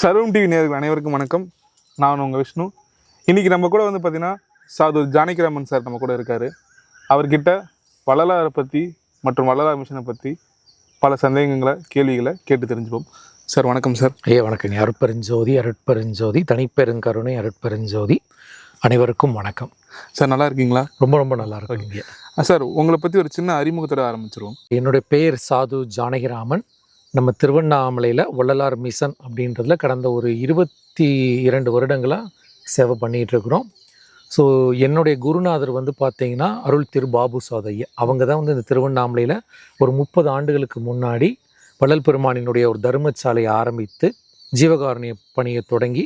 சர்வம் டிவி நேயர்கள் அனைவருக்கும் வணக்கம். நான் உங்கள் விஷ்ணு. இன்றைக்கி நம்ம கூட வந்து பார்த்திங்கன்னா சாது ஜானகிராமன் சார் நம்ம கூட இருக்கார். அவர்கிட்ட வள்ளலாரை பற்றி மற்றும் வள்ளலார் மிஷனை பற்றி பல சந்தேகங்களை கேள்விகளை கேட்டு தெரிஞ்சுப்போம். சார் வணக்கம் சார். வணக்கம். அருட்பெருஞ்சோதி அருட்பெருஞ்சோதி தனிப்பெருங்கருணை அருட்பெருஞ்சோதி அனைவருக்கும் வணக்கம். சார் நல்லா இருக்கீங்களா? ரொம்ப ரொம்ப நல்லா இருக்கீங்க சார். உங்களை பற்றி ஒரு சின்ன அறிமுகத்தோட ஆரம்பிச்சிருவோம். என்னுடைய பெயர் சாது ஜானகிராமன். நம்ம திருவண்ணாமலையில் வள்ளலார் மிஷன் அப்படின்றதுல கடந்த ஒரு 22 வருடங்களாக சேவை பண்ணிகிட்ருக்குறோம். ஸோ என்னுடைய குருநாதர் வந்து பார்த்திங்கன்னா அருள் திரு பாபு சாதையா. அவங்க தான் வந்து இந்த திருவண்ணாமலையில் ஒரு 30 ஆண்டுகளுக்கு முன்னாடி வள்ளல் பெருமானினுடைய ஒரு தர்மசாலையை ஆரம்பித்து ஜீவகாருண்ய பணியை தொடங்கி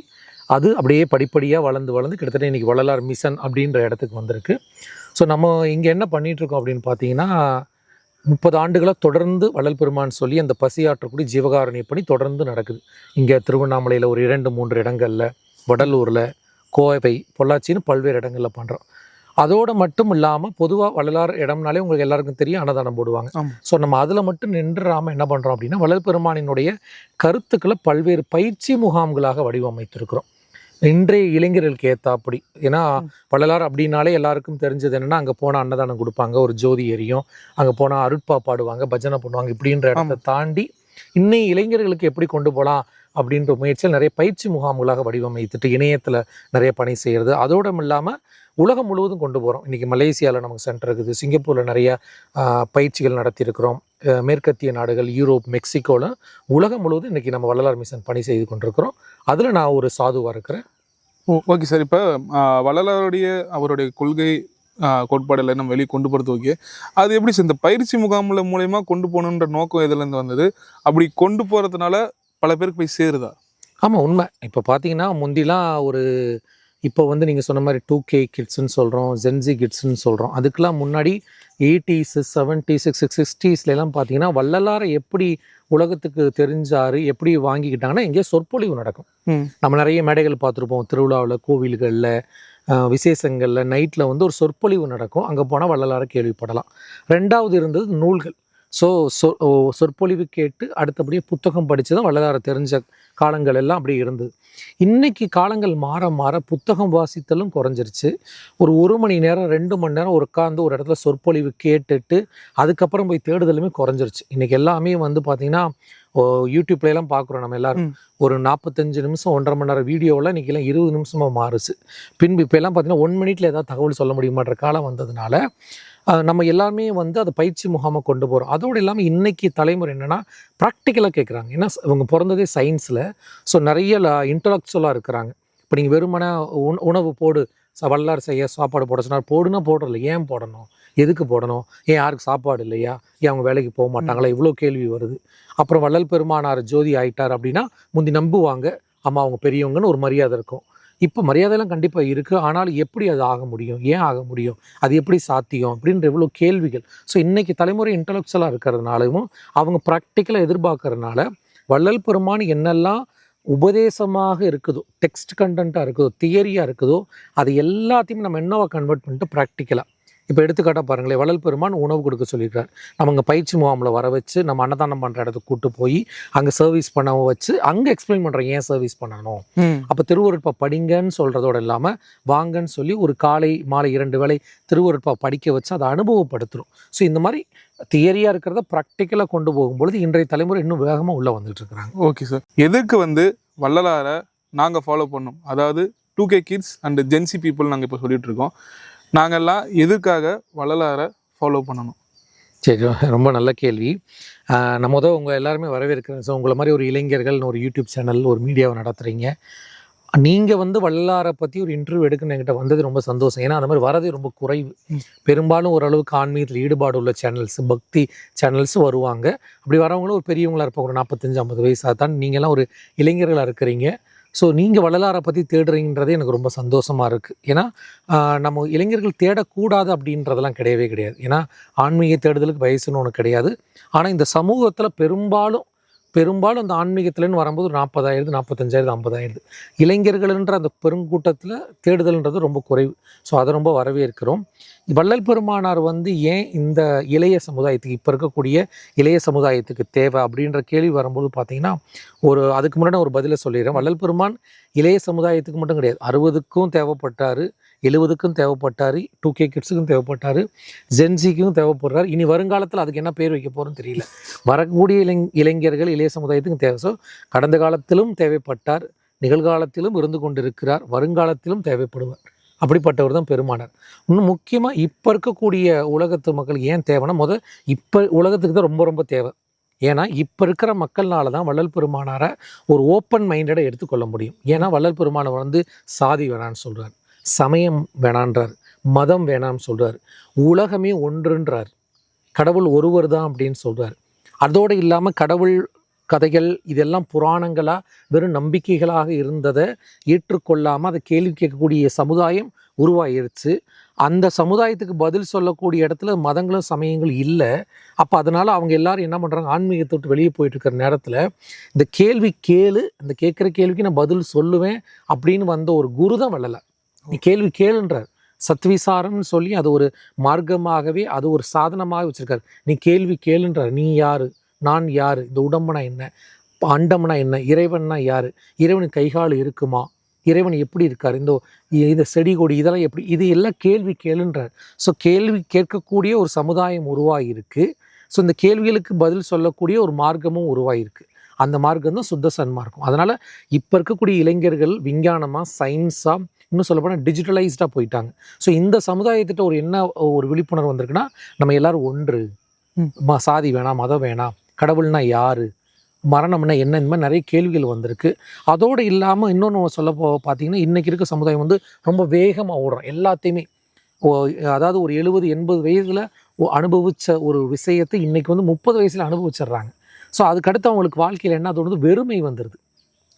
அது அப்படியே படிப்படியாக வளர்ந்து கிட்டத்தட்ட இன்றைக்கி வள்ளலார் மிஷன் அப்படின்ற இடத்துக்கு வந்திருக்கு. ஸோ நம்ம இங்கே என்ன பண்ணிகிட்ருக்கோம் அப்படின்னு பார்த்தீங்கன்னா 30 ஆண்டுகளாக தொடர்ந்து வள்ளல் பெருமான் சொல்லி அந்த பசியாற்றக்கூடிய ஜீவகாருண்ய பணி தொடர்ந்து நடக்குது. இங்கே திருவண்ணாமலையில் ஒரு 2-3 இடங்களில், வடலூரில், கோவை, பொள்ளாச்சின்னு பல்வேறு இடங்களில் பண்ணுறோம். அதோடு மட்டும் இல்லாமல் பொதுவாக வள்ளலார் இடம்னாலே உங்களுக்கு எல்லாருக்கும் தெரியும், அன்னதானம் போடுவாங்க. ஸோ நம்ம அதில் மட்டும் நின்றுடாமல் என்ன பண்ணுறோம் அப்படின்னா வள்ளல் பெருமானினுடைய கருத்துக்களை பல்வேறு பயிற்சி முகாம்களாக வடிவமைத்திருக்கிறோம். இன்றைய இளைஞர்களுக்கு ஏற்றாப்படி. ஏன்னா வள்ளலார் அப்படின்னாலே எல்லாருக்கும் தெரிஞ்சது என்னென்னா அங்கே போனால் அன்னதானம் கொடுப்பாங்க, ஒரு ஜோதி எரியும், அங்கே போனால் அருட்பா பாடுவாங்க, பஜனை பண்ணுவாங்க. இப்படின்ற இடத்தை தாண்டி இன்னைய இளைஞர்களுக்கு எப்படி கொண்டு போகலாம் அப்படின்ற முயற்சியில் நிறைய பயிற்சி முகாம்களாக வடிவமைத்துட்டு இணையத்தில் நிறைய பணி செய்கிறது. அதோடு இல்லாமல் உலகம் முழுவதும் கொண்டு போகிறோம். இன்றைக்கி மலேசியாவில் நமக்கு சென்டர் இருக்குது, சிங்கப்பூரில் நிறைய பயிற்சிகள் நடத்தியிருக்கிறோம், மேற்கத்திய நாடுகள், யூரோப், மெக்சிகோவில், உலகம் முழுவதும் இன்றைக்கி நம்ம வள்ளலார் மிஷன் பணி செய்து கொண்டிருக்கிறோம். அதில் நான் ஒரு சாதுவாக இருக்கிறேன். Okay sir. இப்போ வள்ளலாருடைய அவருடைய கொள்கை கோட்பாடுல நம்ம வெளியே கொண்டு போகிறது ஓகே. அது எப்படி சார் இந்த பயிற்சி முகாமில் மூலயமா கொண்டு போகணுன்ற நோக்கம் எதுலேருந்து வந்தது? அப்படி கொண்டு போகிறதுனால பல பேருக்கு போய் சேருதா? ஆமாம், உண்மை. இப்போ பார்த்தீங்கன்னா முந்திலாம் இப்போ வந்து நீங்கள் சொன்ன மாதிரி 2K கிட்ஸ்ன்னு சொல்கிறோம், ஜென்சி கிட்ஸ்ன்னு சொல்கிறோம். அதுக்கெலாம் முன்னாடி 80s, 70s, 60sலாம் பார்த்தீங்கன்னா வள்ளலாரை எப்படி உலகத்துக்கு தெரிஞ்சார், எப்படி வாங்கிக்கிட்டாங்கன்னா எங்கேயோ சொற்பொழிவு நடக்கும். நம்ம நிறைய மேடைகள் பார்த்துருப்போம், திருவிழாவில், கோவில்களில், விசேஷங்களில், நைட்டில் வந்து ஒரு சொற்பொழிவு நடக்கும். அங்கே போனால் வள்ளலாரை கேள்விப்படலாம். 2வது இருந்தது நூல்கள். ஸோ சொற்பொழிவு கேட்டு அடுத்தபடியே புத்தகம் படித்து தான் வள்ளலாரை தெரிஞ்ச காலங்கள் எல்லாம் அப்படி இருந்தது. இன்றைக்கி காலங்கள் மாற மாற புத்தகம் வாசித்தலும் குறைஞ்சிருச்சு. ஒரு 1 மணி நேரம் 2 மணி நேரம் உட்காந்து ஒரு இடத்துல சொற்பொழிவு கேட்டுட்டு அதுக்கப்புறம் போய் தேடுதலுமே குறைஞ்சிருச்சு. இன்றைக்கி எல்லாமே வந்து பார்த்திங்கன்னா யூடியூப்லாம் பார்க்குறோம் நம்ம எல்லோரும். ஒரு 45 நிமிஷம் 1.5 மணி நேரம் வீடியோவில் இன்றைக்கெல்லாம் 20 நிமிஷமாக மாறுச்சு. பின்பு இப்போ எல்லாம் பார்த்திங்கன்னா 1 மினிட்ல ஏதாவது தகவல் சொல்ல முடியுமான்ற காலம் வந்ததுனால நம்ம எல்லாருமே வந்து அதை பயிற்சி முகாமை கொண்டு போகிறோம். அதோடு இல்லாமல் இன்றைக்கி தலைமுறை என்னென்னா ப்ராக்டிக்கலாக கேட்குறாங்க. ஏன்னா இவங்க பிறந்ததே சயின்ஸில். ஸோ நிறைய இன்டலெக்சுவலாக இருக்கிறாங்க. இப்போ நீங்கள் வெறுமனே உணவு போடு, வள்ளலார் செய்ய சாப்பாடு போட சொன்னார், போடுனா போடுறதில்ல. ஏன் போடணும், எதுக்கு போடணும், ஏன் யாருக்கு சாப்பாடு இல்லையா, ஏன் அவங்க வேலைக்கு போக மாட்டாங்களா, இவ்வளோ கேள்வி வருது. அப்புறம் வள்ளல் பெருமானார் ஜோதி ஆயிட்டார் அப்படின்னா முந்தி நம்புவாங்க, அம்மா அவங்க பெரியவங்கன்னு ஒரு மரியாதை இருக்கும். இப்போ மரியாதையெல்லாம் கண்டிப்பாக இருக்குது. ஆனாலும் எப்படி அது ஆக முடியும், ஏன் ஆக முடியும், அது எப்படி சாத்தியம் அப்படின்ற இவ்வளோ கேள்விகள். ஸோ இன்றைக்கி தலைமுறை இன்டலெக்சுவலாக இருக்கிறதுனாலும் அவங்க ப்ராக்டிக்கலாக எதிர்பார்க்கறதுனால வள்ளல் பெருமான் என்னெல்லாம் உபதேசமாக இருக்குதோ, டெக்ஸ்ட் கண்டென்ட்டாக இருக்குதோ, தியரியாக இருக்குதோ, அது எல்லாத்தையும் நம்ம என்னவா கன்வெர்ட் பண்ணிட்டு ப்ராக்டிக்கலாக. இப்போ எடுத்துக்காட்டாக பாருங்களேன், வள்ளல் பெருமான் உணவு கொடுக்க சொல்லியிருக்கார். நம்ம அங்கே பயிற்சி முகாமில் வர வச்சு நம்ம அன்னதானம் பண்ணுற இடத்துக்கு கூட்டு போய் அங்கே சர்வீஸ் பண்ண வச்சு அங்கே எக்ஸ்பிளைன் பண்ணுறோம் ஏன் சர்வீஸ் பண்ணணும். அப்போ திருவருட்பா படிங்கன்னு சொல்கிறதோடு இல்லாமல் வாங்கன்னு சொல்லி ஒரு காலை மாலை 2 வேளை திருவருட்பா படிக்க வச்சு அதை அனுபவப்படுத்துகிறோம். ஸோ இந்த மாதிரி தியரியாக இருக்கிறத ப்ராக்டிக்கலாக கொண்டு போகும்பொழுது இன்றைய தலைமுறை இன்னும் வேகமாக உள்ளே வந்துட்டு இருக்கிறாங்க. Okay sir. எதுக்கு வந்து வள்ளலாரை நாங்கள் ஃபாலோ பண்ணோம், அதாவது 2K kids and gen Z people நாங்கள் இப்போ சொல்லிட்டு இருக்கோம், நாங்கள்லாம் எதுக்காக வள்ளலாரை ஃபாலோ பண்ணணும்? சரி, ரொம்ப நல்ல கேள்வி. நம்ம தான் உங்கள் எல்லாருமே வரவேற்கிறேன். ஸோ உங்களை மாதிரி ஒரு இளைஞர்கள் ஒரு யூடியூப் சேனல், ஒரு மீடியாவை நடத்துகிறீங்க. நீங்கள் வந்து வள்ளலாரை பற்றி ஒரு இன்டர்வியூ எடுக்கணும் என்கிட்ட வந்தது ரொம்ப சந்தோஷம். ஏன்னா அந்த மாதிரி வரதே ரொம்ப குறைவு. பெரும்பாலும் ஓரளவுக்கு ஆன்மீகத்தில் ஈடுபாடு உள்ள சேனல்ஸ், பக்தி சேனல்ஸ் வருவாங்க. அப்படி வரவங்களும் ஒரு பெரியவங்களாக இருப்பாங்க, ஒரு 45-50 வயசாக தான். நீங்கள்லாம் ஒரு இளைஞர்களாக இருக்கிறீங்க. ஸோ நீங்கள் வள்ளலாரை பற்றி தேடுறீங்கன்றதே எனக்கு ரொம்ப சந்தோஷமாக இருக்குது. ஏன்னா நம்ம இளைஞர்கள் தேடக்கூடாது அப்படின்றதெல்லாம் கிடையவே கிடையாது. ஏன்னா ஆன்மீக தேடுதலுக்கு வயசுன்னு ஒன்று கிடையாது. ஆனால் இந்த சமூகத்தில் பெரும்பாலும் பெரும்பாலும் அந்த ஆன்மீகத்துலன்னு வரும்போது 40,000 45,000 50,000 இளைஞர்கள்ன்ற அந்த பெருங்கூட்டத்தில் தேடுதல்ன்றது ரொம்ப குறைவு. ஸோ அதை ரொம்ப வரவேற்கிறோம். வள்ளல் பெருமானார் வந்து ஏன் இந்த இளைய சமுதாயத்துக்கு இப்போ இருக்கக்கூடிய இளைய சமுதாயத்துக்கு தேவை அப்படின்ற கேள்வி வரும்போது பார்த்தீங்கன்னா அதுக்கு முன்னாடி ஒரு பதிலை சொல்லிடுறேன். வள்ளல் பெருமான் இளைய சமுதாயத்துக்கு மட்டும் கிடையாது, 60க்கும் தேவைப்பட்டார், 70க்கும் தேவைப்பட்டார், 2K கிட்ஸுக்கும் தேவைப்பட்டார், ஜென்சிக்கும் தேவைப்படுறாரு. இனி வருங்காலத்தில் அதுக்கு என்ன பேர் வைக்க போகிறோன்னு தெரியல. வரக்கூடிய இளைஞர்கள் இளைய சமுதாயத்துக்கும் தேவை. ஸோ கடந்த காலத்திலும் தேவைப்பட்டார், நிகழ்காலத்திலும் இருந்து கொண்டிருக்கிறார், வருங்காலத்திலும் தேவைப்படுவார். அப்படிப்பட்டவர் தான் பெருமானார். இன்னும் முக்கியமாக இப்போ இருக்கக்கூடிய உலகத்து மக்களுக்கு ஏன் தேவைன்னா, இப்போ உலகத்துக்கு தான் ரொம்ப ரொம்ப தேவை. ஏன்னா இப்போ இருக்கிற மக்கள்னால தான் வள்ளல் பெருமானாரை ஒரு ஓப்பன் மைண்டடை எடுத்துக்கொள்ள முடியும். ஏன்னா வள்ளல் பெருமானார் வந்து சாதி வேணான்னு சொல்கிறார், சமயம் வேணான்றார், மதம் வேணான்னு சொல்கிறார், உலகமே ஒன்றுன்றார், கடவுள் ஒருவர் தான் அப்படின்னு சொல்கிறார். அதோடு இல்லாமல் கடவுள் கதைகள் இதெல்லாம் புராணங்களாக வெறும் நம்பிக்கைகளாக இருந்ததை ஏற்றுக்கொள்ளாமல் அதை கேள்வி கேட்கக்கூடிய சமுதாயம் உருவாயிருச்சு. அந்த சமுதாயத்துக்கு பதில் சொல்லக்கூடிய இடத்துல மதங்களும் சமயங்களும் இல்லை. அப்போ அதனால் அவங்க எல்லாரும் என்ன பண்ணுறாங்க, ஆன்மீகத்தை விட்டு வெளியே போயிட்டு இருக்கிற நேரத்தில் இந்த கேள்வி கேளு, அந்த கேட்குற கேள்விக்கு நான் பதில் சொல்லுவேன் அப்படின்னு வந்த ஒரு குரு தான் வள்ளலார். நீ கேள்வி கேளுன்றார். சத்விசாரம்னு சொல்லி அது ஒரு மார்க்கமாகவே அது ஒரு சாதனமாக வச்சுருக்காரு. நீ கேள்வி கேளுன்றார். நீ யார், நான் யார், இந்த உடம்புனா என்ன, அண்டம்னா என்ன, இறைவன்னா யார், இறைவனுக்கு கைகால் இருக்குமா, இறைவன் எப்படி இருக்கார், இந்த செடி கொடி இதெல்லாம் எப்படி, இது எல்லாம் கேள்வி கேளுன்றார். ஸோ கேள்வி கேட்கக்கூடிய ஒரு சமுதாயம் உருவாகிருக்கு. ஸோ இந்த கேள்விகளுக்கு பதில் சொல்லக்கூடிய ஒரு மார்க்கமும் உருவாகிருக்கு. அந்த மார்க்கம் தான் சுத்த சன்மார்க்கம். அதனால் இப்போ இருக்கக்கூடிய இளைஞர்கள் விஞ்ஞானமாக, சயின்ஸாக, இன்னும் சொல்லப்போனால் டிஜிட்டலைஸ்டாக போயிட்டாங்க. ஸோ இந்த சமுதாயத்திட்ட ஒரு விழிப்புணர்வு வந்திருக்குன்னா, நம்ம எல்லாரும் ஒன்று, சாதி வேணாம், மதம் வேணாம், கடவுள்னா யார், மரணம்னா என்ன, இந்த மாதிரி நிறைய கேள்விகள் வந்திருக்கு. அதோடு இல்லாமல் இன்னொன்று சொல்ல பார்த்தீங்கன்னா, இன்றைக்கி இருக்க சமுதாயம் வந்து ரொம்ப வேகமாக ஓடுறோம் எல்லாத்தையுமே. அதாவது ஒரு 70-80 வயதில் அனுபவித்த ஒரு விஷயத்தை இன்றைக்கி வந்து 30 வயசில் அனுபவிச்சிடுறாங்க. ஸோ அதுக்கடுத்து அவங்களுக்கு வாழ்க்கையில் என்ன தோணுது, வெறுமை வந்துடுது.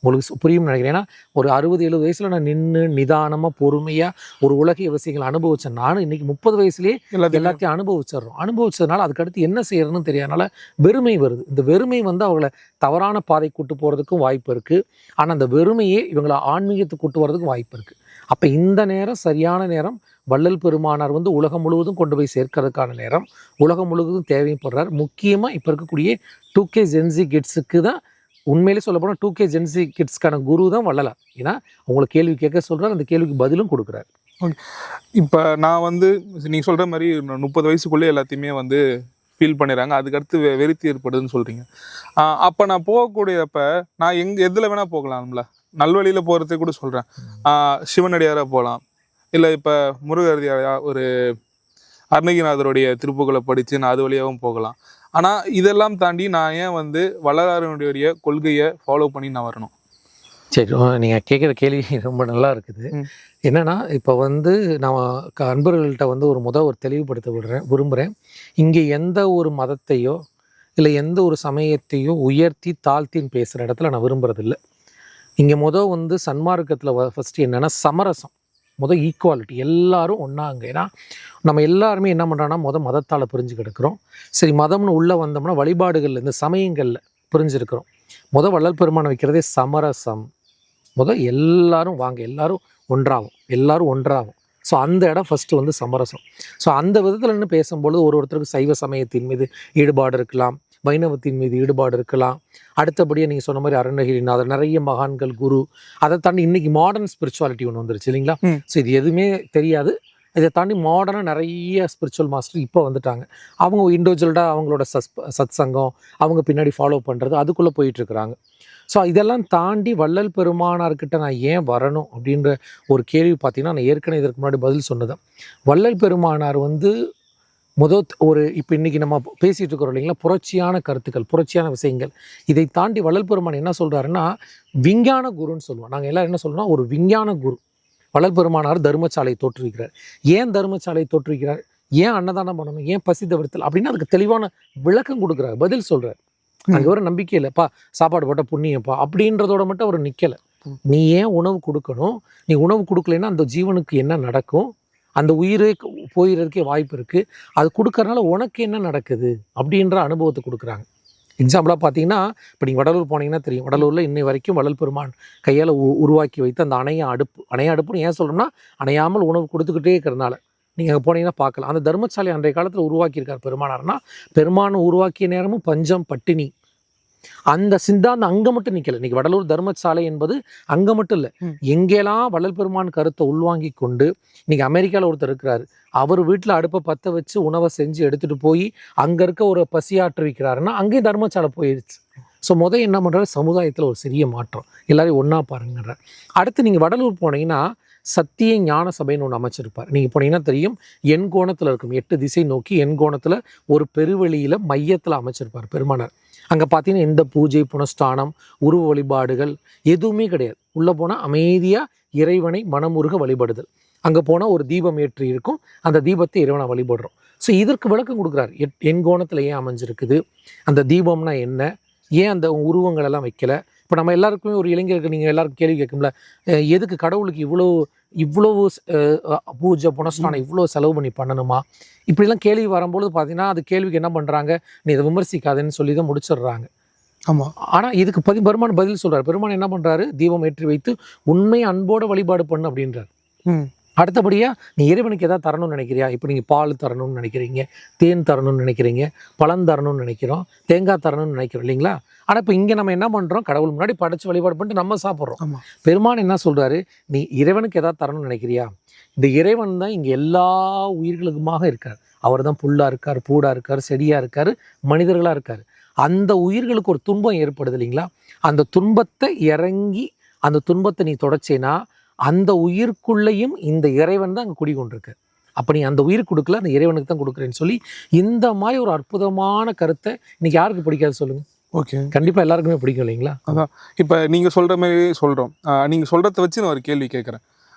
உங்களுக்கு புரியும்னு நினைக்கிறேன். ஏன்னா ஒரு 60-70 வயசில் நான் நின்று நிதானமாக பொறுமையாக ஒரு உலகிய விஷயங்களை அனுபவித்தேன். நானும் இன்றைக்கி 30 வயசுலேயே எல்லாத்தையும் அனுபவிச்சதுனால அதுக்கடுத்து என்ன செய்யறதுன்னு தெரியாதனால வெறுமை வருது. இந்த வெறுமை வந்து அவங்கள தவறான பாதை கூட்டு போகிறதுக்கும் வாய்ப்பு இருக்குது. ஆனால் அந்த வெறுமையே இவங்களை ஆன்மீகத்துக்கு கூட்டு வர்றதுக்கும் வாய்ப்பு இருக்குது. அப்போ இந்த நேரம் சரியான நேரம். வள்ளல் பெருமானார் வந்து உலகம் முழுவதும் கொண்டு போய் சேர்க்கறதுக்கான நேரம். உலகம் முழுவதும் தேவைப்படுறார். முக்கியமாக இப்போ இருக்கக்கூடிய 2K ஜென்சி கிட்ஸுக்கு தான் உண்மையிலே சொல்ல போனால் 2K ஜென்சி கிட்ஸ்க்கான குரு தான் வள்ளலார். ஏன்னா அவங்களை கேள்வி கேட்க சொல்கிறார், அந்த கேள்விக்கு பதிலும் கொடுக்குறாரு. ஓகே, இப்போ நான் வந்து நீங்கள் சொல்கிற மாதிரி 30 வயசுக்குள்ளே எல்லாத்தையுமே வந்து ஃபீல் பண்ணிடுறாங்க, அதுக்கடுத்து வெறுத்து ஏற்படுதுன்னு சொல்கிறீங்க. அப்போ நான் போகக்கூடியப்போ நான் எதில் வேணால் போகலாம்ல, நல்வழியில் போகிறதுக்கு கூட சொல்கிறேன். சிவனடியாராக போகலாம், இல்லை இப்போ முருகரடியாரா ஒரு அருணகிரிநாதருடைய திருப்புகளை படித்து நான் அது வழியாகவும் போகலாம். ஆனால் இதெல்லாம் தாண்டி நான் ஏன் வந்து வள்ளலாருடைய கொள்கையை ஃபாலோ பண்ணி நான் வரணும்? சரி, நீங்கள் கேட்குற கேள்வி ரொம்ப நல்லா இருக்குது. என்னென்னா இப்போ வந்து நான் அன்பர்கள்ட்ட வந்து ஒரு தெளிவுபடுத்த விரும்புகிறேன். இங்கே எந்த ஒரு மதத்தையோ இல்லை எந்த ஒரு சமயத்தையோ உயர்த்தி தாழ்த்தின்னு பேசுகிற இடத்துல நான் விரும்புகிறதில்ல. இங்கே வந்து சன்மார்க்கத்தில் ஃபஸ்ட்டு என்னென்னா சமரசம், ஈக்குவாலிட்டி, எல்லாரும் ஒன்றாங்க. ஏன்னா நம்ம எல்லாருமே என்ன பண்ணுறோன்னா மதத்தால் பிரிஞ்சு கிடக்கிறோம். சரி, மதம்னு உள்ளே வந்தோம்னா வழிபாடுகளில் இந்த சமயங்களில் பிரிஞ்சிருக்கிறோம். வள்ளல் பெருமானை வைக்கிறதே சமரசம். எல்லாரும் வாங்க, எல்லாரும் ஒன்றாகும். ஸோ அந்த இடம் ஃபஸ்ட்டு வந்து சமரசம். ஸோ அந்த விதத்தில் பேசும்பொழுது ஒருத்தருக்கு சைவ சமயத்தின் மீது ஈடுபாடு இருக்கலாம், வைணவத்தின் மீது ஈடுபாடு இருக்கலாம். அடுத்தபடியாக நீங்கள் சொன்ன மாதிரி அருணகிரிநாதர், நிறைய மகான்கள், குரு, அதை தாண்டி இன்றைக்கி மாடர்ன் ஸ்பிரிச்சுவாலிட்டி ஒன்று வந்துருச்சு இல்லைங்களா. ஸோ இது எதுவுமே தெரியாது, இதை தாண்டி மாடர்னாக நிறைய ஸ்பிரிச்சுவல் மாஸ்டர் இப்போ வந்துட்டாங்க. அவங்க இண்டிவிஜுவல்டாக அவங்களோட சத் சங்கம் அவங்க பின்னாடி ஃபாலோ பண்ணுறது அதுக்குள்ளே போயிட்டுருக்குறாங்க. ஸோ இதெல்லாம் தாண்டி வள்ளல் பெருமானார்கிட்ட நான் ஏன் வரணும் அப்படின்ற ஒரு கேள்வி பார்த்தீங்கன்னா, நான் ஏற்கனவே இதற்கு முன்னாடி பதில் சொன்னது. வள்ளல் பெருமானார் வந்து இப்போ இன்றைக்கி நம்ம பேசிகிட்டு இருக்கிறோம் இல்லைங்களா, புரட்சியான கருத்துக்கள், புரட்சியான விஷயங்கள். இதை தாண்டி வள்ளல் பெருமான் என்ன சொல்கிறாருன்னா விஞ்ஞான குருன்னு சொல்லுவோம். நாங்கள் எல்லோரும் என்ன சொல்கிறோம்னா ஒரு விஞ்ஞான குரு. வள்ளல் பெருமானார் தர்மசாலை தோற்றுவிக்கிறார். ஏன் தர்மசாலை தோற்றுவிக்கிறார், ஏன் அன்னதானம் பண்ணணும், ஏன் பசி தவிர்த்தல் அப்படின்னு அதுக்கு தெளிவான விளக்கம் கொடுக்குறாரு, பதில் சொல்கிறார். அங்கே ஒரு நம்பிக்கை இல்லைப்பா, சாப்பாடு போட்டால் புண்ணியப்பா அப்படின்றதோட மட்டும் அவர் நிற்கலை. நீ ஏன் உணவு கொடுக்கணும், நீ உணவு கொடுக்கலைன்னா அந்த ஜீவனுக்கு என்ன நடக்கும், அந்த உயிரே போயிடுறதுக்கே வாய்ப்பு இருக்குது, அது கொடுக்கறனால உனக்கு என்ன நடக்குது அப்படின்ற அனுபவத்தை கொடுக்குறாங்க. எக்ஸாம்பிளாக பார்த்தீங்கன்னா இப்போ நீங்கள் வடலூர் போனீங்கன்னா தெரியும், வடலூரில் இன்னை வரைக்கும் வள்ளல் பெருமான் கையால் உருவாக்கி வைத்த அந்த அணைய அடுப்புன்னு ஏன் சொல்கிறோம்னா, அணையாமல் உணவு கொடுத்துக்கிட்டே இருக்கிறதுனால நீங்கள் அங்கே போனீங்கன்னா பார்க்கலாம். அந்த தர்மசாலை அன்றைய காலத்தில் உருவாக்கியிருக்கார் பெருமானார்னா, பெருமான் உருவாக்கிய நேரமும் பஞ்சம் பட்டினி அந்த சிந்தாந்தம் அங்கே மட்டும் நிற்கல. இன்னைக்கு வடலூர் தர்மசாலை என்பது அங்கே மட்டும் இல்லை, எங்கெல்லாம் வள்ளல் பெருமான் கருத்தை உள்வாங்கி கொண்டு இன்னைக்கு அமெரிக்காவில் ஒருத்தர் இருக்கிறாரு, அவர் வீட்டில் அடுப்பை பற்ற வச்சு உணவை செஞ்சு எடுத்துகிட்டு போய் அங்கே இருக்க ஒரு பசியாற்றுவிக்கிறாருன்னா அங்கேயும் தர்மசாலை போயிடுச்சு. ஸோ என்ன பண்ணுறாரு, சமுதாயத்தில் ஒரு சிறிய மாற்றம், எல்லாரையும் ஒன்றா பாருங்கன்ற. அடுத்து நீங்கள் வடலூர் போனீங்கன்னா சத்திய ஞான சபைன்னு ஒன்று அமைச்சிருப்பார். நீங்கள் போனீங்கன்னா தெரியும், எண் கோணத்தில் இருக்கும், 8 திசை நோக்கி எண் கோணத்தில் ஒரு பெருவெளியில் மையத்தில் அமைச்சிருப்பார் பெருமானார். அங்கே பார்த்தீங்கன்னா எந்த பூஜை புனஸ்தானம் உருவ வழிபாடுகள் எதுவுமே கிடையாது. உள்ளே போனால் அமைதியாக இறைவனை மனமுருக வழிபடுதல். அங்கே போனால் ஒரு தீபம் ஏற்றி இருக்கும், அந்த தீபத்தை இறைவனை வழிபடுறோம். ஸோ இதற்கு விளக்கம் கொடுக்குறாரு. எண் கோணத்தில் ஏன் அமைஞ்சிருக்குது, அந்த தீபம்னா என்ன, ஏன் அந்த உருவங்கள் எல்லாம் வைக்கல. இப்போ நம்ம எல்லாருக்குமே ஒரு இளைஞருக்கு நீங்கள் எல்லாருக்கும் கேள்வி கேட்கும்ல, எதுக்கு கடவுளுக்கு இவ்வளவு பூஜை புனஸ்தானம் இவ்வளோ செலவு பண்ணி பண்ணணுமா, இப்படிலாம் கேள்வி வரும்பொழுது பார்த்தீங்கன்னா அது கேள்விக்கு என்ன பண்ணுறாங்க, நீ இதை விமர்சிக்காதேன்னு சொல்லி தான் முடிச்சிடுறாங்க. ஆமாம். ஆனால் இதுக்கு பெருமான் பதில் சொல்கிறார். பெருமான் என்ன பண்ணுறாரு, தீபம் ஏற்றி வைத்து உண்மை அன்போட வழிபாடு பண்ணு அப்படின்றார். அடுத்தபடியாக நீ இறைவனுக்கு எதாவது தரணும்னு நினைக்கிறியா, இப்போ நீங்கள் பால் தரணும்னு நினைக்கிறீங்க, தேன் தரணும்னு நினைக்கிறீங்க, பழம் தரணும்னு நினைக்கிறோம், தேங்காய் தரணும்னு நினைக்கிறோம் இல்லைங்களா. ஆனால் இப்போ இங்கே நம்ம என்ன பண்ணுறோம், கடவுள் முன்னாடி படைச்சு வழிபாடு பண்ணிட்டு நம்ம சாப்பிட்றோம். பெருமான் என்ன சொல்கிறாரு, நீ இறைவனுக்கு எதாவது தரணும்னு நினைக்கிறியா, இந்த இறைவன் தான் இங்கே எல்லா உயிர்களுக்குமாக இருக்கார். அவர் தான் புல்லாக இருக்கார், பூடாக இருக்கார், செடியாக இருக்கார், மனிதர்களாக இருக்கார். அந்த உயிர்களுக்கு ஒரு துன்பம் ஏற்படுது இல்லைங்களா, அந்த துன்பத்தை இறங்கி அந்த துன்பத்தை நீ தொடச்சேனா அந்த உயிர்க்குள்ளேயும் இந்த இறைவன் தான் அங்கே குடிகொண்டிருக்கு. அப்போ நீ அந்த உயிர் கொடுக்கல, அந்த இறைவனுக்கு தான் கொடுக்குறேன்னு சொல்லி இந்த மாதிரி ஒரு அற்புதமான கருத்தை இன்னைக்கு யாருக்கு பிடிக்காது சொல்லுங்கள். ஓகே, கண்டிப்பாக எல்லாருக்குமே பிடிக்கும் இல்லைங்களா. அதான் இப்போ நீங்கள் சொல்கிற மாதிரி சொல்கிறோம். நீங்கள் சொல்கிறத வச்சு நான் ஒரு கேள்வி கேட்குறேன்.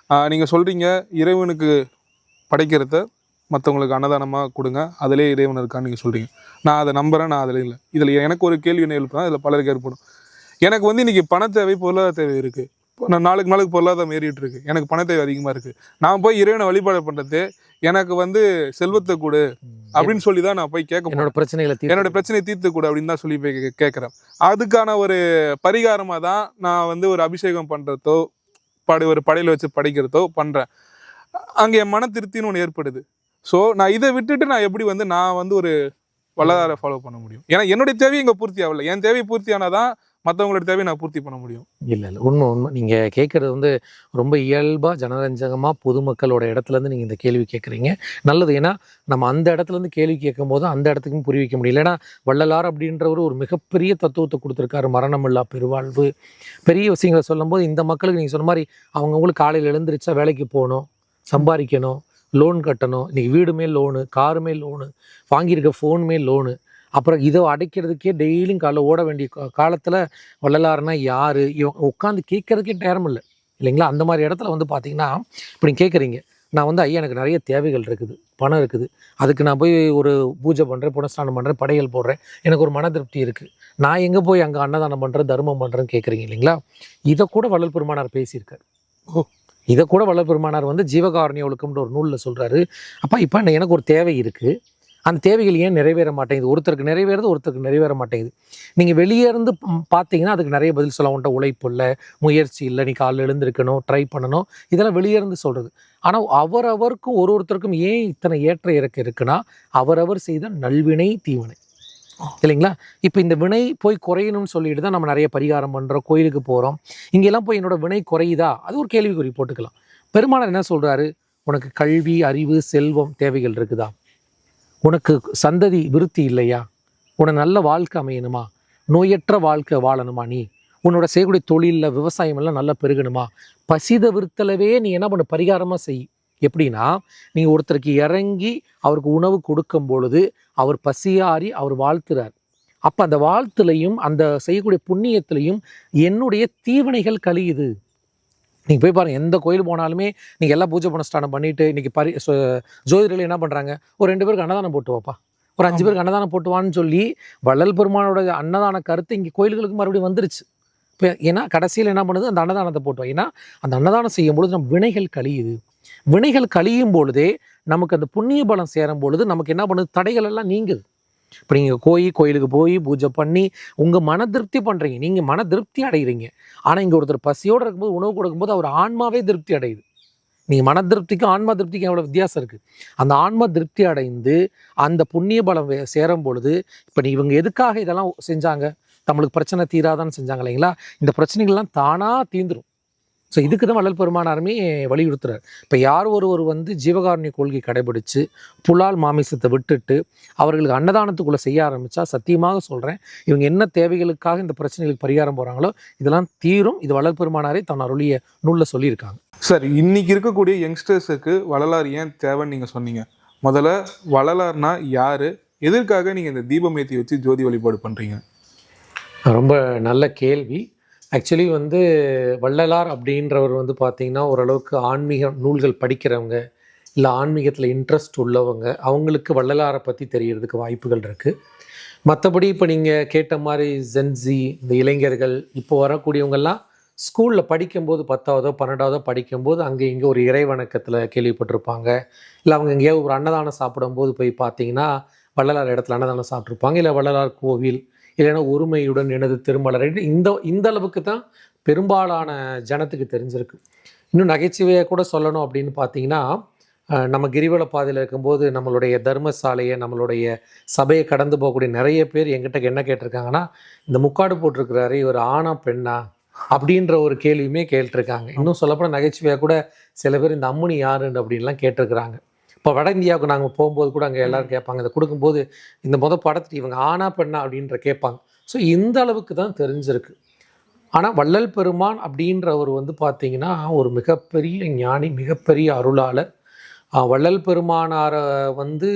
நீங்கள் சொல்கிறீங்க இறைவனுக்கு படைக்கிறத மற்றவங்களுக்கு அன்னதானமாக கொடுங்க, அதிலே இறைவன் இருக்கான்னு நீங்கள் சொல்கிறீங்க. நான் அதை நம்புகிறேன், நான் அதில் இல்லை. இதில் எனக்கு ஒரு கேள்வி என்ன எழுப்புனா, இதில் பலருக்கு ஏற்படும். எனக்கு வந்து இன்றைக்கி பண தேவை பொருளாதார தேவை இருக்குது. நான் நாளுக்கு பொருளாதாரம் ஏறிட்டு இருக்கு, எனக்கு பண தேவை அதிகமாக இருக்குது. நான் போய் இறைவனை வழிபாடு பண்ணுறது எனக்கு வந்து செல்வத்தை கொடு அப்படின்னு சொல்லி தான் நான் போய் கேட்க, என்னோட பிரச்சனையை தீர்த்து கொடு அப்படின்னு தான் சொல்லி போய் கேட்குறேன். அதுக்கான ஒரு பரிகாரமாக தான் நான் வந்து ஒரு அபிஷேகம் பண்ணுறதோ ஒரு படையில் வச்சு படைக்கிறதோ பண்ணுறேன். அங்கே என் மன திருப்தின்னு ஒன்று ஏற்படுது. ஸோ நான் இதை விட்டுட்டு நான் எப்படி வந்து நான் வந்து ஒரு வள்ளலாரை ஃபாலோ பண்ண முடியும்? ஏன்னா என்னுடைய தேவையை இங்கே பூர்த்தி ஆகலை. என் தேவை பூர்த்தி ஆனாதான் மற்றவங்களோட தேவையை நான் பூர்த்தி பண்ண முடியும். இல்லை உண்மை நீங்கள் கேட்குறது வந்து ரொம்ப இயல்பாக ஜனரஞ்சகமாக பொதுமக்களோட இடத்துலேருந்து நீங்கள் இந்த கேள்வி கேட்குறீங்க, நல்லது. ஏன்னா நம்ம அந்த இடத்துலேருந்து கேள்வி கேட்கும் போது அந்த இடத்துக்கும் புரிய வைக்க முடியல. ஏன்னா வள்ளலார் அப்படின்றவர் ஒரு மிகப்பெரிய தத்துவத்தை கொடுத்துருக்காரு, மரணமில்லா பெருவாழ்வு, பெரிய விஷயங்களை சொல்லும்போது இந்த மக்களுக்கு நீங்கள் சொன்ன மாதிரி அவங்கவுங்களுக்கு காலையில் எழுந்திரிச்சா வேலைக்கு போகணும், சம்பாதிக்கணும், லோன் கட்டணும், இன்றைக்கி வீடுமே லோனு, காருமே லோனு, வாங்கியிருக்க ஃபோனுமே லோனு, அப்புறம் இதை அடைக்கிறதுக்கே டெய்லியும் காலைல ஓட வேண்டிய காலத்தில் வள்ளலார்னா யார், உட்காந்து கேட்கறதுக்கே நேரம் இல்லை இல்லைங்களா. அந்த மாதிரி இடத்துல வந்து பார்த்தீங்கன்னா இப்போ நீங்கள் கேட்குறீங்க, நான் வந்து ஐயா எனக்கு நிறைய தேவைகள் இருக்குது, பணம் இருக்குது, அதுக்கு நான் போய் ஒரு பூஜை பண்ணுறேன், புனஸ்தானம் பண்ணுறேன், படையல் போடுறேன், எனக்கு ஒரு மன திருப்தி இருக்குது, நான் எங்கே போய் அங்கே அன்னதானம் பண்ணுறேன், தர்மம் பண்ணுறேன்னு கேட்குறீங்க இல்லைங்களா. இதை கூட வள்ளல் பெருமானார் பேசியிருக்கார். இதை கூட வள்ளல் பெருமானார் வந்து ஜீவகாருண்ய ஒழுக்கம்ன்ற ஒரு நூலில் சொல்கிறாரு. அப்போ இப்போ எனக்கு ஒரு தேவை இருக்குது, அந்த தேவைகள் ஏன் நிறைவேற மாட்டேங்குது, ஒருத்தருக்கு நிறைவேறது ஒருத்தருக்கு நிறைவேற மாட்டேங்குது. நீங்கள் வெளியே இருந்து பார்த்தீங்கன்னா அதுக்கு நிறைய பதில் சொல்ல, உன்ட்ட உழைப்பு இல்லை, முயற்சி இல்லை, நீ காலையில் எழுந்திருக்கணும், ட்ரை பண்ணணும், இதெல்லாம் வெளியே இருந்து சொல்கிறது. ஆனால் அவரவருக்கும் ஒருத்தருக்கும் ஏன் இத்தனை ஏற்ற இறக்க இருக்குன்னா அவரவர் செய்த நல்வினை தீவினை இல்லைங்களா. இப்போ இந்த வினை போய் குறையணும்னு சொல்லிட்டு தான் நம்ம நிறைய பரிகாரம் பண்ணுறோம், கோயிலுக்கு போகிறோம். இங்கெல்லாம் போய் என்னோட வினை குறையுதா, அது ஒரு கேள்விக்குறி போட்டுக்கலாம். பெருமானார் என்ன சொல்கிறாரு, உனக்கு கல்வி அறிவு செல்வம் தேவைகள் இருக்குதா, உனக்கு சந்ததி விருத்தி இல்லையா, உனக்கு நல்ல வாழ்க்கை அமையணுமா, நோயற்ற வாழ்க்கை வாழணுமா, நீ உன்னோட செய்யக்கூடிய தொழிலில் விவசாயம் எல்லாம் நல்லா பெருகணுமா, பசித விருத்தலவே நீ என்ன பண்ண பரிகாரமாக செய். எப்படின்னா நீங்கள் ஒருத்தருக்கு இறங்கி அவருக்கு உணவு கொடுக்கும் பொழுது அவர் பசியாறி அவர் வாழ்த்துறார். அப்போ அந்த வாழ்த்துலையும் அந்த செய்யக்கூடிய புண்ணியத்திலையும் என்னுடைய தீவினைகள் கழியுது. நீங்கள் போய் பாருங்கள், எந்த கோயில் போனாலுமே நீங்கள் எல்லாம் பூஜை புனஸ்தானம் பண்ணிவிட்டு இன்றைக்கி ஜோதிடர்கள் என்ன பண்ணுறாங்க, ஒரு 2 பேருக்கு அன்னதானம் போட்டு வாப்பா, ஒரு 5 பேருக்கு அன்னதானம் போட்டுவான்னு சொல்லி வள்ளல் பெருமானோட அன்னதான கருத்து இங்கே கோயில்களுக்கு மறுபடியும் வந்துருச்சு. இப்போ ஏன்னா கடைசியில் என்ன பண்ணுது, அந்த அன்னதானத்தை போட்டுவோம். ஏன்னா அந்த அன்னதானம் செய்யும் பொழுது நம்ம வினைகள் கழியுது. வினைகள் கழியும் பொழுதே நமக்கு அந்த புண்ணிய பலம் சேரும் பொழுது நமக்கு என்ன பண்ணுது, தடைகள் எல்லாம் நீங்குது. இப்போ நீங்கள் கோயிலுக்கு போய் பூஜை பண்ணி உங்கள் மன திருப்தி பண்ணுறீங்க, நீங்கள் மன திருப்தி அடைகிறீங்க. ஆனால் இங்கே ஒருத்தர் பசியோடு இருக்கும்போது உணவு கொடுக்கும்போது அவர் ஆன்மாவே திருப்தி அடையுது. நீங்கள் மன திருப்திக்கும் ஆன்மா திருப்திக்கும் எவ்வளோ வித்தியாசம் இருக்குது. அந்த ஆன்மா திருப்தி அடைந்து அந்த புண்ணிய பலம் சேரும் பொழுது, இப்போ இவங்க எதுக்காக இதெல்லாம் செஞ்சாங்க, நம்மளுக்கு பிரச்சனை தீராதான்னு செஞ்சாங்க இல்லைங்களா, இந்த பிரச்சனைகள்லாம் தானாக தீந்துரும். ஸோ இதுக்கு தான் வள்ளல் பெருமானாருமே வலியுறுத்துறார். இப்போ யார் ஒருவர் வந்து ஜீவகாருண்ய கொள்கை கடைபிடிச்சு புலால் மாமிசத்தை விட்டுட்டு அவர்களுக்கு அன்னதானத்துக்குள்ளே செய்ய ஆரம்பித்தா, சத்தியமாக சொல்கிறேன், இவங்க என்ன தேவைகளுக்காக இந்த பிரச்சனைகளுக்கு பரிகாரம் போகிறாங்களோ இதெல்லாம் தீரும். இது வள்ளல் பெருமானாரே தன் அருளிய நூலில் சொல்லியிருக்காங்க. சார், இன்னைக்கு இருக்கக்கூடிய யங்ஸ்டர்ஸுக்கு வள்ளலார் ஏன் தேவைன்னு நீங்கள் சொன்னீங்க. முதல்ல வள்ளலார்னா யார், எதற்காக நீங்கள் இந்த தீபம் ஏற்றி வச்சு ஜோதி வழிபாடு பண்ணுறீங்க? ரொம்ப நல்ல கேள்வி. ஆக்சுவலி வந்து வள்ளலார் அப்படின்றவர் வந்து பார்த்திங்கன்னா ஓரளவுக்கு ஆன்மீக நூல்கள் படிக்கிறவங்க, இல்லை ஆன்மீகத்தில் இன்ட்ரெஸ்ட் உள்ளவங்க, அவங்களுக்கு வள்ளலாரை பற்றி தெரியறதுக்கு வாய்ப்புகள் இருக்குது. மற்றபடி இப்போ நீங்கள் கேட்ட மாதிரி ஜென்சி, இந்த இளைஞர்கள் இப்போ வரக்கூடியவங்கெல்லாம் ஸ்கூலில் படிக்கும்போது 10ஆவதோ 12ஆவதோ படிக்கும்போது அங்கே இங்கே ஒரு இறை வணக்கத்தில் கேள்விப்பட்டிருப்பாங்க. இல்லை அவங்க எங்கேயாவது ஒரு அன்னதானம் சாப்பிடும்போது போய் பார்த்தீங்கன்னா வள்ளலார் இடத்துல அன்னதானம் சாப்பிட்ருப்பாங்க. இல்லை வள்ளலார் கோவில், இல்லைன்னா ஒருமையுடன் எனது திருமலர், இந்த அளவுக்கு தான் பெரும்பாலான ஜனத்துக்கு தெரிஞ்சிருக்கு. இன்னும் நகைச்சுவையாக கூட சொல்லணும் அப்படின்னு பார்த்தீங்கன்னா, நம்ம கிரிவல பாதையில் இருக்கும்போது நம்மளுடைய தர்மசாலையை, நம்மளுடைய சபையை கடந்து போகக்கூடிய நிறைய பேர் எங்கிட்ட என்ன கேட்டிருக்காங்கன்னா, இந்த முக்காடு போட்டிருக்கிறாரு இவர் ஆணா பெண்ணா அப்படின்ற ஒரு கேள்வியுமே கேட்டிருக்காங்க. இன்னும் சொல்லப்போனால் நகைச்சுவையாக கூட சில பேர் இந்த அம்முனி யாருன்னு அப்படின்லாம் கேட்டிருக்கிறாங்க. இப்போ வட இந்தியாவுக்கு நாங்கள் போகும்போது கூட அங்கே எல்லோரும் கேட்பாங்க, இதை கொடுக்கும்போது இந்த படத்துட்டு இவங்க ஆனா பெண்ணா அப்படின்ற கேட்பாங்க. ஸோ இந்த அளவுக்கு தான் தெரிஞ்சிருக்கு. ஆனால் வள்ளல் பெருமான் அப்படின்றவர் வந்து பார்த்திங்கன்னா ஒரு மிகப்பெரிய ஞானி, மிகப்பெரிய அருளாளர். வள்ளல் பெருமானாரை வந்து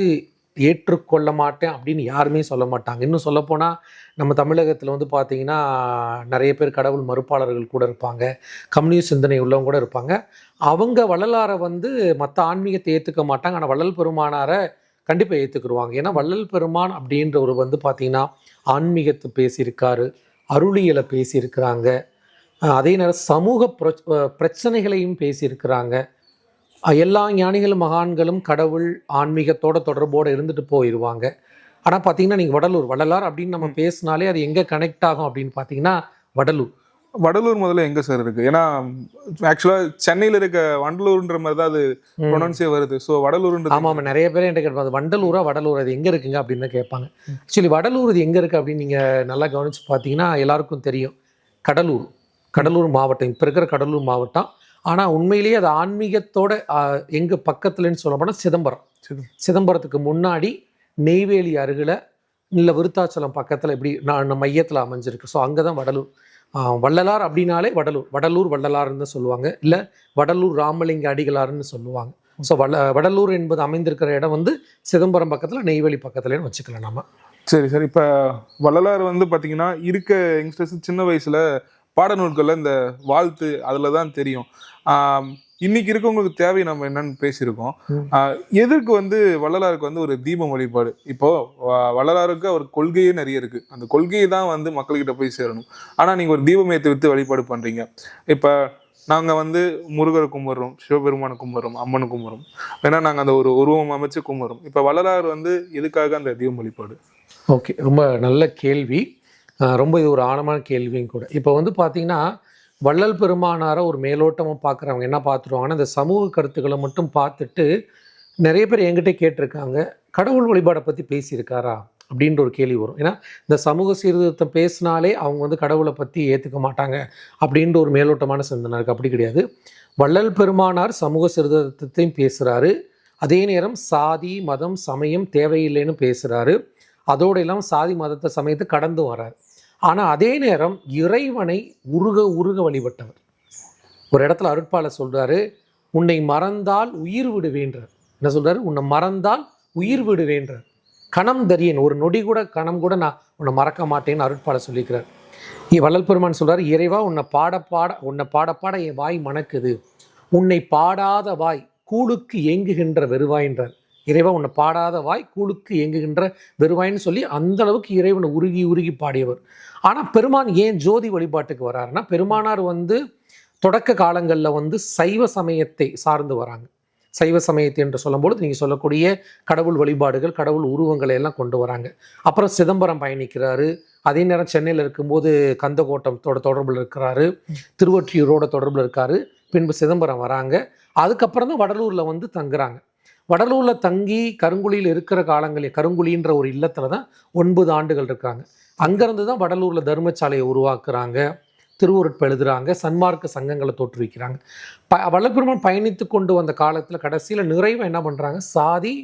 ஏற்றுக்கொள்ள மாட்டேன் அப்படின்னு யாருமே சொல்ல மாட்டாங்க. இன்னும் சொல்லப்போனால் நம்ம தமிழகத்தில் வந்து பார்த்திங்கன்னா நிறைய பேர் கடவுள் மறுப்பாளர்கள் கூட இருப்பாங்க, கம்யூனிஸ்ட் சிந்தனை உள்ளவங்க கூட இருப்பாங்க. அவங்க வள்ளலாரை வந்து மற்ற ஆன்மீகத்தை ஏற்றுக்க மாட்டாங்க, ஆனால் வள்ளல் பெருமானாரை கண்டிப்பாக ஏற்றுக்குருவாங்க. ஏன்னா வள்ளல் பெருமான் அப்படின்றவர் வந்து பார்த்திங்கன்னா ஆன்மீகத்தை பேசியிருக்காரு, அருளியலை பேசியிருக்கிறாங்க, அதே நேரம் சமூக பிரச்சனைகளையும் பேசியிருக்கிறாங்க. எல்லா ஞானிகளும் மகான்களும் கடவுள் ஆன்மீகத்தோட தொடர்போடு இருந்துட்டு போயிடுவாங்க. ஆனால் பார்த்தீங்கன்னா நீங்கள் வள்ளலார் அப்படின்னு நம்ம பேசினாலே அது எங்கே கனெக்ட் ஆகும் அப்படின்னு பார்த்தீங்கன்னா வடலூர் முதல்ல எங்கே சார் இருக்குது? ஏன்னா ஆக்சுவலாக சென்னையில் இருக்க வண்டலூர்ன்ற மாதிரி தான் அது ப்ரொனன்ஸே வருது. ஸோ வடலூர்ன்றது. ஆமாம், நிறைய பேர் என்கிட்ட கேட்பாங்க வண்டலூர் அது எங்கே இருக்குங்க அப்படின்னு தான் கேட்பாங்க. ஆக்சுவலி வடலூர் இது எங்கே இருக்குது அப்படின்னு நீங்கள் நல்லா கவனித்து பார்த்தீங்கன்னா எல்லாருக்கும் தெரியும், கடலூர் மாவட்டம், இப்போ இருக்கிற கடலூர் மாவட்டம். ஆனால் உண்மையிலேயே அது ஆன்மீகத்தோட எங்கள் பக்கத்துலன்னு சொல்ல போனால் சிதம்பரத்துக்கு முன்னாடி நெய்வேலி அருகில், இல்லை விருத்தாச்சலம் பக்கத்தில், இப்படி நான் மையத்தில் அமைஞ்சிருக்கு. ஸோ அங்கே தான் வடலூர். வள்ளலார் அப்படின்னாலே வடலூர் வள்ளலார்னு சொல்லுவாங்க, இல்லை வடலூர் ராமலிங்க அடிகளார்னு சொல்லுவாங்க. ஸோ வடலூர் என்பது அமைந்திருக்கிற இடம் வந்து சிதம்பரம் பக்கத்தில், நெய்வேலி பக்கத்துலன்னு வச்சுக்கலாம் நம்ம. சரி. இப்போ வள்ளலார் வந்து பார்த்தீங்கன்னா இருக்க யங்ஸ்டர்ஸ் சின்ன வயசில் பாடநூல்களில் இந்த வாழ்த்து அதில் தான் தெரியும். இன்னைக்கு இருக்கவங்களுக்கு தேவை நம்ம என்னன்னு பேசியிருக்கோம். எதற்கு வந்து வள்ளலாருக்கு வந்து ஒரு தீபம் வழிபாடு? இப்போ வள்ளலாருக்கு அவர் கொள்கையே நிறைய இருக்கு, அந்த கொள்கையை தான் வந்து மக்கள்கிட்ட போய் சேரணும். ஆனால் நீங்கள் ஒரு தீபம் ஏற்றி வித்து வழிபாடு பண்ணுறீங்க. இப்போ நாங்கள் வந்து முருகரை கும்பிட்றோம், சிவபெருமானை கும்பிட்றோம், அம்மனை கும்பிட்றோம், வேணா நாங்கள் அந்த ஒரு உருவம் அமைச்சு கும்பிட்றோம். இப்போ வள்ளலார் வந்து எதுக்காக அந்த தீபம் வழிபாடு? ஓகே, ரொம்ப நல்ல கேள்வி. ரொம்ப இது ஒரு ஆழமான கேள்வியும் கூட. இப்போ வந்து பார்த்தீங்கன்னா வள்ளல் பெருமானாரை ஒரு மேலோட்டமாக பார்க்குறவங்க என்ன பார்த்துருவாங்கன்னா, இந்த சமூக கருத்துக்களை மட்டும் பார்த்துட்டு நிறைய பேர் என்கிட்ட கேட்டிருக்காங்க, கடவுள் வழிபாடை பற்றி பேசியிருக்காரா அப்படின்ற ஒரு கேள்வி வரும். ஏன்னா இந்த சமூக சீர்திருத்தம் பேசினாலே அவங்க வந்து கடவுளை பற்றி ஏற்றுக்க மாட்டாங்க அப்படின்ற ஒரு மேலோட்டமான சிந்தனை இருக்குது. அப்படி கிடையாது. வள்ளல் பெருமானார் சமூக சீர்திருத்தத்தையும் பேசுகிறாரு, அதே நேரம் சாதி மதம் சமயம் தேவையில்லைன்னு பேசுகிறாரு, அதோடு இல்லாமல் சாதி மதத்தை சமயத்தை கடந்து வர்றாரு. ஆனால் அதே நேரம் இறைவனை உருக வழிபட்டவர். ஒரு இடத்துல அருட்பால சொல்கிறாரு, உன்னை மறந்தால் உயிர் விடுவேன்றார். என்ன சொல்கிறாரு? உன்னை மறந்தால் உயிர் விடுவேன்றார். கணம் தரியன், ஒரு நொடி கூட கணம் கூட நான் உன்னை மறக்க மாட்டேன்னு அருட்பால சொல்லிக்கிறார். வள்ளல் பெருமான் சொல்கிறார், இறைவா உன்னை பாட என் வாய் மணக்குது, உன்னை பாடாத வாய் கூழுக்கு ஏங்குகின்ற வெறுவாயின்றார். இறைவா உன்னை பாடாத வாய் கூழுக்கு ஏங்குகின்ற வெறுவாயின்னு சொல்லி அந்த அளவுக்கு இறைவனை உருகி பாடியவர். ஆனால் பெருமான் ஏன் ஜோதி வழிபாட்டுக்கு வராருன்னா, பெருமானார் வந்து தொடக்க காலங்களில் வந்து சைவ சமயத்தை சார்ந்து வராங்க. சைவ சமயத்தை என்று சொல்லும்போது நீங்கள் சொல்லக்கூடிய கடவுள் வழிபாடுகள், கடவுள் உருவங்களை எல்லாம் கொண்டு வராங்க. அப்புறம் சிதம்பரம் பயணிக்கிறாரு. அதே நேரம் சென்னையில் இருக்கும்போது கந்தகோட்டத்தோட தொடர்பில் இருக்கிறாரு, திருவொற்றியூரோட தொடர்பில் இருக்காரு. பின்பு சிதம்பரம் வராங்க. அதுக்கப்புறம் தான் வடலூரில் வந்து தங்குறாங்க. வடலூரில் தங்கி கருங்குழியில் இருக்கிற காலங்களில், கருங்குழின்ற ஒரு இல்லத்தில் தான் 9 ஆண்டுகள் இருக்காங்க. அங்கேருந்து தான் வடலூரில் தர்மசாலையை உருவாக்குறாங்க, திருவுருட்ப எழுதுறாங்க, சன்மார்க்க சங்கங்களை தோற்றுவிக்கிறாங்க. வள்ளல்பெருமான் பயணித்து கொண்டு வந்த காலத்தில் கடைசியில் நிறைவாக என்ன பண்ணுறாங்க, சாதி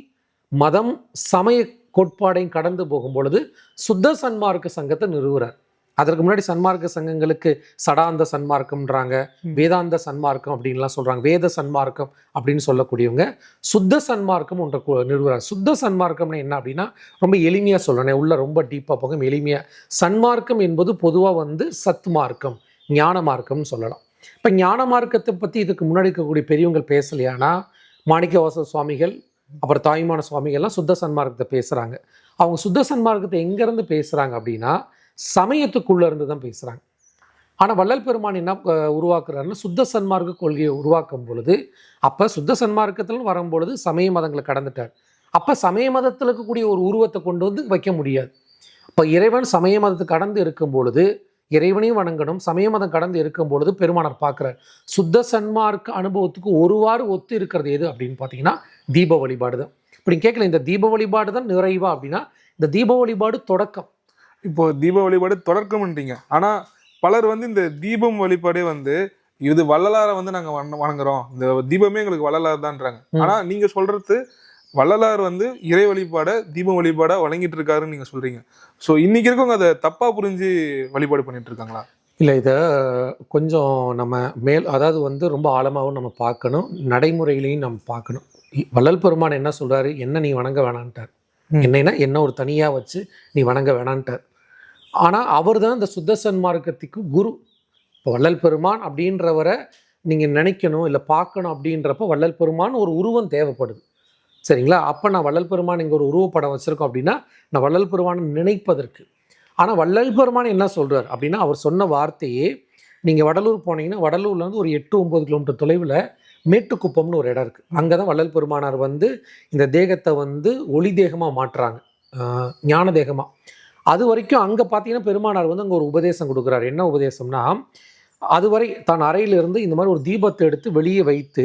மதம் சமய கோட்பாடையும் கடந்து போகும் பொழுது சுத்த சன்மார்க்க சங்கத்தை நிறுவுறார். அதற்கு முன்னாடி சன்மார்க்க சங்கங்களுக்கு சடாந்த சன்மார்க்கம்ன்றாங்க, வேதாந்த சன்மார்க்கம் அப்படின்லாம் சொல்கிறாங்க, வேத சன்மார்க்கம் அப்படின்னு சொல்லக்கூடியவங்க சுத்த சன்மார்க்கம் ஒன்றை நிறுவுறார். சுத்த சன்மார்க்கம்னு என்ன அப்படின்னா, ரொம்ப எளிமையாக சொல்லணும், உள்ள ரொம்ப டீப்பாக போகும், எளிமையாக. சன்மார்க்கம் என்பது பொதுவாக வந்து சத்மார்க்கம், ஞான மார்க்கம்னு சொல்லலாம். இப்போ ஞான மார்க்கத்தை பற்றி இதுக்கு முன்னாடி இருக்கக்கூடிய பெரியவங்க பேசலையானா, மாணிக்கவாசக சுவாமிகள் அப்புறம் தாயுமான சுவாமிகள்லாம் சுத்த சன்மார்க்கத்தை பேசுகிறாங்க. அவங்க சுத்த சன்மார்க்கத்தை எங்கேருந்து பேசுகிறாங்க அப்படின்னா, சமயத்துக்குள்ளே இருந்து தான் பேசுகிறாங்க. ஆனால் வள்ளல் பெருமான் என்ன உருவாக்குறாருன்னா, சுத்த சன்மார்க்க கொள்கையை உருவாக்கும் பொழுது, அப்போ சுத்த சன்மார்க்கத்தில் வரும்பொழுது சமய மதங்களை கடந்துட்டார். அப்போ சமய மதத்தில் இருக்கக்கூடிய ஒரு உருவத்தை கொண்டு வந்து வைக்க முடியாது. இப்போ இறைவன் சமய மதத்தை கடந்து இருக்கும் பொழுது இறைவனையும் வணங்கணும், சமய மதம் கடந்து இருக்கும் பொழுது பெருமானார் பார்க்குறார், சுத்த சன்மார்க்க அனுபவத்துக்கு ஒருவாறு ஒத்து இருக்கிறது எது அப்படின்னு பார்த்தீங்கன்னா தீப வழிபாடு தான். இப்படி கேட்கல, இந்த தீப வழிபாடு தான் நிறைவா அப்படின்னா, இந்த தீப வழிபாடு தொடக்கம். இப்போ தீப வழிபாடு தொடக்கம்ன்றீங்க, ஆனால் பலர் வந்து இந்த தீபம் வழிபாடே வந்து இது வள்ளலாரை வந்து நாங்கள் வணங்குறோம், இந்த தீபமே எங்களுக்கு வள்ளலார் தான்றாங்க. ஆனால் நீங்கள் சொல்றது வள்ளலார் வந்து இறை வழிபாட தீப வழிபாட வழங்கிட்டு இருக்காருன்னு நீங்க சொல்றீங்க. ஸோ இன்னைக்கு இருக்கவங்க அதை தப்பா புரிஞ்சு வழிபாடு பண்ணிட்டு இருக்காங்களா? இல்லை, இதை கொஞ்சம் நம்ம அதாவது வந்து ரொம்ப ஆழமாகவும் நம்ம பார்க்கணும், நடைமுறையிலையும் நம்ம பார்க்கணும். வள்ளல் பெருமான் என்ன சொல்றாரு, என்ன நீ வணங்க வேணான்ட்டார், என்னன்னா என்ன ஒரு தனியாக வச்சு நீ வணங்க வேணான்ட்டார். ஆனால் அவர் தான் இந்த சுத்த சன்மார்க்கத்துக்கு குரு. இப்போ வள்ளல் பெருமான் அப்படின்றவரை நீங்கள் நினைக்கணும் இல்லை பார்க்கணும் அப்படின்றப்ப வள்ளல் பெருமான் ஒரு உருவம் தேவைப்படுது, சரிங்களா? அப்போ நான் வள்ளல் பெருமான் இங்கே ஒரு உருவப்படம் வச்சுருக்கோம் அப்படின்னா நான் வள்ளல் பெருமானை நினைப்பதற்கு. ஆனால் வள்ளல் பெருமான் என்ன சொல்கிறார் அப்படின்னா, அவர் சொன்ன வார்த்தையே நீங்கள் வடலூர் போனீங்கன்னா வடலூர்லேருந்து ஒரு 8-9 கிலோமீட்டர் தொலைவில் மேட்டுக்குப்பம்னு ஒரு இடம் இருக்குது. அங்கே தான் வள்ளல் பெருமானார் வந்து இந்த தேகத்தை வந்து ஒளி தேகமாக மாற்றுறாங்க, ஞான தேகமாக. அது வரைக்கும் அங்கே பார்த்தீங்கன்னா பெருமானார் வந்து அங்கே ஒரு உபதேசம் கொடுக்குறாரு. என்ன உபதேசம்னா, அதுவரை தான் அறையிலிருந்து இந்த மாதிரி ஒரு தீபத்தை எடுத்து வெளியே வைத்து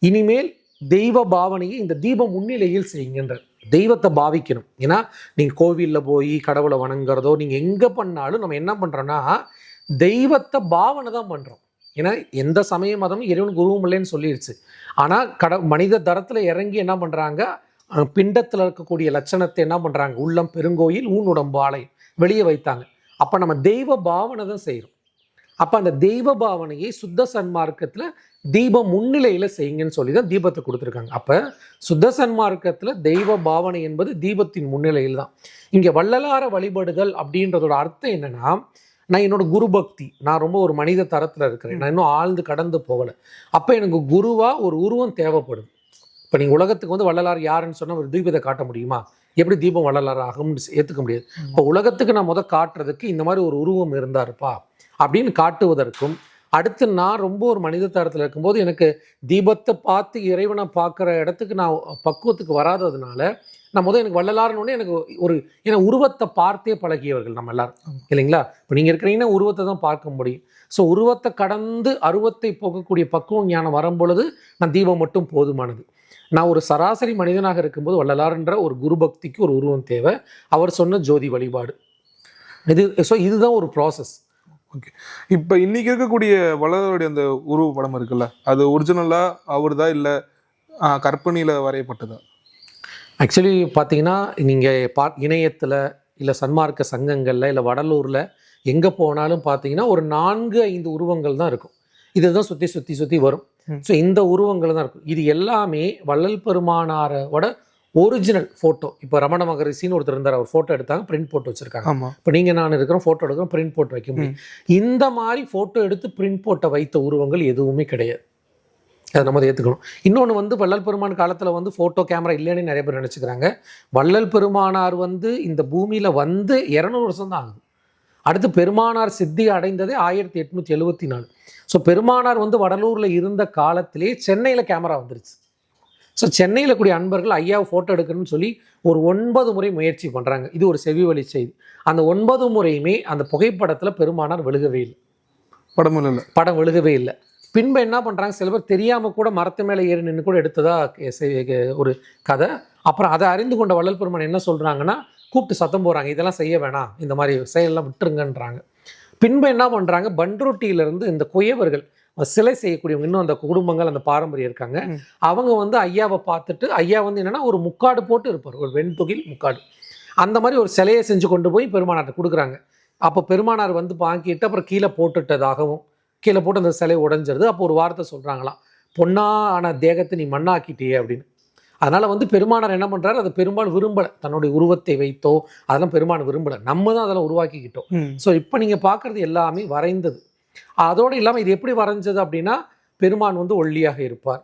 இனிமேல் தெய்வ பாவனையை இந்த தீப முன்னிலையில் செய்யுங்கன்ற. தெய்வத்தை பாவிக்கணும். ஏன்னா நீங்கள் கோவிலில் போய் கடவுளை வணங்குறதோ நீங்கள் எங்கே பண்ணாலும் நம்ம என்ன பண்ணுறோன்னா தெய்வத்தை பாவனை தான் பண்ணுறோம். ஏன்னா எந்த சமய மதமும் இறைவன் குருவும் இல்லைன்னு சொல்லிடுச்சு. ஆனால் மனித தரத்தில் இறங்கி என்ன பண்ணுறாங்க, பிண்டத்தில் இருக்கக்கூடிய லட்சணத்தை என்ன பண்ணுறாங்க, உள்ளம் பெருங்கோயில் ஊனுடம்பு ஆலை வெளியே வைத்தாங்க. அப்போ நம்ம தெய்வ பாவனை தான் செய்கிறோம். அப்போ அந்த தெய்வ பாவனையை சுத்த சன்மார்க்கத்தில் தீப முன்னிலையில் செய்யுங்கன்னு சொல்லி தான் தீபத்தை கொடுத்துருக்காங்க. அப்போ சுத்த சன்மார்க்கத்தில் தெய்வ பாவனை என்பது தீபத்தின் முன்னிலையில் தான். இங்கே வள்ளலார வழிபடுதல் அப்படின்றதோட அர்த்தம் என்னென்னா, நான் என்னோட குரு பக்தி, நான் ரொம்ப ஒரு மனித தரத்தில் இருக்கிறேன், நான் இன்னும் ஆழ்ந்து கடந்து போகலை. அப்போ எனக்கு குருவாக ஒரு உருவம் தேவைப்படுது. இப்போ நீங்கள் உலகத்துக்கு வந்து வள்ளலார் யாருன்னு சொன்னால் ஒரு தீபத்தை காட்ட முடியுமா? எப்படி தீபம் வள்ளலார் ஆகும்னு ஏற்றுக்க முடியாது. இப்போ உலகத்துக்கு நான் காட்டுறதுக்கு இந்த மாதிரி ஒரு உருவம் இருந்தாருப்பா அப்படின்னு காட்டுவதற்கும், அடுத்து நான் ரொம்ப ஒரு மனித தரத்தில் இருக்கும்போது எனக்கு தீபத்தை பார்த்து இறைவனை பார்க்குற இடத்துக்கு நான் பக்குவத்துக்கு வராததுனால நான் எனக்கு வள்ளலார்னு எனக்கு ஒரு ஏன்னா உருவத்தை பார்த்தே பழகியவர்கள் நம்ம எல்லாரும் இல்லைங்களா? இப்போ நீங்கள் இருக்கிறீங்கன்னா உருவத்தை தான் பார்க்க முடியும். ஸோ உருவத்தை கடந்து அருவத்தை போகக்கூடிய பக்குவம் ஞானம் வரும்பொழுது நான் தீபம் மட்டும் போதுமானது. நான் ஒரு சராசரி மனிதனாக இருக்கும்போது வள்ளலார்ன்ற ஒரு குரு பக்திக்கு ஒரு உருவம் தேவை. அவர் சொன்ன ஜோதி வழிபாடு இதுதான் ஒரு ப்ராசஸ். ஓகே, இப்போ இன்னைக்கு இருக்கக்கூடிய வள்ளலாருடைய அந்த உருவ படம் இருக்குல்ல, அது ஒரிஜினலா அவர் தான் இல்லை கற்பனையில் வரையப்பட்டதா? ஆக்சுவலி பார்த்தீங்கன்னா நீங்கள் இணையத்தில் இல்லை சன்மார்க்க சங்கங்களில் இல்லை வடலூரில் எங்கே போனாலும் பார்த்தீங்கன்னா ஒரு 4-5 உருவங்கள் தான் இருக்கும். இதுதான் சுற்றி வரும். ஸோ இந்த உருவங்கள் தான் இருக்கும். இது எல்லாமே வள்ளல் பெருமானாரோட ஒரிஜினல் ஃபோட்டோ. இப்போ ரமண மகரிஷின்னு ஒருத்தர் இருந்தார், அவர் ஃபோட்டோ எடுத்தாங்க, பிரிண்ட் போட்டு வச்சுருக்காங்க. இப்போ நீங்கள் நான் இருக்கிறோம், ஃபோட்டோ எடுக்கிறோம், பிரிண்ட் போட்டு வைக்க முடியும். இந்த மாதிரி ஃபோட்டோ எடுத்து பிரிண்ட் போட்ட வைத்த உருவங்கள் எதுவுமே கிடையாது. அதை நம்ம ஏற்றுக்கணும். இன்னொன்று வந்து வள்ளல் பெருமான் காலத்தில் வந்து ஃபோட்டோ கேமரா இல்லைன்னு நிறைய பேர் நினச்சிக்கிறாங்க. வள்ளல் பெருமானார் வந்து இந்த பூமியில் வந்து 200 வருஷம் தான் ஆகுது. அடுத்து பெருமானார் சித்தி அடைந்ததே 1874. ஸோ பெருமானார் வந்து வடலூரில் இருந்த காலத்திலே சென்னையில் கேமரா வந்துருச்சு. ஸோ சென்னையில் கூடிய அன்பர்கள் ஐயாவை ஃபோட்டோ எடுக்கணும்னு சொல்லி ஒரு 9 முறை முயற்சி பண்ணுறாங்க. இது ஒரு செவி வழி செய்தி. அந்த 9 முறையுமே அந்த புகைப்படத்தில் பெருமானார் விழுகவே இல்லை. படம் விழுகவே இல்லை. பின்பு என்ன பண்ணுறாங்க, சில பேர் தெரியாமல் கூட மரத்து மேலே ஏறி நின்று கூட எடுத்ததா ஒரு கதை. அப்புறம் அதை அறிந்து கொண்ட வள்ளல் பெருமான் என்ன சொல்கிறாங்கன்னா, கூப்பிட்டு சத்தம் போகிறாங்க, இதெல்லாம் செய்ய வேணாம், இந்த மாதிரி செயலெல்லாம் விட்டுருங்கன்றாங்க. பின்பு என்ன பண்ணுறாங்க, பண்ருட்டியிலேருந்து இந்த குயவர்கள் சிலை செய்யக்கூடியவங்க, இன்னும் அந்த குடும்பங்கள் அந்த பாரம்பரியம் இருக்காங்க, அவங்க வந்து ஐயாவை பார்த்துட்டு, ஐயா வந்து என்னென்னா ஒரு முக்காடு போட்டு இருப்பார், ஒரு வெண்துகில் முக்காடு, அந்த மாதிரி ஒரு சிலையை செஞ்சு கொண்டு போய் பெருமானார்ட்ட கொடுக்குறாங்க. அப்போ பெருமானார் வந்து வாங்கிட்டு அப்புறம் கீழே போட்டுட்டதாகவும், கீழே போட்டு அந்த சிலை உடைஞ்சிருது. அப்போ ஒரு வார்த்தை சொல்கிறாங்களாம், பொன்னான தேகத்தை நீ மண்ணாக்கிட்டே அப்படின்னு. அதனால் வந்து பெருமானார் என்ன பண்ணுறாரு, அதை பெரும்பாலும் விரும்பலை, தன்னுடைய உருவத்தை வைத்தோ அதெல்லாம் பெருமான் விரும்பலை, நம்ம தான் அதெல்லாம் உருவாக்கிக்கிட்டோம். ஸோ இப்போ நீங்கள் பார்க்குறது எல்லாமே வரைந்தது. அதோடு இல்லாமல் இது எப்படி வரைஞ்சது அப்படின்னா, பெருமான் வந்து ஒல்லியாக இருப்பார்,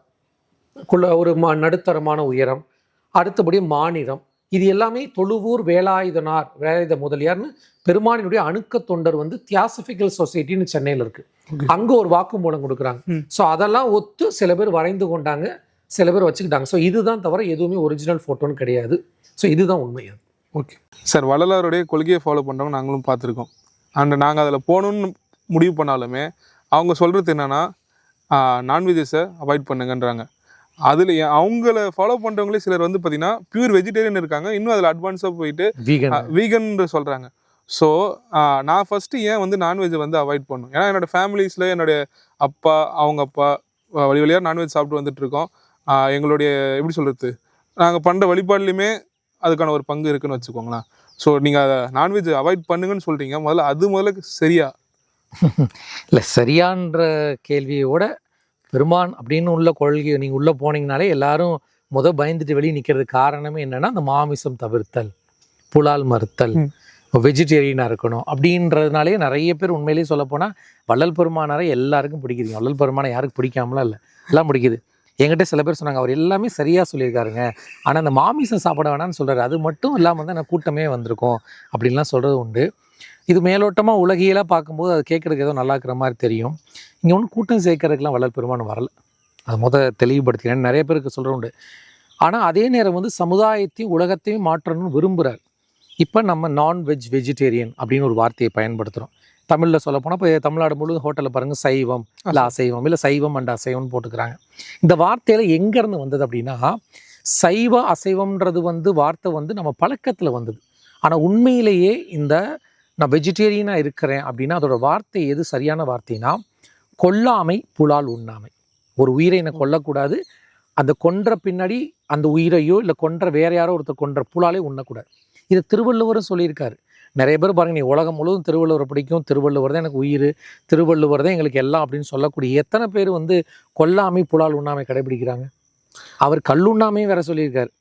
ஒரு நடுத்தரமான உயரம், அடுத்தபடி மாநிலம், இது எல்லாமே தொழுவூர் வேலாயுதனார் வேலாயுத முதலியார்னு பெருமானினுடைய அணுக்க தொண்டர் வந்து தியாசபிக்கல் சொசைட்டின்னு சென்னையில் இருக்குது, அங்கே ஒரு வாக்குமூலம் கொடுக்குறாங்க. ஸோ அதெல்லாம் ஒத்து சில பேர் வரைந்து கொண்டாங்க, சில பேர் வச்சுக்கிட்டாங்க. ஸோ இதுதான் தவிர எதுவுமே ஒரிஜினல் ஃபோட்டோன்னு கிடையாது. ஸோ இதுதான் உண்மை. அது ஓகே சார். வள்ளலாருடைய கொள்கையை ஃபாலோ பண்ணுறவங்க நாங்களும் பார்த்துருக்கோம். அண்ட் நாங்கள் அதில் போகணுன்னு முடிவு பண்ணாலுமே அவங்க சொல்கிறது என்னென்னா, நான்வெஜ்ஜஸை அவாய்ட் பண்ணுங்கன்றாங்க. அதில் அவங்கள ஃபாலோ பண்ணுறவங்களே சிலர் வந்து பார்த்திங்கன்னா பியூர் வெஜிடேரியன் இருக்காங்க, இன்னும் அதில் அட்வான்ஸாக போயிட்டு வீகன் சொல்கிறாங்க. ஸோ நான் ஃபஸ்ட்டு ஏன் வந்து நான்வெஜ்ஜை வந்து அவாய்ட் பண்ணும், ஏன்னா என்னோடய ஃபேமிலிஸில் என்னுடைய அப்பா, அவங்க அப்பா வழி வழியாக நான்வெஜ் சாப்பிட்டு வந்துட்டுருக்கோம். எங்களுடைய எப்படி சொல்கிறது, நாங்கள் பண்ணுற வழிபாடுலையுமே அதுக்கான ஒரு பங்கு இருக்குதுன்னு வச்சுக்கோங்களேன். ஸோ நீங்கள் அதை நான்வெஜ் அவாய்ட் பண்ணுங்கன்னு சொல்கிறீங்க, முதல்ல சரியா இல்லை, சரியான்ற கேள்வியோட பெருமான் அப்படின்னு உள்ள கொள்கை நீங்கள் உள்ளே போனீங்கனாலே எல்லாரும் பயந்துட்டு வெளியே நிற்கிறது காரணமே என்னென்னா, அந்த மாமிசம் தவிர்த்தல், புலால் மறுத்தல், வெஜிடேரியனாக இருக்கணும் அப்படின்றதுனாலே நிறைய பேர் உண்மையிலேயே சொல்லப்போனால் வள்ளல் பெருமானாரை எல்லாருக்கும் பிடிக்குதுங்க. வள்ளல் பெருமானை யாருக்கு பிடிக்காமலாம் இல்லை, எல்லாம் பிடிக்குது. என்கிட்ட சில பேர் சொன்னாங்க, அவர் எல்லாமே சரியாக சொல்லியிருக்காருங்க, ஆனால் அந்த மாமிசம் சாப்பிட வேணாம்னு சொல்கிறாரு, அது மட்டும் இல்லாமல் தான் நான் கூட்டமே வந்திருக்கோம் அப்படின்லாம் சொல்கிறது உண்டு. இது மேலோட்டமாக உலகியலாக பார்க்கும்போது அது கேட்குறதுக்கு ஏதோ நல்லா இருக்கிற மாதிரி தெரியும். இங்கே ஒன்றும் கூட்டம் சேர்க்கறதுக்கெலாம் வள்ளல் பெருமான் வரல, அது தெளிவுபடுத்திக்கிறேன், நிறைய பேருக்கு சொல்கிற உண்டு. ஆனால் அதே நேரம் வந்து சமுதாயத்தையும் உலகத்தையும் மாற்றணும்னு விரும்புகிறார். இப்போ நம்ம நான்வெஜ் வெஜிடேரியன் அப்படின்னு ஒரு வார்த்தையை பயன்படுத்துகிறோம். தமிழில் சொல்ல போனால் இப்போ தமிழ்நாடு முழுவதும் ஹோட்டலில் பாருங்கள், சைவம் இல்லை அசைவம், இல்லை சைவம் அண்ட் அசைவம்னு போட்டுக்கிறாங்க. இந்த வார்த்தையில் எங்கேருந்து வந்தது அப்படின்னா, சைவ அசைவம்ன்றது வந்து வார்த்தை வந்து நம்ம பழக்கத்தில் வந்தது. ஆனால் உண்மையிலேயே நான் வெஜிடேரியனாக இருக்கிறேன் அப்படின்னா அதோட வார்த்தை எது சரியான வார்த்தைனா, கொல்லாமை புலால் உண்ணாமை. ஒரு உயிரை என்னை கொல்லக்கூடாது, அந்த கொன்ற பின்னாடி அந்த உயிரையோ இல்லை கொன்ற வேற யாரோ ஒருத்தர் கொன்ற புலாலே உண்ணக்கூடாது. இதை திருவள்ளுவரும் சொல்லியிருக்காரு. நிறைய பேர் பாருங்கள், நீ உலகம் முழுவதும் திருவள்ளுவரை பிடிக்கும், திருவள்ளுவர் தான் எனக்கு உயிர், திருவள்ளுவர் தான் எங்களுக்கு எல்லாம் அப்படின்னு சொல்லக்கூடிய எத்தனை பேர் வந்து கொல்லாமை புலால் உண்ணாமை கடைபிடிக்கிறாங்க? அவர் கல்லுண்ணாமையும் வேற சொல்லியிருக்காரு.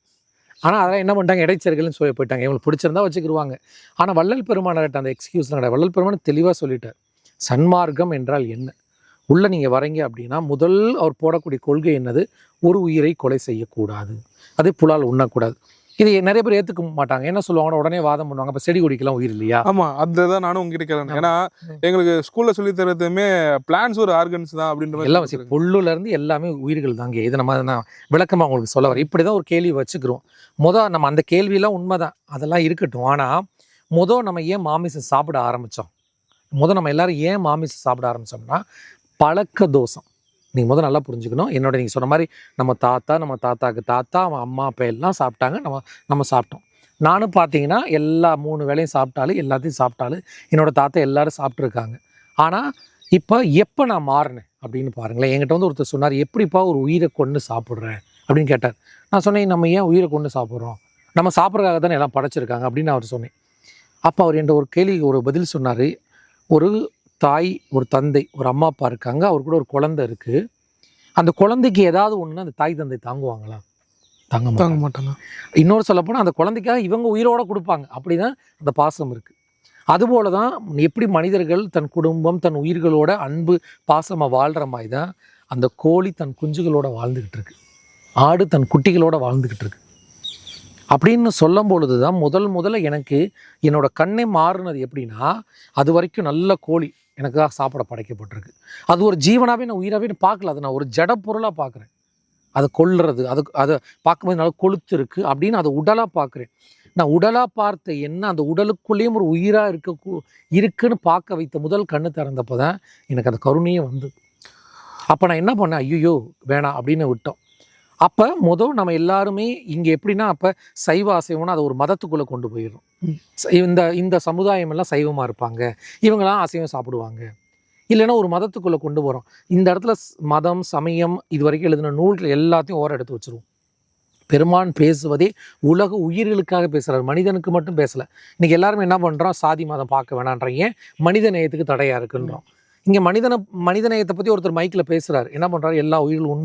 ஆனால் அதெல்லாம் என்ன பண்ணிட்டாங்க, இடைச்சர்கள்னு சொல்லி போயிட்டாங்க. இவங்களுக்கு பிடிச்சிருந்தா வச்சுக்கிடுவாங்க. ஆனால் வள்ளல் பெருமானார்ட்ட அந்த எக்ஸ்கியூஸ்லாம் கிடையாது. வள்ளல் பெருமான் தெளிவாக சொல்லிட்டார், சன்மார்க்கம் என்றால் என்ன. உள்ளே நீங்கள் வரீங்க அப்படின்னா முதல் அவர் போடக்கூடிய கொள்கை என்னது, ஒரு உயிரை கொலை செய்யக்கூடாது, அதே புலால் உண்ணக்கூடாது. இது நிறைய பேர் ஏற்றுக்க மாட்டாங்க. என்ன சொல்லுவாங்கன்னா, உடனே வாதம் பண்ணுவாங்க, இப்போ செடி கொடிக்கெல்லாம் உயிர் இல்லையா? ஆமாம், அதுதான் நானும் உங்ககிட்ட கேட்குறேன். ஏன்னா எங்களுக்கு ஸ்கூலில் சொல்லி தரதுமே பிளான்ஸ் ஒரு ஆர்கன்ஸ் தான் அப்படின்ற மாதிரி எல்லாம் புல்லுலேருந்து எல்லாமே உயிர்கள் தாங்க. இது நம்ம நான் விளக்கமாக உங்களுக்கு சொல்ல வரேன். இப்படி தான் ஒரு கேள்வி வச்சுக்கிறோம். நம்ம அந்த கேள்வியெல்லாம் உண்மை தான், அதெல்லாம் இருக்கட்டும். ஆனால் நம்ம ஏன் மாமிசம் சாப்பிட ஆரம்பித்தோம், நம்ம எல்லாரும் ஏன் மாமிசம் சாப்பிட ஆரம்பித்தோம்னா பழக்க தோஷம். நீங்கள் நல்லா புரிஞ்சுக்கணும். நீங்கள் சொன்ன மாதிரி நம்ம தாத்தாக்கு தாத்தா, அவன் அம்மா அப்பா எல்லாம் சாப்பிட்டாங்க, நம்ம சாப்பிட்டோம். நானும் பார்த்தீங்கன்னா எல்லா 3 வேளையும் சாப்பிட்டாலும் எல்லாத்தையும் சாப்பிட்டாலும் என்னோடய தாத்தா எல்லோரும் சாப்பிட்ருக்காங்க. ஆனால் எப்போ நான் மாறினேன் அப்படின்னு பாருங்களேன். என்கிட்ட வந்து ஒருத்தர் சொன்னார், எப்படிப்பா ஒரு உயிரை கொண்டு சாப்பிட்றேன் அப்படின்னு கேட்டார். நான் சொன்னேன், நம்ம ஏன் உயிரை கொண்டு சாப்பிட்றோம், நம்ம சாப்பிட்றதுக்காக தானே எல்லாம் படைச்சிருக்காங்க அப்படின்னு அவர் சொன்னேன். அப்போ அவர் என்கிட்ட ஒரு கேள்விக்கு ஒரு பதில் சொன்னார். ஒரு தாய், ஒரு தந்தை, ஒரு அம்மா அப்பா இருக்காங்க, அவர் கூட ஒரு குழந்தை இருக்குது. அந்த குழந்தைக்கு ஏதாவது ஒன்று அந்த தாய் தந்தை தாங்குவாங்களா? தாங்க மாட்டாங்க. இன்னொரு சொல்லப்போனால் அந்த குழந்தைக்காக இவங்க உயிரோடு கொடுப்பாங்க. அப்படி தான் அந்த பாசம் இருக்குது. அதுபோல தான் எப்படி மனிதர்கள் தன் குடும்பம் தன் உயிர்களோட அன்பு பாசமாக வாழ்கிற மாதிரி தான் அந்த கோழி தன் குஞ்சுகளோட வாழ்ந்துக்கிட்டு இருக்கு, ஆடு தன் குட்டிகளோட வாழ்ந்துக்கிட்டு இருக்கு. அப்படின்னு சொல்லும் பொழுது தான் முதல்ல எனக்கு என்னோட கண்ணே மாறுனது. எப்படின்னா, அது வரைக்கும் நல்ல கோழி எனக்காக சாப்பிட படைக்கப்பட்டிருக்கு, அது ஒரு ஜீவனாகவே நான் உயிராகவே பார்க்கல, அதை நான் ஒரு ஜட பொருளாக பார்க்குறேன். அதை கொல்றது, அதை பார்க்கும்போது நல்லா கொளுத்து இருக்கு அப்படின்னு அதை உடலாக பார்க்குறேன். நான் உடலாக பார்த்த என்ன அந்த உடலுக்குள்ளேயும் ஒரு உயிராக இருக்குன்னு பார்க்க வைத்த முதல் கண்ணு திறந்தப்போ தான் எனக்கு அந்த கருணையே வந்து. அப்போ நான் என்ன பண்ணேன், ஐயோ வேணாம் அப்படின்னு விட்டோம். அப்போ நம்ம எல்லாருமே இங்கே எப்படின்னா, அப்போ சைவ அசைவம்னா அதை ஒரு மதத்துக்குள்ளே கொண்டு போயிடும். இந்த சமுதாயம் எல்லாம் சைவமாக இருப்பாங்க, இவங்கெல்லாம் அசைவம் சாப்பிடுவாங்க, இல்லைன்னா ஒரு மதத்துக்குள்ளே கொண்டு போகிறோம். இந்த இடத்துல மதம் சமயம் இது வரைக்கும் எழுதின நூல்கள் எல்லாத்தையும் ஓர எடுத்து வச்சுருவோம். பெருமான் பேசுவதே உலக உயிர்களுக்காக பேசுகிறார், மனிதனுக்கு மட்டும் பேசலை. இன்றைக்கி எல்லாருமே என்ன பண்ணுறோம், சாதி மதம் பார்க்க வேணான்றீங்க, மனித நேயத்துக்கு தடையாக இருக்குன்றோம். இங்கே மனித நேயத்தை பற்றி ஒருத்தர் மைக்கில் பேசுகிறார், என்ன பண்ணுறாரு, எல்லா உயிர்களும்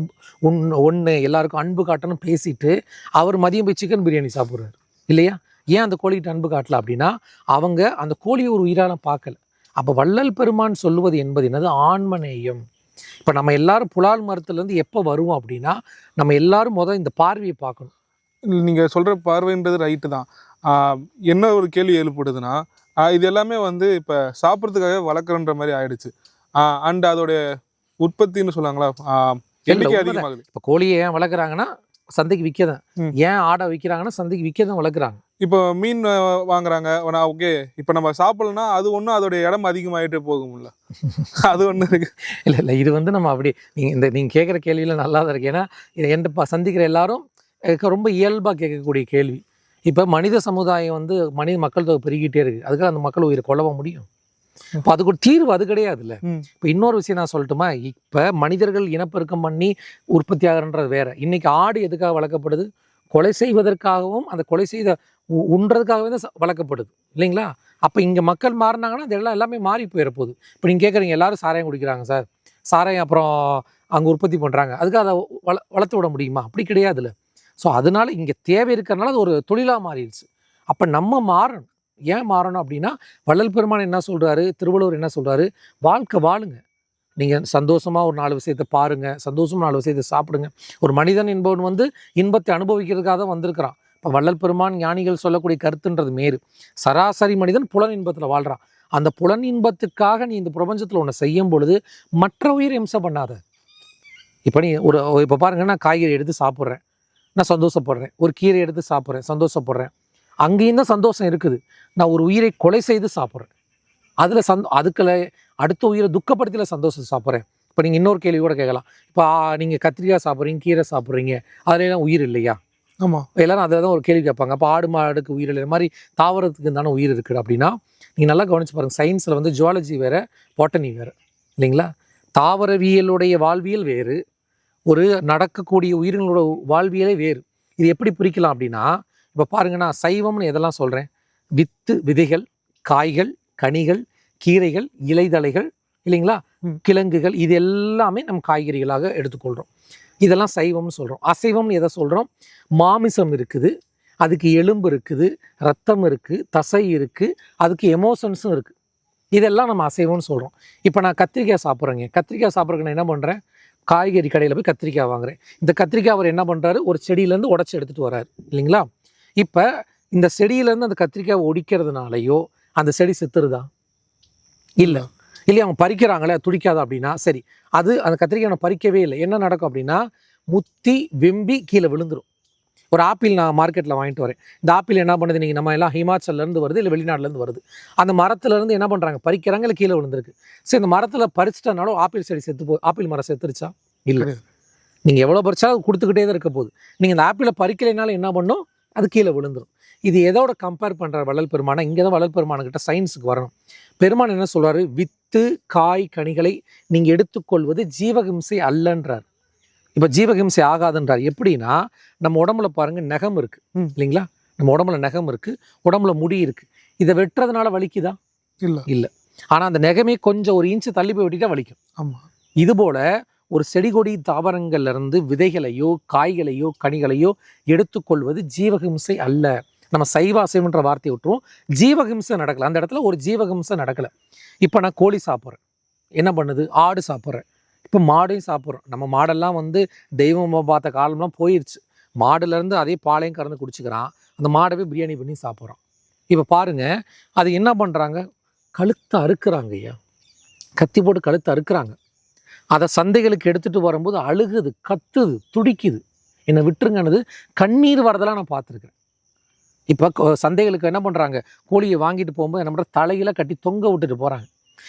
ஒன்று, எல்லாருக்கும் அன்பு காட்டணும் பேசிட்டு அவர் மதியம் போய் சிக்கன் பிரியாணி சாப்பிட்றாரு இல்லையா? ஏன் அந்த கோழிகிட்ட அன்பு காட்டல அப்படின்னா, அவங்க அந்த கோழியை ஒரு உயிரால பார்க்கல. அப்போ வள்ளல் பெருமான் சொல்லுவது என்பது என்னது, ஆன்மநேயம். இப்போ நம்ம எல்லாரும் புலால் மரத்துலேருந்து எப்போ வருவோம் அப்படின்னா, நம்ம எல்லாரும் இந்த பார்வையை பார்க்கணும். நீங்கள் சொல்கிற பார்வைன்றது ரைட்டு தான். என்ன ஒரு கேள்வி எழுப்படுதுன்னா, இது எல்லாமே இப்போ சாப்பிட்றதுக்காக வளர்க்குறன்ற மாதிரி ஆயிடுச்சு. அண்ட் அதோடைய உற்பத்தின்னு சொல்லுவாங்களா, எண்ணிக்கை அதிகமாகுது. இப்போ கோழியை ஏன் வளர்க்குறாங்கன்னா சந்தைக்கு விற்கதான், ஏன் ஆடை விற்கிறாங்கன்னா சந்தைக்கு விற்கதான் வளர்க்குறாங்க. இப்போ மீன் வாங்குறாங்க, ஓகே, இப்போ நம்ம சாப்பிடலன்னா அது ஒன்றும் அதோடைய இடம் அதிகமாகிட்டே போகும்ல, அது ஒன்று இருக்கு. இல்லை இது நம்ம அப்படி நீங்கள் கேட்குற கேள்வியில் நல்லா தான் இருக்கு. ஏன்னா என்கிட்ட சந்திக்கிற எல்லாரும் ரொம்ப இயல்பாக கேட்கக்கூடிய கேள்வி. இப்போ மனித சமுதாயம் மக்கள் தொகை பெருகிட்டே இருக்குது, அதுக்காக அந்த மக்கள் உயிரை கொல்லவ முடியும்? இப்போ அதுக்கு ஒரு தீர்வு அது கிடையாதுல்ல. இப்போ இன்னொரு விஷயம் நான் சொல்லட்டுமா, இப்போ மனிதர்கள் இனப்பெருக்கம் பண்ணி உற்பத்தி ஆகிறன்றது வேற. இன்னைக்கு ஆடு எதுக்காக வளர்க்கப்படுது, கொலை செய்வதற்காகவும் அந்த கொலை செய்த உண்றதுக்காகவே தான் வளர்க்கப்படுது இல்லைங்களா? அப்போ இங்கே மக்கள் மாறினாங்கன்னா அதெல்லாம் எல்லாமே மாறி போயிட போகுது. இப்போ நீங்கள் கேட்குறீங்க எல்லாரும் சாராயம் குடிக்கிறாங்க சார், சாராயம் அப்புறம் அங்கே உற்பத்தி பண்ணுறாங்க, அதுக்காக அதை வளர்த்து விட முடியுமா? அப்படி கிடையாதுல்ல. ஸோ அதனால இங்கே தேவை இருக்கிறனால அது ஒரு தொழிலாக மாறிடுச்சு. அப்போ நம்ம மாறணும். ஏன் மாறணும் அப்படின்னா, வள்ளல் பெருமான் என்ன சொல்கிறாரு, திருவள்ளுவர் என்ன சொல்கிறாரு, வாழ்க்கை வாழுங்க, நீங்கள் சந்தோஷமாக ஒரு 4 விஷயத்தை பாருங்கள், சந்தோஷமாக 4 விஷயத்தை சாப்பிடுங்க. ஒரு மனிதன் என்பவன் இன்பத்தை அனுபவிக்கிறதுக்காக தான் வந்திருக்கிறான். இப்போ வள்ளல் பெருமான் ஞானிகள் சொல்லக்கூடிய கருத்துன்றது மேறு. சராசரி மனிதன் புலன் இன்பத்தில் வாழ்கிறான். அந்த புலன் இன்பத்துக்காக நீ இந்த பிரபஞ்சத்தில் ஒன்று செய்யும் பொழுது மற்ற உயிரை இம்சை பண்ணாத. இப்போ இப்போ பாருங்க, நான் காய்கறி எடுத்து சாப்பிட்றேன், நான் சந்தோஷப்படுறேன். ஒரு கீரை எடுத்து சாப்பிட்றேன், சந்தோஷப்படுறேன். அங்கேயும் தான் சந்தோஷம் இருக்குது. நான் ஒரு உயிரை கொலை செய்து சாப்பிட்றேன், அதில் அதுக்குள்ள அடுத்த உயிரை துக்கப்படுத்தில சந்தோஷம் சாப்பிட்றேன். இப்போ நீங்கள் இன்னொரு கேள்வி கூட கேட்கலாம், இப்போ நீங்கள் கத்திரிக்காய் சாப்பிட்றீங்க, கீரை சாப்பிட்றீங்க, அதுலாம் உயிர் இல்லையா? ஆமாம், எல்லாரும் அதில் தான் ஒரு கேள்வி கேட்பாங்க. அப்போ ஆடு மாடுக்கு உயிர் இல்லை, மாதிரி தாவரத்துக்கு தானே உயிர் இருக்குது அப்படின்னா, நீங்கள் நல்லா கவனிச்சு பாருங்கள். சயின்ஸில் ஜுவாலஜி வேறு, பாட்டனி வேறு இல்லைங்களா? தாவரவியலுடைய வாழ்வியல் வேறு, ஒரு நடக்கக்கூடிய உயிரினங்களோட வாழ்வியலே வேறு. இது எப்படி பிரிக்கலாம் அப்படின்னா, இப்போ பாருங்கன்னா, சைவம்னு எதெல்லாம் சொல்கிறேன், வித்து விதைகள், காய்கள், கனிகள், கீரைகள், இலைதழைகள் இல்லைங்களா, கிழங்குகள், இது எல்லாமே நம்ம காய்கறிகளாக எடுத்துக்கொள்கிறோம். இதெல்லாம் சைவம்னு சொல்கிறோம். அசைவம்னு எதை சொல்கிறோம், மாமிசம் இருக்குது, அதுக்கு எலும்பு இருக்குது, ரத்தம் இருக்குது, தசை இருக்குது, அதுக்கு எமோஷன்ஸும் இருக்குது. இதெல்லாம் நம்ம அசைவம்னு சொல்கிறோம். இப்போ நான் கத்திரிக்காய் சாப்பிட்றேங்க, கத்திரிக்காய் சாப்பிட்றதுக்கு நான் என்ன பண்ணுறேன், காய்கறி கடையில் போய் கத்திரிக்காய் வாங்குறேன். இந்த கத்திரிக்காய் அவர் என்ன பண்ணுறாரு, ஒரு செடியிலேருந்து உடச்சி எடுத்துகிட்டு வர்றாரு இல்லைங்களா? இப்போ இந்த செடியிலேருந்து அந்த கத்திரிக்காய் ஒடிக்கிறதுனாலையோ அந்த செடி செத்துருதா? இல்லை இல்லையா? அவங்க பறிக்கிறாங்களே, துடிக்காதா அப்படின்னா சரி, அது அந்த கத்திரிக்காய் பறிக்கவே இல்லை. என்ன நடக்கும் அப்படின்னா, முத்தி வெம்பி கீழே விழுந்துடும். ஒரு ஆப்பிள் நான் மார்க்கெட்டில் வாங்கிட்டு வரேன், இந்த ஆப்பிள் என்ன பண்ணுது, நீங்கள் நம்ம எல்லாம் ஹிமாச்சல்லேருந்து வருது இல்லை வெளிநாட்டிலேருந்து வருது, அந்த மரத்துலேருந்து என்ன பண்ணுறாங்க, பறிக்கிறாங்க, இல்லை கீழே விழுந்திருக்கு. சரி, இந்த மரத்தில் பறிச்சிட்டனாலும் ஆப்பிள் செடி ஆப்பிள் மரம் செத்துருச்சா? இல்லை. நீங்கள் எவ்வளோ பறிச்சாலும் கொடுத்துக்கிட்டே தான் இருக்க போகுது. நீங்கள் இந்த ஆப்பிளை பறிக்கலைனாலும் என்ன பண்ணும், அது கீழே விழுந்துடும். இது எதோட கம்பேர் பண்ணுற வள்ளல் பெருமானா, இங்கே தான் வள்ளல் பெருமானுக்கிட்ட சயின்ஸுக்கு வரணும். பெருமான் என்ன சொல்கிறாரு, வித்து காய் கனிகளை நீங்கள் எடுத்துக்கொள்வது ஜீவஹிம்சை அல்லன்றார். இப்போ ஜீவஹிம்சை ஆகாதுன்றார். எப்படின்னா, நம்ம உடம்புல பாருங்கள் நகம் இருக்குது இல்லைங்களா, நம்ம உடம்புல நகம் இருக்குது, உடம்புல முடி இருக்குது. இதை வெட்டுறதுனால வலிக்குதா? இல்லை இல்லை. ஆனால் அந்த நகமே கொஞ்சம் ஒரு இன்ச்சு தள்ளி போய் வெட்டிட்டா வலிக்கும். ஆமாம். இதுபோல் ஒரு செடி கொடி தாவரங்கள்லேருந்து விதைகளையோ காய்களையோ கனிகளையோ எடுத்துக்கொள்வது ஜீவஹிம்சை அல்ல. நம்ம சைவ அசைவன்ற வார்த்தையை விட்டுருவோம், ஜீவஹிம்சை நடக்கலை. அந்த இடத்துல ஒரு ஜீவஹிம்சை நடக்கலை. இப்போ நான் கோழி சாப்பிட்றேன், என்ன பண்ணுது, ஆடு சாப்பிட்றேன், இப்போ மாடையும் சாப்பிட்றோம். நம்ம மாடெல்லாம் தெய்வமாக பார்த்த காலம்லாம் போயிடுச்சு. மாடுலேருந்து அதே பாலையும் கறந்து குடிச்சிக்கிறான், அந்த மாடவே பிரியாணி பண்ணி சாப்பிட்றோம். இப்போ பாருங்கள், அது என்ன பண்ணுறாங்க, கழுத்தை அறுக்குறாங்க ஐயா, கத்தி போட்டு கழுத்தை அறுக்குறாங்க. அதை சந்தைகளுக்கு எடுத்துகிட்டு வரும்போது அழுகுது, கத்துது, துடிக்குது, என்னை விட்டுருங்கன்னது, கண்ணீர் வரதெல்லாம் நான் பார்த்துருக்கேன். இப்போ சந்தைகளுக்கு என்ன பண்ணுறாங்க, கோழியை வாங்கிட்டு போகும்போது என்ன பண்ணுற, தலையில கட்டி தொங்க விட்டுட்டு போகிறாங்க.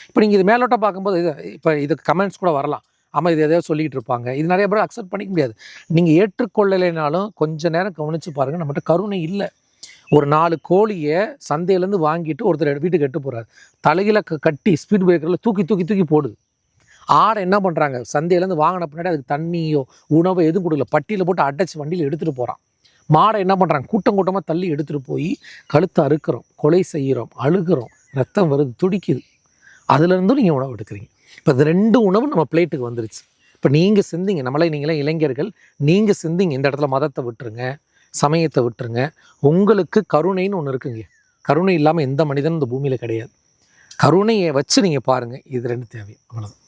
இப்போ நீங்கள் இது மேலோட்டம் பார்க்கும்போது இப்போ இதுக்கு கமெண்ட்ஸ் கூட வரலாம், ஆமாம் இது எதையோ சொல்லிகிட்டு இருப்பாங்க, இது நிறைய பேர் அக்செப்ட் பண்ணிக்க முடியாது. நீங்கள் ஏற்றுக்கொள்ளலைனாலும் கொஞ்சம் நேரம் கவனித்து பாருங்கள், நம்மகிட்ட கருணை இல்லை. ஒரு 4 கோழியை சந்தையிலேருந்து வாங்கிட்டு ஒருத்தர் வீட்டுக்கு எட்டு போகிறார், தலையில கட்டி ஸ்பீட் பிரேக்கரில் தூக்கி தூக்கி தூக்கி போடுது. ஆடை என்ன பண்ணுறாங்க, சந்தையிலேருந்து வாங்கின பின்னாடி அதுக்கு தண்ணியோ உணவோ எதுவும் கொடுக்கல, பட்டியில் போட்டு அடைச்சி வண்டியில் எடுத்துகிட்டு போகிறான். மாடை என்ன பண்ணுறாங்க, கூட்டம் கூட்டமாக தள்ளி எடுத்துகிட்டு போய் கழுத்தை அறுக்கிறோம், கொலை செய்கிறோம், அழுகிறோம், ரத்தம் வருது, துடிக்குது. அதுலேருந்தும் நீங்கள் உணவு எடுக்கிறீங்க. இப்போ இது 2 உணவு நம்ம பிளேட்டுக்கு வந்துருச்சு. இப்போ நீங்கள் சிந்திங்க, நீங்களே இளைஞர்கள், நீங்கள் சிந்திங்க, இந்த இடத்துல மதத்தை விட்டுருங்க, சமயத்தை விட்டுருங்க. உங்களுக்கு கருணைன்னு ஒன்று இருக்குங்க. கருணை இல்லாமல் எந்த மனிதனும் இந்த பூமியில் கிடையாது. கருணையை வச்சு நீங்கள் பாருங்கள், இது 2 தேவை, அவ்வளோதான்.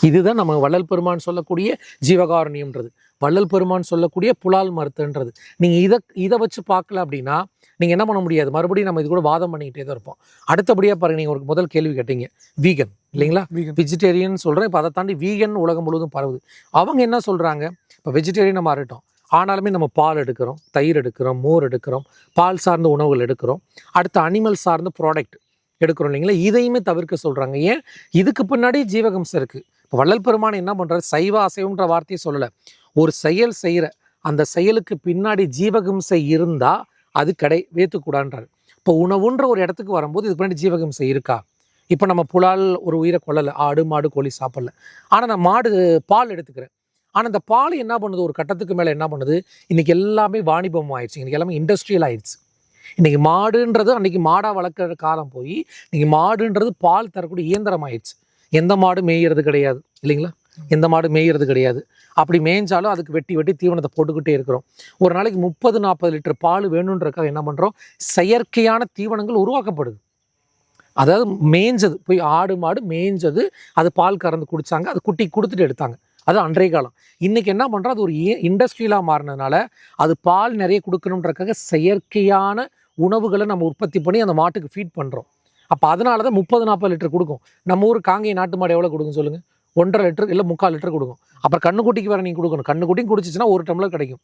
இதுதான் நம்ம வள்ளல் பெருமான் சொல்லக்கூடிய ஜீவகாருண்யம்ன்றது, வள்ளல் பெருமான் சொல்லக்கூடிய புலால் மருத்துவன்றது. நீங்கள் இதை வச்சு பார்க்கல அப்படின்னா நீங்கள் என்ன பண்ண முடியாது, மறுபடியும் நம்ம இது கூட வாதம் பண்ணிக்கிட்டே தான் இருப்போம். அடுத்தபடியாக பாருங்கள், நீங்கள் ஒரு முதல் கேள்வி கேட்டீங்க, வீகன் இல்லைங்களா, வெஜிடேரியன் சொல்கிறேன். இப்போ அதை தாண்டி வீகன் உலகம் முழுவதும் பரவுது. அவங்க என்ன சொல்கிறாங்க, இப்போ வெஜிடேரியனை மாறிட்டோம், ஆனாலுமே நம்ம பால் எடுக்கிறோம், தயிர் எடுக்கிறோம், மோர் எடுக்கிறோம், பால் சார்ந்த உணவுகள் எடுக்கிறோம், அடுத்து அனிமல் சார்ந்த ப்ராடக்ட் எடுக்கிறோம் இல்லைங்களா, இதையுமே தவிர்க்க சொல்கிறாங்க. ஏன், இதுக்கு பின்னாடி ஜீவகம்சம் இருக்குது. இப்போ வள்ளல் பெருமான் என்ன பண்ணுறாரு, சைவ அசைவன்ற வார்த்தையை சொல்லலை, ஒரு செயல் செய்கிற அந்த செயலுக்கு பின்னாடி ஜீவகம்சை இருந்தால் அது ஏற்றுக்கூடான்றாரு. இப்போ உணவுன்ற ஒரு இடத்துக்கு வரும்போது இதுக்கு பின்னாடி ஜீவகம்சை இருக்கா? இப்போ நம்ம புலால் ஒரு உயிரை கொள்ளலை, ஆடு மாடு கோழி சாப்பிடல, ஆனால் நான் மாடு பால் எடுத்துக்கிறேன். ஆனால் இந்த பால் என்ன பண்ணுது, ஒரு கட்டத்துக்கு மேலே என்ன பண்ணுது, இன்றைக்கி எல்லாமே வாணிபம் ஆயிடுச்சு, இன்றைக்கி எல்லாமே இண்டஸ்ட்ரியல் ஆயிடுச்சு. இன்றைக்கி மாடுன்றது அன்றைக்கி மாடாக வளர்க்குற காலம் போய் இன்றைக்கி மாடுன்றது பால் தரக்கூடிய இயந்திரம் ஆயிடுச்சு. எந்த மாடு மேய்கிறது கிடையாது இல்லைங்களா, எந்த மாடு மேய்கிறது கிடையாது. அப்படி மேய்ஞ்சாலும் அதுக்கு வெட்டி வெட்டி தீவனத்தை போட்டுக்கிட்டே இருக்கிறோம். ஒரு நாளைக்கு 30-40 லிட்டர் பால் வேணுன்றக்காக என்ன பண்ணுறோம், செயற்கையான தீவனங்கள் உருவாக்கப்படுது. அதாவது மேய்ஞ்சது போய் ஆடு மாடு மேய்ஞ்சது, அது பால் கறந்து குடித்தாங்க, அது குட்டி கொடுத்துட்டு எடுத்தாங்க. அது அன்றைய காலம். இன்றைக்கி என்ன பண்ணுறோம், அது ஒரு இண்டஸ்ட்ரியலாக மாறினதுனால அது பால் நிறைய கொடுக்கணுன்றக்காக செயற்கையான உணவுகளை நம்ம உற்பத்தி பண்ணி அந்த மாட்டுக்கு ஃபீட் பண்ணுறோம். அப்போ அதனால தான் 30-40 லிட்டர் கொடுக்கும். நம்ம ஊர் காங்கேய நாட்டு மாடு எவ்வளோ கொடுக்கும் சொல்லுங்கள், 1.5 லிட்டர் இல்லை 3/4 லிட்டர் கொடுக்கும். அப்புறம் கண்ணுக்குட்டிக்கு வேறு நீங்கள் கொடுக்கணும், கண்ணுக்குட்டியும் குடிச்சிச்சுன்னா 1 டம்ளர் கிடைக்கும்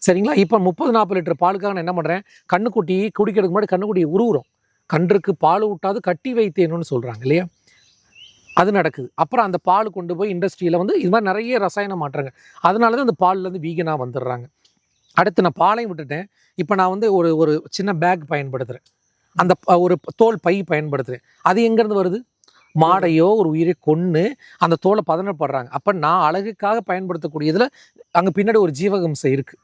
சரிங்களா. இப்போ 30-40 லிட்டர் பாலுக்காக நான் என்ன பண்ணுறேன், கண்ணுக்குட்டி குடிக்கிறதுக்கு முன்னாடி கண்ணுக்குட்டியை உருவுறோம். கன்றுக்கு பால் விட்டாது கட்டி வைத்தேனுன்னு சொல்கிறாங்க இல்லையா, அது நடக்குது. அப்புறம் அந்த பால் கொண்டு போய் இண்டஸ்ட்ரியில் இது மாதிரி நிறைய ரசாயனம் மாட்டுறாங்க. அதனால தான் அந்த பால்லேருந்து வீகனாக வந்துடுறாங்க. அடுத்து நான் பாலையும் விட்டுட்டேன், இப்போ நான் ஒரு சின்ன பேக் பயன்படுத்துகிறேன், அந்த ஒரு தோல் பை பயன்படுத்துகிறேன். அது எங்கேருந்து வருது, மாடையோ ஒரு உயிரை கொன்று அந்த தோலை பதனப்படுறாங்க. அப்போ நான் அழகுக்காக பயன்படுத்தக்கூடியதில் அங்கே பின்னாடி ஒரு ஜீவகம்சம் இருக்குது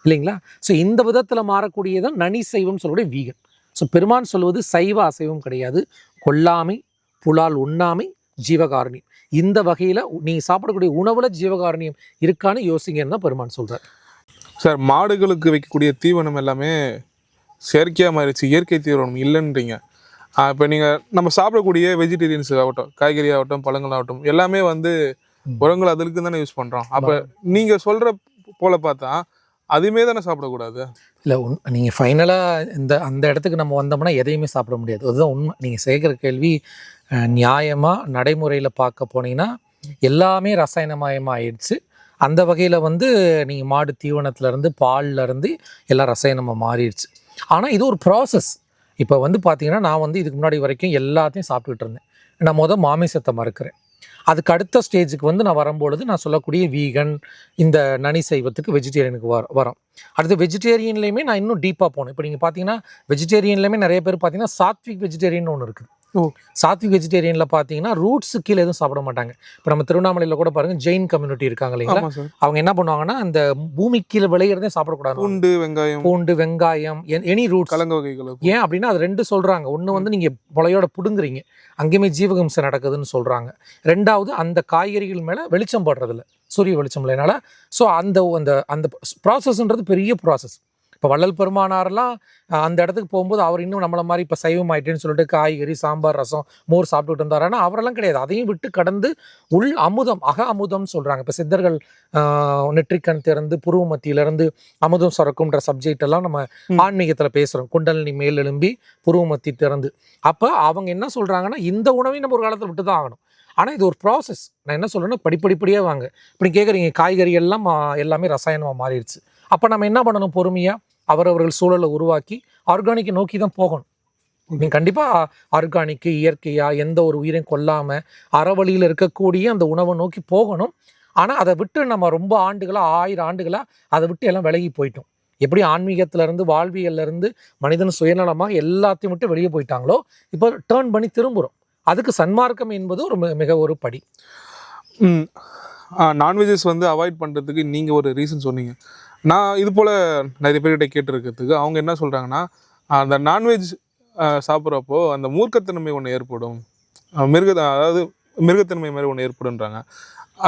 இல்லைங்களா. ஸோ இந்த விதத்தில் மாறக்கூடியதான் நனி சைவம் சொல்லக்கூடிய வீகன். ஸோ பெருமான் சொல்வது சைவ அசைவம் கிடையாது, கொல்லாமை, புலால் உண்ணாமை, ஜீவகாருண்யம். இந்த வகையில் நீங்கள் சாப்பிடக்கூடிய உணவில் ஜீவகாருண்யம் இருக்கான்னு யோசிங்கன்னு தான் பெருமான் சொல்கிறார். சார், மாடுகளுக்கு வைக்கக்கூடிய தீவனம் எல்லாமே செயற்கையாக மாறிடுச்சு, இயற்கை தீவனம் இல்லைன்றீங்க. இப்போ நீங்கள் நம்ம சாப்பிடக்கூடிய வெஜிடேரியன்ஸ் ஆகட்டும், காய்கறி ஆகட்டும், பழங்கள் ஆகட்டும், எல்லாமே உரங்கள் அதுக்கு தானே யூஸ் பண்ணுறோம். அப்போ நீங்கள் சொல்கிற போல் பார்த்தா அதுவுமே தானே சாப்பிடக்கூடாது? இல்லை, நீங்கள் ஃபைனலாக அந்த இடத்துக்கு நம்ம வந்தோம்னா எதையுமே சாப்பிட முடியாது. அதுதான் உண்மை. நீங்கள் சேர்க்குற கேள்வி நியாயமாக நடைமுறையில் பார்க்க போனீங்கன்னா எல்லாமே ரசாயனமயமாக ஆயிடுச்சு. அந்த வகையில் நீங்கள் மாடு தீவனத்துலேருந்து பால்லேருந்து எல்லாம் ரசாயனமாக மாறிடுச்சு. ஆனால் இது ஒரு ப்ராசஸ். இப்போ பார்த்தீங்கன்னா நான் இதுக்கு முன்னாடி வரைக்கும் எல்லாத்தையும் சாப்பிட்டுட்டு இருந்தேன். நான் மாமிசத்தை மறுக்கிறேன். அதுக்கு அடுத்த ஸ்டேஜுக்கு நான் வரும்பொழுது நான் சொல்லக்கூடிய வீகன், இந்த நனி சைவத்துக்கு வெஜிடேரியனுக்கு வரோம். அடுத்து வெஜிடேரியன்லேயுமே நான் இன்னும் டீப்பாக போனேன். இப்போ நீங்கள் பார்த்தீங்கன்னா வெஜிடேரியன்லேயுமே நிறைய பேர் பார்த்தீங்கன்னா சாத்விக் வெஜிடேரியன் ஒன்று இருக்குது. சாத்விக் வெஜிடேரியனில் பார்த்தீங்கன்னா ரூட்ஸு கீழே எதுவும் சாப்பிட மாட்டாங்க. இப்போ நம்ம திருவண்ணாமலையில் கூட பாருங்கள், ஜெயின் கம்யூனிட்டி இருக்காங்க இல்லைங்களா, அவங்க என்ன பண்ணுவாங்கன்னா அந்த பூமி கீழே விளையிறதே சாப்பிடக்கூடாது. பூண்டு வெங்காயம் எனி ரூட்ஸ், கலங்க வகைகள். ஏன் அப்படின்னா அது 2 சொல்கிறாங்க. ஒன்று நீங்கள் முளையோட புடுங்குறீங்க, அங்கேயுமே ஜீவகம்சம் நடக்குதுன்னு சொல்கிறாங்க. 2வது அந்த காய்கறிகள் மேலே வெளிச்சம் படுறதில்ல, சூரிய வெளிச்சம் இல்லைனால. ஸோ அந்த அந்த ப்ராசஸ்ன்றது பெரிய ப்ராசஸ். இப்போ வள்ளல் பெருமானாரெல்லாம் அந்த இடத்துக்கு போகும்போது அவர் இன்னும் நம்மளை மாதிரி இப்போ சைவம் ஆயிட்டேன்னு சொல்லிட்டு காய்கறி, சாம்பார், ரசம், மோர் சாப்பிட்டுட்டு இருந்தார். ஆனால் அவரெல்லாம் கிடையாது. அதையும் விட்டு கடந்து உள் அமுதம், அமுதம்னு சொல்கிறாங்க. இப்போ சித்தர்கள் நெற்றிக்கண் திறந்து புருவ மத்தியிலேருந்து அமுதம் சுரக்கும்ன்ற சப்ஜெக்ட் எல்லாம் நம்ம ஆன்மீகத்தில் பேசுகிறோம். குண்டலினி மேல் எழும்பி புருவ மத்தி திறந்து. அப்போ அவங்க என்ன சொல்கிறாங்கன்னா இந்த உணவையும் நம்ம ஒரு காலத்தில் விட்டு தான் ஆகணும். ஆனால் இது ஒரு ப்ராசஸ். நான் என்ன சொல்கிறேன்னா படிப்படிப்படியாக வாங்க. இப்படி கேட்குறீங்க காய்கறி எல்லாம் எல்லாமே ரசாயனமாக மாறிடுச்சு. அப்போ நம்ம என்ன பண்ணணும்? பொறுமையாக அவரவர்கள் சூழலை உருவாக்கி ஆர்கானிக்கை நோக்கி தான் போகணும். நீங்கள் கண்டிப்பாக ஆர்கானிக்கு இயற்கையாக எந்த ஒரு உயிரையும் கொல்லாமல் அறவழியில் இருக்கக்கூடிய அந்த உணவை நோக்கி போகணும். ஆனால் அதை விட்டு நம்ம ரொம்ப ஆண்டுகளாக 1000 ஆண்டுகளாக அதை விட்டு எல்லாம் விலகி போயிட்டோம். எப்படி ஆன்மீகத்திலேருந்து வாழ்வியல்லேருந்து மனிதன் சுயநலமாக எல்லாத்தையும் விட்டு வெளியே போயிட்டாங்களோ இப்போ டேர்ன் பண்ணி திரும்புகிறோம். அதுக்கு சன்மார்க்கம் என்பது ஒரு மிக ஒரு படி. நான்வெஜ்ஜஸ் வந்து அவாய்ட் பண்ணுறதுக்கு நீங்கள் ஒரு ரீசன் சொன்னீங்க. நான் இது போல் நிறைய பேர்கிட்ட கேட்டிருக்கிறதுக்கு அவங்க என்ன சொல்கிறாங்கன்னா, அந்த நான்வெஜ் சாப்பிட்றப்போ அந்த மூர்க்கத்தன்மை ஒன்று ஏற்படும், அதாவது மிருகத்தன்மை மாதிரி ஒன்று ஏற்படுன்றாங்க.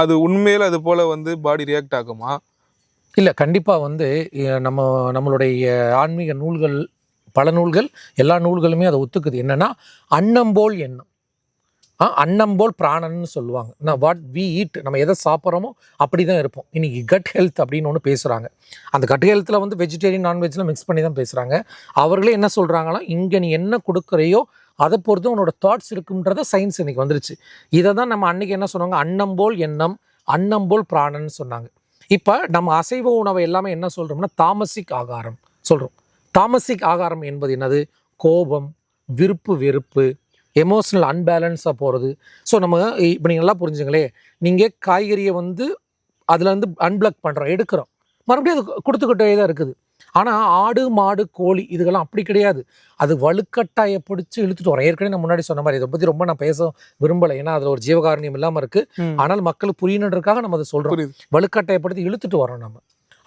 அது உண்மையில் அது போல் வந்து பாடி ரியாக்ட் ஆகுமா? இல்லை, கண்டிப்பாக வந்து நம்மளுடைய ஆன்மீக நூல்கள், பல நூல்கள், எல்லா நூல்களுமே அதை ஒத்துக்குது. என்னென்னா அன்னம்போல் எண்ணம், அன்னம்போல் பிராணன்னு சொல்லுவாங்க. நான் வாட் வி ஈட், நம்ம எதை சாப்பிட்றோமோ அப்படி தான் இருப்போம். இன்றைக்கி கட் ஹெல்த் அப்படின்னு ஒன்று பேசுகிறாங்க. அந்த கட் ஹெல்த்தில் வந்து வெஜிடேரியன் நான்வெஜ்லாம் மிக்ஸ் பண்ணி தான் பேசுகிறாங்க. அவர்களே என்ன சொல்கிறாங்கன்னா, இங்கே நீ என்ன கொடுக்குறையோ அதை பொறுத்து உன்னோட தாட்ஸ் இருக்குன்றத சயின்ஸ் இன்றைக்கி வந்துருச்சு. இதை தான் நம்ம அன்றைக்கி என்ன சொன்னாங்க, அன்னம்போல் எண்ணம், அன்னம்போல் பிராணன்னு சொன்னாங்க. இப்போ நம்ம அசைவ உணவை எல்லாமே என்ன சொல்கிறோம்னா தாமசிக் ஆகாரம் சொல்கிறோம். தாமசிக் ஆகாரம் என்பது என்னது? கோபம், விருப்பு வெறுப்பு, எமோஷனல் அன்பேலன்ஸாக போகிறது. ஸோ நம்ம இப்போ நீங்கள் நல்லா புரிஞ்சுங்களே, நீங்கள் காய்கறியை வந்து அதில் வந்து அன்பிளக் பண்ணுறோம், எடுக்கிறோம், மறுபடியும் அது கொடுத்துக்கிட்டே தான் இருக்குது. ஆனால் ஆடு மாடு கோழி இதுக்கெல்லாம் அப்படி கிடையாது. அது வலுக்கட்டாயை பிடிச்சி இழுத்துட்டு வரோம். ஏற்கனவே நான் முன்னாடி சொன்ன மாதிரி இதை பற்றி ரொம்ப நான் பேச விரும்பலை, ஏன்னா அதில் ஒரு ஜீவகாரணியம் இல்லாமல் இருக்குது. ஆனால் மக்களுக்கு புரியணுன்றதுக்காக நம்ம அதை சொல்கிறோம். வலுக்கட்டாயை படுத்தி இழுத்துட்டு வரோம், நம்ம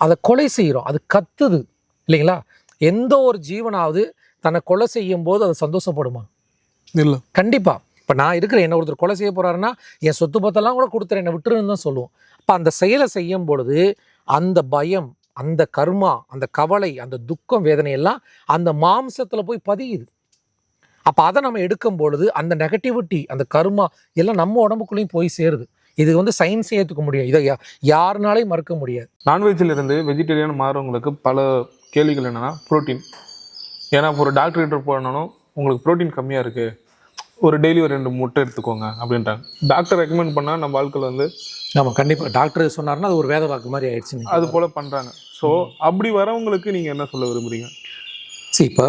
அதை கொலை செய்கிறோம், அது கத்துது இல்லைங்களா? எந்த ஒரு ஜீவனாவது தன்னை கொலை செய்யும் போது அது சந்தோஷப்படுமா? இல்லை, கண்டிப்பாக. இப்போ நான் இருக்கிறேன், என்ன ஒருத்தர் கொலை செய்ய போகிறாருன்னா என் சொத்து பத்தெல்லாம் கூட கொடுத்துறேன், என்னை விட்டுருன்னு தான் சொல்லுவோம். அப்போ அந்த செயலை செய்யும் பொழுது அந்த பயம், அந்த கர்மா, அந்த கவலை, அந்த துக்கம், வேதனையெல்லாம் அந்த மாம்சத்தில் போய் பதியுது. அப்போ அதை நம்ம எடுக்கும் பொழுது அந்த நெகட்டிவிட்டி, அந்த கர்மா எல்லாம் நம்ம உடம்புக்குள்ளேயும் போய் சேருது. இது வந்து சயின்ஸே ஏற்றுக்க முடியும், இதை யாருனாலையும் மறுக்க முடியாது. நான்வெஜ்ஜில் இருந்து வெஜிடேரியன் மாறவங்களுக்கு பல கேள்விகள் என்னென்னா ப்ரோட்டீன். ஏன்னா ஒரு டாக்டர்கிட்ட போனாலும் உங்களுக்கு ப்ரோட்டீன் கம்மியாக இருக்குது, ஒரு டெய்லி ஒரு 2 முட்டை எடுத்துக்கோங்க அப்படின்றாங்க. டாக்டர் ரெக்கமெண்ட் பண்ணால் நம்ம வாழ்க்கையில் வந்து நம்ம கண்டிப்பாக டாக்டர் சொன்னார்னா அது ஒரு வேத வாக்கு மாதிரி ஆயிடுச்சு, அது போல் பண்ணுறாங்க. ஸோ அப்படி வரவங்களுக்கு நீங்கள் என்ன சொல்ல விரும்புகிறீங்க? சரி, இப்போ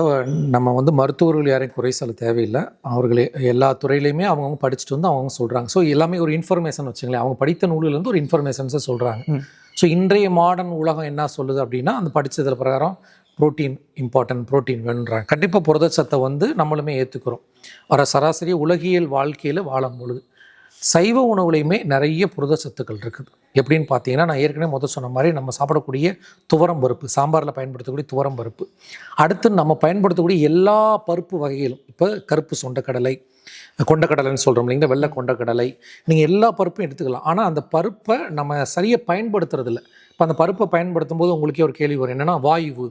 நம்ம வந்து மருத்துவர்கள் யாரையும் குறை சொல்ல தேவையில்லை. அவர்களே எல்லா துறையிலையுமே அவங்கவுங்க படிச்சுட்டு வந்து அவங்க சொல்கிறாங்க. ஸோ எல்லாமே ஒரு இன்ஃபர்மேஷன் வச்சுங்களேன், அவங்க படித்த நூலிலேருந்து ஒரு இன்ஃபர்மேஷன்ஸை சொல்கிறாங்க. ஸோ இன்றைய மாடர்ன் உலகம் என்ன சொல்லுது அப்படின்னா, அந்த படித்ததில் பிரகாரம் ப்ரோட்டீன் இம்பார்ட்டன்ட், ப்ரோட்டீன் வேணுன்றாங்க. கண்டிப்பாக புரதச்சத்தை வந்து நம்மளுமே ஏற்றுக்கிறோம். வர சராசரி உலகியல் வாழ்க்கையில் வாழும் பொழுது சைவ உணவுலையுமே நிறைய புரதச்சத்துக்கள் இருக்குது. எப்படின்னு பார்த்தீங்கன்னா, நான் ஏற்கனவே சொன்ன மாதிரி நம்ம சாப்பிடக்கூடிய துவரம் பருப்பு, சாம்பாரில் பயன்படுத்தக்கூடிய துவரம் பருப்பு, அடுத்து நம்ம பயன்படுத்தக்கூடிய எல்லா பருப்பு வகைகளும், இப்போ கருப்பு சொண்டக்கடலை, கொண்டக்கடலைன்னு சொல்கிறோம் இல்லைங்களா, வெள்ளை கொண்டக்கடலை, நீங்கள் எல்லா பருப்பும் எடுத்துக்கலாம். ஆனால் அந்த பருப்பை நம்ம சரியாக பயன்படுத்துறதில்ல. இப்போ அந்த பருப்பை பயன்படுத்தும் போது உங்களுக்கே ஒரு கேள்வி வரும், என்னென்னா வாயு,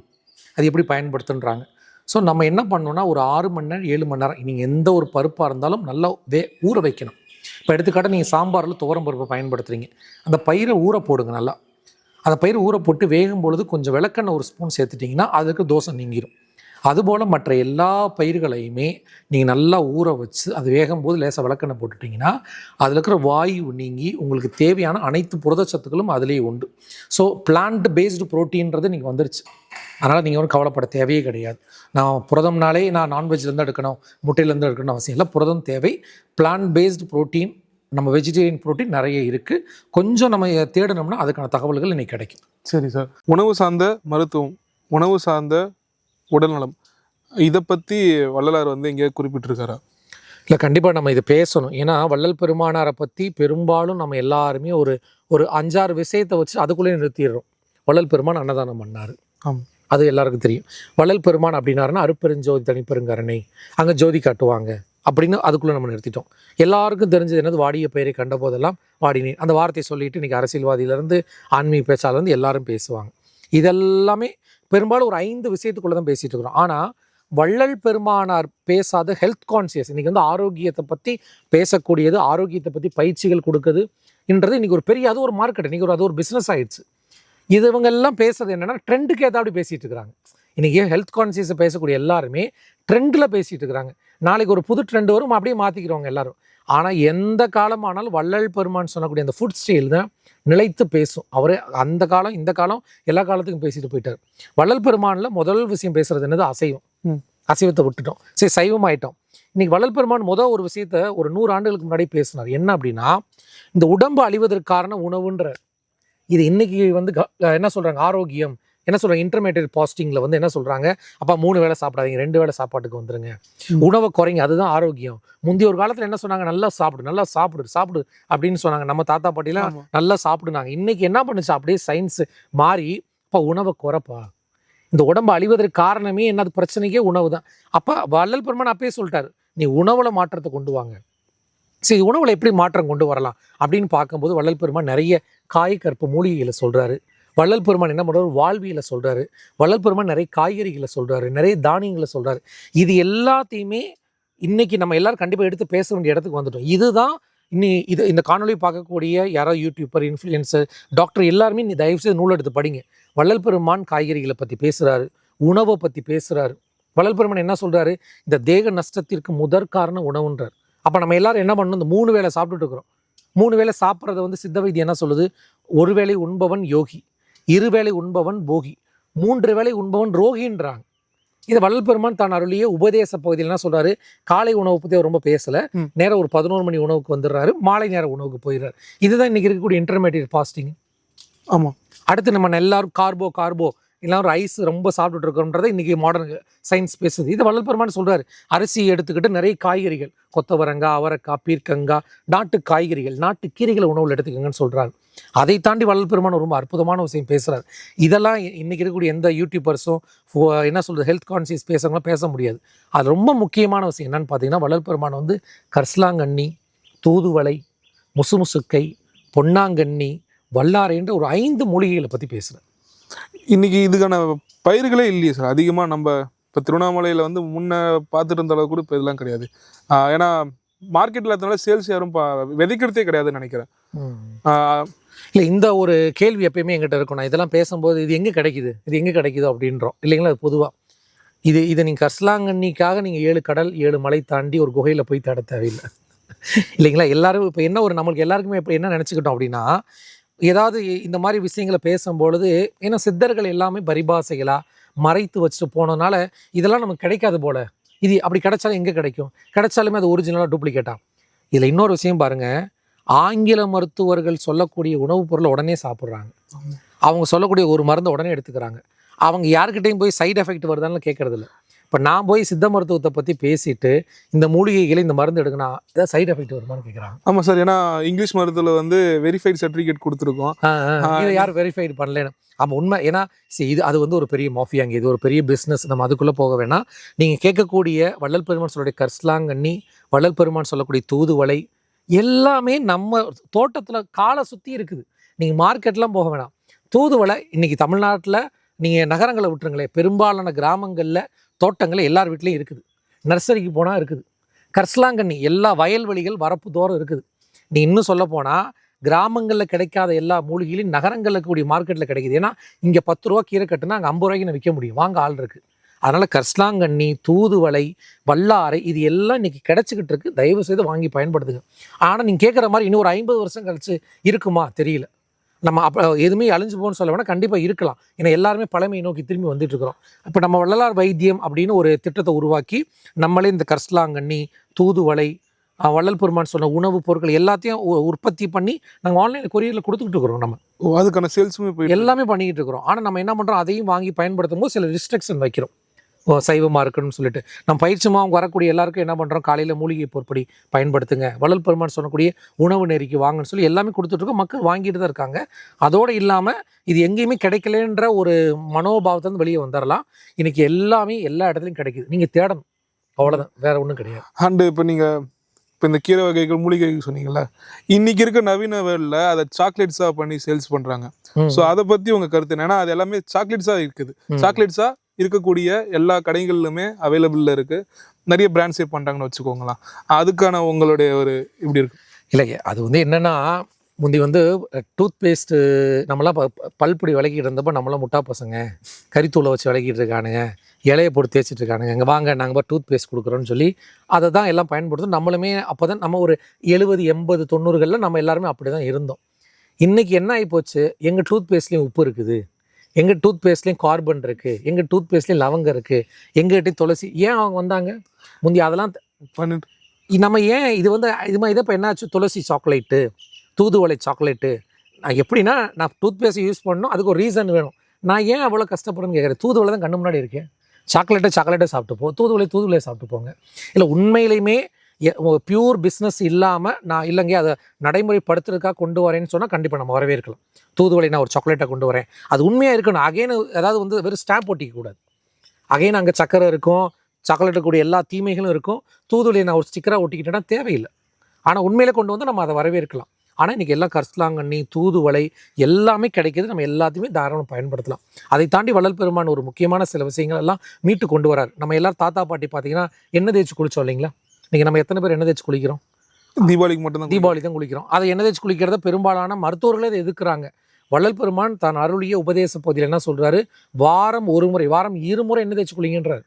அது எப்படி பயன்படுத்துன்றாங்க. ஸோ நம்ம என்ன பண்ணணும்னா, ஒரு 6 மணி நேரம் 7 மணி நேரம் நீங்கள் எந்த ஒரு பருப்பாக இருந்தாலும் நல்லா ஊற வைக்கணும். இப்போ எடுத்துக்காட்ட நீங்கள் சாம்பாரில் துவரம் பருப்பை பயன்படுத்துகிறீங்க, அந்த பயிரை ஊற போடுங்க. நல்லா அந்த பயிரை ஊற போட்டு வேகும் பொழுது கொஞ்சம் விளக்கெண்ணெய் 1 ஸ்பூன் சேர்த்துட்டிங்கன்னா அதுக்கு தோசை நீங்கிடும். அதுபோல் மற்ற எல்லா பயிர்களையுமே நீங்கள் நல்லா ஊற வச்சு அது வேகும்போது லேசாக விளக்கெண்ணெய் போட்டுட்டிங்கன்னா அதில் இருக்கிற வாயு நீங்கி உங்களுக்கு தேவையான அனைத்து புரதச்சத்துக்களும் அதிலேயே உண்டு. ஸோ பிளான்ட் பேஸ்டு ப்ரோட்டீன்றது நீங்கள் வந்துருச்சு. அதனால் நீங்கள் ஒன்றும் கவலைப்பட தேவையே கிடையாது. நான் புரதம்னாலே நான் நான்வெஜ்லேருந்து எடுக்கணும், முட்டையிலேருந்து எடுக்கணும் அவசியம் இல்லை. புரதம் தேவை. பிளான்ட் பேஸ்டு ப்ரோட்டீன், நம்ம வெஜிடேரியன் ப்ரோட்டீன் நிறைய இருக்குது. கொஞ்சம் நம்ம தேடணும்னா அதுக்கான தகவல்கள் இன்றைக்கி கிடைக்கும். சரி சார், உணவு சார்ந்த மருத்துவம், உணவு சார்ந்த உடல்நலம், இதை பற்றி வள்ளலார் வந்து எங்கேயாவது குறிப்பிட்டிருக்காரா? இல்லை, கண்டிப்பாக நம்ம இதை பேசணும். ஏன்னா வள்ளல் பெருமானாரை பற்றி பெரும்பாலும் நம்ம எல்லாருமே ஒரு 5-6 விஷயத்தை வச்சு அதுக்குள்ளே நிறுத்திடுறோம். வள்ளல் பெருமான் அன்னதானம் பண்ணார், அது எல்லாருக்கும் தெரியும். வள்ளல் பெருமான் அப்படின்னாருன்னா அருப்பெருஞ்சோதி தனிப்பெருங்கருணை, அங்கே ஜோதி காட்டுவாங்க அப்படின்னு அதுக்குள்ளே நம்ம நிறுத்திட்டோம். எல்லாருக்கும் தெரிஞ்சது என்னது, வாடிய பெயரை கண்ட போதெல்லாம் வாடினேன், அந்த வார்த்தையை சொல்லிட்டு இன்றைக்கி அரசியல்வாதியிலேருந்து ஆன்மீக பேச்சாளர்லேருந்து எல்லாரும் பேசுவாங்க. இதெல்லாமே பெரும்பாலும் ஒரு 5 விஷயத்துக்குள்ளே தான் பேசிகிட்டு இருக்கிறோம். ஆனால் வள்ளல் பெருமானார் பேசாத ஹெல்த் கான்சியஸ், இன்றைக்கி வந்து ஆரோக்கியத்தை பற்றி பேசக்கூடியது, ஆரோக்கியத்தை பற்றி பயிற்சிகள் கொடுக்குது என்றது இன்றைக்கி ஒரு பெரிய, அது ஒரு மார்க்கெட், இன்றைக்கி அது ஒரு பிஸ்னஸ் ஆகிடுச்சு. இது இவங்கெல்லாம் பேசுறது என்னென்னா ட்ரெண்டுக்கு ஏதாவது பேசிகிட்டு இருக்கிறாங்க. இன்றைக்கி ஹெல்த் கான்சியஸை பேசக்கூடிய எல்லாருமே ட்ரெண்டில் பேசிகிட்டு இருக்கிறாங்க. நாளைக்கு ஒரு புது ட்ரெண்ட் வரும், அப்படியே மாற்றிக்கிறவங்க எல்லாரும். ஆனால் எந்த காலம் ஆனாலும் வள்ளல் பெருமான் சொன்னக்கூடிய அந்த ஃபுட் ஸ்டைல் தான் நிலைத்து பேசும். அவரே அந்த காலம் இந்த காலம் எல்லா காலத்துக்கும் பேசிட்டு போயிட்டார். வள்ளல் பெருமானில் முதல் விஷயம் பேசுறது என்னது? அசைவம். அசைவத்தை விட்டுட்டோம், சரி சைவம் ஆயிட்டோம். இன்னைக்கு வள்ளல் பெருமான் ஒரு விஷயத்த ஒரு 100 ஆண்டுகளுக்கு முன்னாடி பேசினார். என்ன அப்படின்னா, இந்த உடம்பு அழிவதற்கு காரணம் உணவுன்ற இது. இன்னைக்கு வந்து என்ன சொல்றாங்க, ஆரோக்கியம் என்ன சொல்றாங்க, இன்டர்மீடியட் பாஸ்டிங்ல வந்து என்ன சொல்றாங்க, அப்பா 3 வேளை சாப்பிடாதீங்க, 2 வேளை சாப்பாட்டுக்கு வந்துருங்க, உணவை குறைங்க, அதுதான் ஆரோக்கியம். முந்தைய ஒரு காலத்துல என்ன சொன்னாங்க, நல்லா சாப்பிடு அப்படின்னு சொன்னாங்க. நம்ம தாத்தா பாட்டிலாம் நல்லா சாப்பிடுனாங்க. இன்னைக்கு என்ன பண்ணுச்சு, அப்படியே சயின்ஸ் மாறி அப்பா உணவை குறைப்பா, இந்த உடம்பு அழிவதற்கு காரணமே என்னது, பிரச்சனைக்கே உணவு தான். அப்ப வள்ளல் பெருமான் அப்பயே சொல்லிட்டாரு, நீ உணவுல மாற்றத்தை கொண்டு வாங்க. சரி, உணவுல எப்படி மாற்றம் கொண்டு வரலாம் அப்படின்னு பார்க்கும்போது வள்ளல் பெருமான் நிறைய காய் கற்பு மூலிகைகளை சொல்றாரு. வள்ளல் பெருமான் என்ன பண்றாரு, வாழ்வியலை சொல்றாரு. வள்ளல் பெருமான் நிறைய காய்கறிகளை சொல்றாரு, நிறைய தானியங்களை சொல்றாரு. இது எல்லாத்தையுமே இன்னைக்கு நம்ம எல்லாரும் கண்டிப்பா எடுத்து பேச வேண்டிய இடத்துக்கு வந்துட்டோம். இதுதான் இந்த காணொலி பார்க்கக்கூடிய யாரோ யூடியூபர், இன்ஃப்ளூயன்சர், டாக்டர் எல்லாருமே நீ தயவு செய்து நூல் எடுத்து படிங்க. வள்ளல் பெருமான் காய்கறிகளை பத்தி பேசுறாரு, உணவை பத்தி பேசுறாரு. வள்ளல் பெருமான் என்ன சொல்றாரு, இந்த தேக நஷ்டத்திற்கு முதற் காரணம் உணவுன்றார். அப்ப நம்ம எல்லாரும் என்ன பண்ணணும், இந்த 3 வேளை சாப்பிட்டுட்டு இருக்கிறோம். 3 வேளை சாப்பிட்றத வந்து சித்த வைத்தியம் என்ன சொல்லுது, 1 வேளை உண்பவன் யோகி, 2 வேளை உண்பவன் போகி, 3 வேளை உண்பவன் ரோகின்றாங்க. இது வள்ளல் பெருமான் தான் அருளிய உபதேச பகுதியில் என்ன சொல்றாரு, காலை உணவு பத்தி அவர் ரொம்ப பேசல, நேரம் ஒரு 11 மணி உணவுக்கு வந்துடுறாரு, மாலை நேர உணவுக்கு போயிடுறாரு. இதுதான் இன்னைக்கு இருக்கக்கூடிய இன்டர்மீடியட் ஃபாஸ்டிங். ஆமா. அடுத்து நம்ம எல்லாரும் கார்போ இல்லைனா ரைஸ் ரொம்ப சாப்பிட்டுட்டு இருக்கோம்ன்றதை இன்னைக்கு மாடர்ன் சயின்ஸ் பேசுது. இது வள்ளல் பெருமான் சொல்றாரு. அரிசி எடுத்துக்கிட்டு நிறைய காய்கறிகள், கொத்தவரங்காய், அவரைக்காய், பீர்க்கங்காய், நாட்டு காய்கறிகள், நாட்டு கீரைகளை உணவில் எடுத்துக்கங்கன்னு சொல்றாரு. அதை தாண்டி வள்ளல் பெருமான் ரொம்ப அற்புதமான விஷயம் பேசுறாரு. இதெல்லாம் இன்னைக்கு இருக்கக்கூடிய எந்த யூடியூபர்ஸும் என்ன சொல்றது, ஹெல்த் கான்சியஸ் பேசுறவங்களும் பேச முடியாது. அது ரொம்ப முக்கியமான விஷயம் என்னன்னு பார்த்தீங்கன்னா, வள்ளல் பெருமான் வந்து கரிசலாங்கண்ணி, தூதுவளை, முசுமுசுக்கை, பொன்னாங்கண்ணி, வல்லாரை என்ற ஒரு 5 மூலிகைகளை பற்றி பேசுகிறேன். இன்னைக்கு இதுக்கான பயிர்களே இல்லையே சார். அதிகமாக நம்ம இப்போ திருவண்ணாமலையில் வந்து முன்ன பார்த்துட்டு இருந்த அளவு கூட இப்போ இதெல்லாம் கிடையாது. ஏன்னா மார்க்கெட்டில் அதனால சேல்ஸ் யாரும் விதைக்கிறதே கிடையாதுன்னு நினைக்கிறேன். இல்லை, இந்த ஒரு கேள்வி எப்பயுமே எங்கிட்ட இருக்கும். நான் இதெல்லாம் பேசும்போது இது எங்கே கிடைக்குது அப்படின்றோம் இல்லைங்களா. அது பொதுவாக இதை நீங்கள் கரிசலாங்கண்ணிக்காக நீங்கள் 7 கடல் 7 மலை தாண்டி ஒரு குகையில் போய் தேட தேவையில்லை இல்லைங்களா. எல்லாரும் இப்போ என்ன ஒரு நம்மளுக்கு எல்லாருக்குமே இப்போ என்ன நினச்சிக்கிட்டோம் அப்படின்னா, ஏதாவது இந்த மாதிரி விஷயங்களை பேசும்பொழுது ஏன்னா சித்தர்கள் எல்லாமே பரிபாசைகளாக மறைத்து வச்சுட்டு போனதுனால இதெல்லாம் நமக்கு கிடைக்காது போல. இது அப்படி கிடைச்சாலும் எங்கே கிடைக்கும், கிடைச்சாலுமே அது ஒரிஜினலாக டூப்ளிகேட்டா. இதில் இன்னொரு விஷயம் பாருங்கள், ஆங்கில மருத்துவர்கள் சொல்லக்கூடிய உணவுப் பொருளை உடனே சாப்பிட்றாங்க. அவங்க சொல்லக்கூடிய ஒரு மருந்தை உடனே எடுத்துக்கிறாங்க. அவங்க யாருக்கிட்டையும் போய் சைடு எஃபெக்ட் வருதான்னு கேட்கறது இல்லை. இப்போ நான் போய் சித்த மருத்துவத்தை பற்றி பேசிட்டு இந்த மூலிகைகளை இந்த மருந்து எடுக்கணும், ஏதாவது சைடு எஃபெக்ட் வருமானு கேட்குறாங்க. ஆமாம் சார், ஏன்னா இங்கிலீஷ் மருத்துவத்தில் வந்து வெரிஃபைடு சர்டிஃபிகேட் கொடுத்துருக்கோம். இதை யாரும் வெரிஃபைடு பண்ணலன்னு. ஆமாம் உண்மை. ஏன்னா அது வந்து ஒரு பெரிய மாஃபியாங்க, இது ஒரு பெரிய பிஸ்னஸ். நம்ம அதுக்குள்ளே போக வேணாம். நீங்கள் கேட்கக்கூடிய வள்ளல் பெருமான் சொல்லக்கூடிய கரிசலாங்கண்ணி, வள்ளல் பெருமான் சொல்லக்கூடிய தூதுவளை எல்லாமே நம்ம தோட்டத்தில் காலை சுற்றி இருக்குது. நீங்கள் மார்க்கெட்லாம் போக வேணாம். தூதுவளை இன்னைக்கு தமிழ்நாட்டில் நீங்கள் நகரங்களை விட்டுருங்களேன், பெரும்பாலான கிராமங்களில் தோட்டங்கள் எல்லார் வீட்லேயும் இருக்குது. நர்சரிக்கு போனால் இருக்குது. கரிசலாங்கண்ணி எல்லா வயல்வெளிகள் வரப்பு தோறும் இருக்குது. நீ இன்னும் சொல்ல போனால் கிராமங்களில் கிடைக்காத எல்லா மூலிகைகளையும் நகரங்களில் கூடிய மார்க்கெட்டில் கிடைக்குது. ஏன்னா இங்கே 10 ரூபா கீரை கட்டுனா அங்கே 50 ரூபாய்க்கு நான் விற்க முடியும், வாங்க ஆள் இருக்குது. அதனால் கரிசலாங்கண்ணி, தூதுவளை, வல்லாரை இது எல்லாம் இன்றைக்கி கிடச்சிக்கிட்டு இருக்குது. தயவு செய்து வாங்கி பயன்படுத்துங்க. ஆனால் நீங்கள் கேட்குற மாதிரி இன்னும் ஒரு 50 வருஷம் கழிச்சு இருக்குமா தெரியல. நம்ம அப்போ எதுவுமே அழிஞ்சு போகணும்னு சொல்ல வேணால், கண்டிப்பாக இருக்கலாம். ஏன்னா எல்லாருமே பழமையை நோக்கி திரும்பி வந்துட்டு இருக்கிறோம். இப்போ நம்ம வள்ளலார் வைத்தியம் அப்படின்னு ஒரு திட்டத்தை உருவாக்கி நம்மளே இந்த கரிசலாங்கண்ணி, தூதுவளை, வள்ளல் பெருமான் சொன்ன உணவுப் பொருட்கள் எல்லாத்தையும் உற்பத்தி பண்ணி நாங்கள் ஆன்லைனில் கொரியரில் கொடுத்துக்கிட்டு இருக்கிறோம். நம்ம அதுக்கான சேல்ஸுமே போய் எல்லாமே பண்ணிக்கிட்டு இருக்கிறோம். ஆனால் நம்ம என்ன பண்ணுறோம், அதையும் வாங்கி பயன்படுத்தும் போது சில ரிஸ்ட்ரிக்ஷன் வைக்கிறோம். சைவமாக இருக்கணும்னு சொல்லிட்டு நம்ம பயிற்சிமா அவங்க வரக்கூடிய எல்லாருக்கும் என்ன பண்ணுறோம், காலையில் மூலிகை பொருட்படி பயன்படுத்துங்க, வள்ளல் பெருமான் சொன்னக்கூடிய உணவு நெறிக்கு வாங்கன்னு சொல்லி எல்லாமே கொடுத்துட்ருக்கோம். மக்கள் வாங்கிட்டு தான் இருக்காங்க. அதோடு இல்லாமல் இது எங்கேயுமே கிடைக்கலன்ற ஒரு மனோபாவத்தை வெளியே வந்துடலாம். இன்றைக்கி எல்லாமே எல்லா இடத்துலையும் கிடைக்குது, நீங்கள் தேடணும், அவ்வளோதான், வேற ஒன்றும் கிடையாது. அண்டு இப்போ இந்த கீரை வகைகள் மூலிகைகள் சொன்னீங்கல்ல, இன்னைக்கு இருக்க நவீன வேர்ல்டில் அதை சாக்லேட்ஸாக பண்ணி சேல்ஸ் பண்ணுறாங்க. ஸோ அதை பற்றி உங்கள் கருத்து என்னன்னா, அது எல்லாமே சாக்லேட்ஸாக இருக்குது. சாக்லேட்ஸாக இருக்கக்கூடிய எல்லா கடைகளிலுமே அவைலபிளில் இருக்குது. நிறைய பிராண்ட்ஸே பண்ணுறாங்கன்னு வச்சுக்கோங்களேன். அதுக்கான உங்களுடைய ஒரு இப்படி இருக்கு இல்லை, அது வந்து என்னென்னா முந்தி வந்து டூத் பேஸ்ட்டு நம்மளாம் பல்புடி விளக்கிட்டு இருந்தப்போ நம்மளாம் முட்டா பசங்க கறித்தூளை வச்சு விளக்கிட்டு இருக்கானுங்க, இலையை போட்டு தேய்ச்சிட்டு இருக்கானுங்க, இங்கே வாங்க நாங்கள் டூத் பேஸ்ட் கொடுக்குறோன்னு சொல்லி அதை தான் எல்லாம் பயன்படுத்தும். நம்மளுமே அப்போ தான் நம்ம ஒரு 70, 80, 90களில் நம்ம எல்லாருமே அப்படி தான் இருந்தோம். இன்றைக்கி என்ன ஆகிப்போச்சு, எங்கள் டூத் பேஸ்ட்லேயும் உப்பு இருக்குது, எங்கள் டூத் பேஸ்ட்லேயும் கார்பன் இருக்குது, எங்கள் டூத் பேஸ்ட்லேயும் லவங்கம் இருக்குது, எங்கள்கிட்ட துளசி. ஏன் அவங்க வந்தாங்க முந்தி அதெல்லாம் பண்ணிட்டு நம்ம ஏன் இது வந்து இது மாதிரி இதை இப்போ என்னாச்சு, துளசி சாக்லேட்டு, தூதுவளை சாக்லேட்டு. நான் எப்படின்னா நான் டூத் பேஸ்ட் யூஸ் பண்ணணும், அதுக்கு ஒரு ரீசன் வேணும். நான் ஏன் அவ்வளோ கஷ்டப்படுன்னு கேட்குறேன். தூதுவளை தான் கண்ணு முன்னாடி இருக்கேன், சாக்லேட்டை சாப்பிட்டு போ, தூதுவளையை சாப்பிட்டு போங்க. இல்லை உண்மையிலையுமே பியூர் பிஸ்னஸ் இல்லாமல் நான் இல்லைங்க அதை நடைமுறைப்படுத்துறதுக்காக கொண்டு வரேன்னு சொன்னால் கண்டிப்பாக நம்ம வரவே இருக்கலாம். தூதுவளை நான் ஒரு சாக்லேட்டை கொண்டு வரேன், அது உண்மையாக இருக்கணும். அகைன் ஏதாவது வந்து வெறும் ஸ்டாம்ப் ஒட்டிக்கக்கூடாது. அகைன் அங்கே சக்கரை இருக்கும், சாக்லேட்டு கூடிய எல்லா தீமைகளும் இருக்கும். தூதுவளையை நான் ஒரு ஸ்டிக்கராக ஒட்டிக்கிட்டேன்னா தேவையில்லை. ஆனால் உண்மையிலே கொண்டு வந்து நம்ம அதை வரவேற்கலாம். ஆனால் இன்றைக்கி எல்லாம் கரிசலாங்கண்ணி, தூதுவளை எல்லாமே கிடைக்கிது, நம்ம எல்லாத்தையுமே தாராளம் பயன்படுத்தலாம். அதை தாண்டி வள்ளல் பெருமான் ஒரு முக்கியமான சில விஷயங்கள் எல்லாம் மீட்டு கொண்டு வரார். நம்ம எல்லோரும் தாத்தா பாட்டி பார்த்தீங்கன்னா எண்ணெய் தேய்ச்சி குளித்தோம் இல்லைங்களா? இன்றைக்கி நம்ம எத்தனை பேர் எண்ணெய் தேய்ச்சி குளிக்கிறோம்? தீபாவளிக்கு மட்டும்தான், தீபாவளி தான் குளிக்கிறோம். அதை எண்ணெய் தேய்ச்சி குளிக்கிறத பெரும்பாலான மருத்துவர்களே அதை எதிர்க்கிறாங்க. வள்ளல் பெருமான் தான் அருளிய உபதேச பகுதியில் என்ன சொல்கிறாரு, வாரம் 1 முறை, வாரம் 2 முறை எண்ணெய் தேய்ச்சி குளிங்கன்றார்.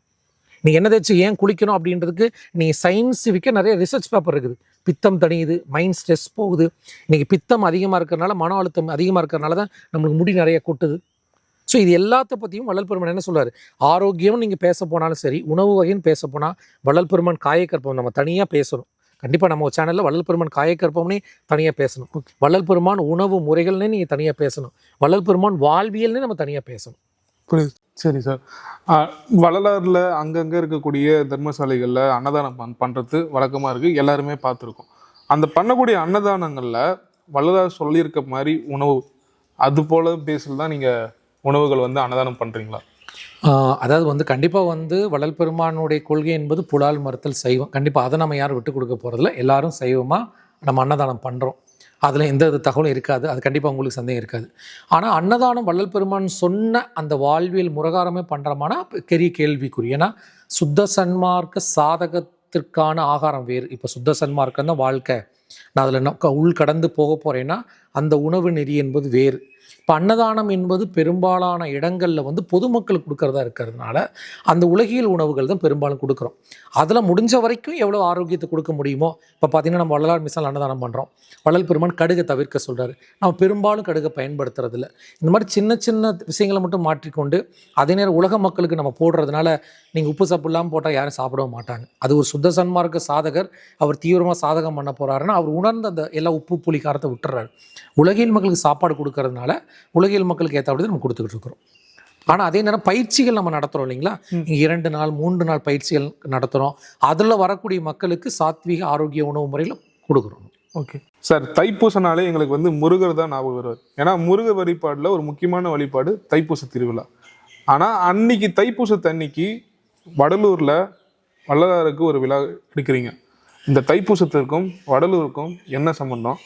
நீ எண்ணெய் தேய்ச்சி ஏன் குளிக்கணும் அப்படின்றதுக்கு நீ சயின்ஸிஃபிக்காக நிறைய ரிசர்ச் பேப்பர் இருக்குது. பித்தம் தணியுது, மைண்ட் ஸ்ட்ரெஸ் போகுது. இன்றைக்கி பித்தம் அதிகமாக இருக்கிறனால, மன அழுத்தம் அதிகமாக இருக்கிறனால தான் நம்மளுக்கு முடி நிறைய கொட்டுது. ஸோ இது எல்லாத்த பற்றியும் வள்ளல் பெருமான் என்ன சொல்கிறார், ஆரோக்கியம் நீங்கள் பேச போனாலும் சரி, உணவு வகைன்னு பேச போனால் வள்ளல் பெருமான் காயக்கற்பம் நம்ம தனியாக பேசணும். கண்டிப்பாக நம்ம சேனலில் வள்ளல் பெருமான் காயக்கற்பம்னே தனியாக பேசணும், வள்ளல் பெருமான் உணவு முறைகள்னே நீங்கள் தனியாக பேசணும், வள்ளல் பெருமான் வாழ்வியல்னே நம்ம தனியாக பேசணும். புரியுது. சரி சார், வள்ளலாரில் அங்கங்கே இருக்கக்கூடிய தர்மசாலைகளில் அன்னதானம் பண்ணுறது வழக்கமாக இருக்குது, எல்லாருமே பார்த்துருக்கோம். அந்த பண்ணக்கூடிய அன்னதானங்களில் வள்ளலார் சொல்லியிருக்க மாதிரி உணவு அது போல் பேஸில் தான் நீங்கள் உணவுகள் வந்து அன்னதானம் பண்ணுறீங்களா? அதாவது வந்து கண்டிப்பாக வந்து வள்ளல் பெருமானுடைய கொள்கை என்பது புலால் மறுத்தல் சைவம். கண்டிப்பாக அதை நம்ம யாரும் விட்டு கொடுக்க போகிறதில்ல. எல்லாரும் சைவமாக நம்ம அன்னதானம் பண்ணுறோம், அதில் எந்த தகவலும் இருக்காது, அது கண்டிப்பாக உங்களுக்கு சந்தேகம் இருக்காது. ஆனால் அன்னதானம் வள்ளல் பெருமான் சொன்ன அந்த வாழ்வியல் முறகாரமே பண்ணுறோமானா பெரிய கேள்விக்குறி. ஏன்னா சுத்த சன்மார்க்க சாதகத்திற்கான ஆகாரம் வேறு. இப்போ சுத்த சன்மார்க்கம் தான் வாழ்க்கை, நான் அதில் உள் கடந்து போக போகிறேன்னா அந்த உணவு நெறி என்பது வேறு. இப்போ அன்னதானம் என்பது பெரும்பாலான இடங்களில் வந்து பொதுமக்களுக்கு கொடுக்கறதா இருக்கிறதுனால அந்த உலகியல் உணவுகள் தான் பெரும்பாலும் கொடுக்குறோம். அதில் முடிஞ்ச வரைக்கும் எவ்வளோ ஆரோக்கியத்தை கொடுக்க முடியுமோ. இப்போ பார்த்திங்கன்னா நம்ம வள்ளலார் மிஷனில் அன்னதானம் பண்ணுறோம், வள்ளல் பெருமான் கடுகை தவிர்க்க சொல்கிறாரு, நம்ம பெரும்பாலும் கடுகை பயன்படுத்துறதில்ல. இந்த மாதிரி சின்ன சின்ன விஷயங்களை மட்டும் மாற்றிக்கொண்டு அதே நேரம் உலக மக்களுக்கு நம்ம போடுறதுனால நீங்கள் உப்பு சப்பு இல்லாமல் போட்டால் யாரும் சாப்பிடவும் மாட்டாங்க. அது ஒரு சுத்த சன்மார்க்க சாதகர், அவர் தீவிரமாக சாதகம் பண்ண போகிறாருன்னா அவர் உணர்ந்த அந்த எல்லா உப்பு புளி காரத்தை விட்டுறாரு. உலகியல் மக்களுக்கு சாப்பாடு கொடுக்கறதுனால உலகியல் மக்களுக்கு ஏற்றபடி நம்ம கொடுத்துக்கிட்டு இருக்கிறோம். ஆனால் அதே நேரம் பயிற்சிகள் நம்ம நடத்துகிறோம் இல்லைங்களா, 2 நாள் 3 நாள் பயிற்சிகள் நடத்துகிறோம். அதில் வரக்கூடிய மக்களுக்கு சாத்வீக ஆரோக்கிய உணவு முறையில் கொடுக்குறோம். ஓகே சார், தைப்பூசனாலே எங்களுக்கு வந்து முருகர் தான் ஞாபகம் வருவார். ஏன்னா முருக வழிபாடில் ஒரு முக்கியமான வழிபாடு தைப்பூச திருவிழா. ஆனால் அன்னைக்கு தைப்பூசத்தன்னைக்கு வடலூரில் வள்ளலாருக்கு ஒரு விழா எடுக்கிறீங்க. இந்த தைப்பூசத்திற்கும் வடலூருக்கும் என்ன சம்பந்தம்?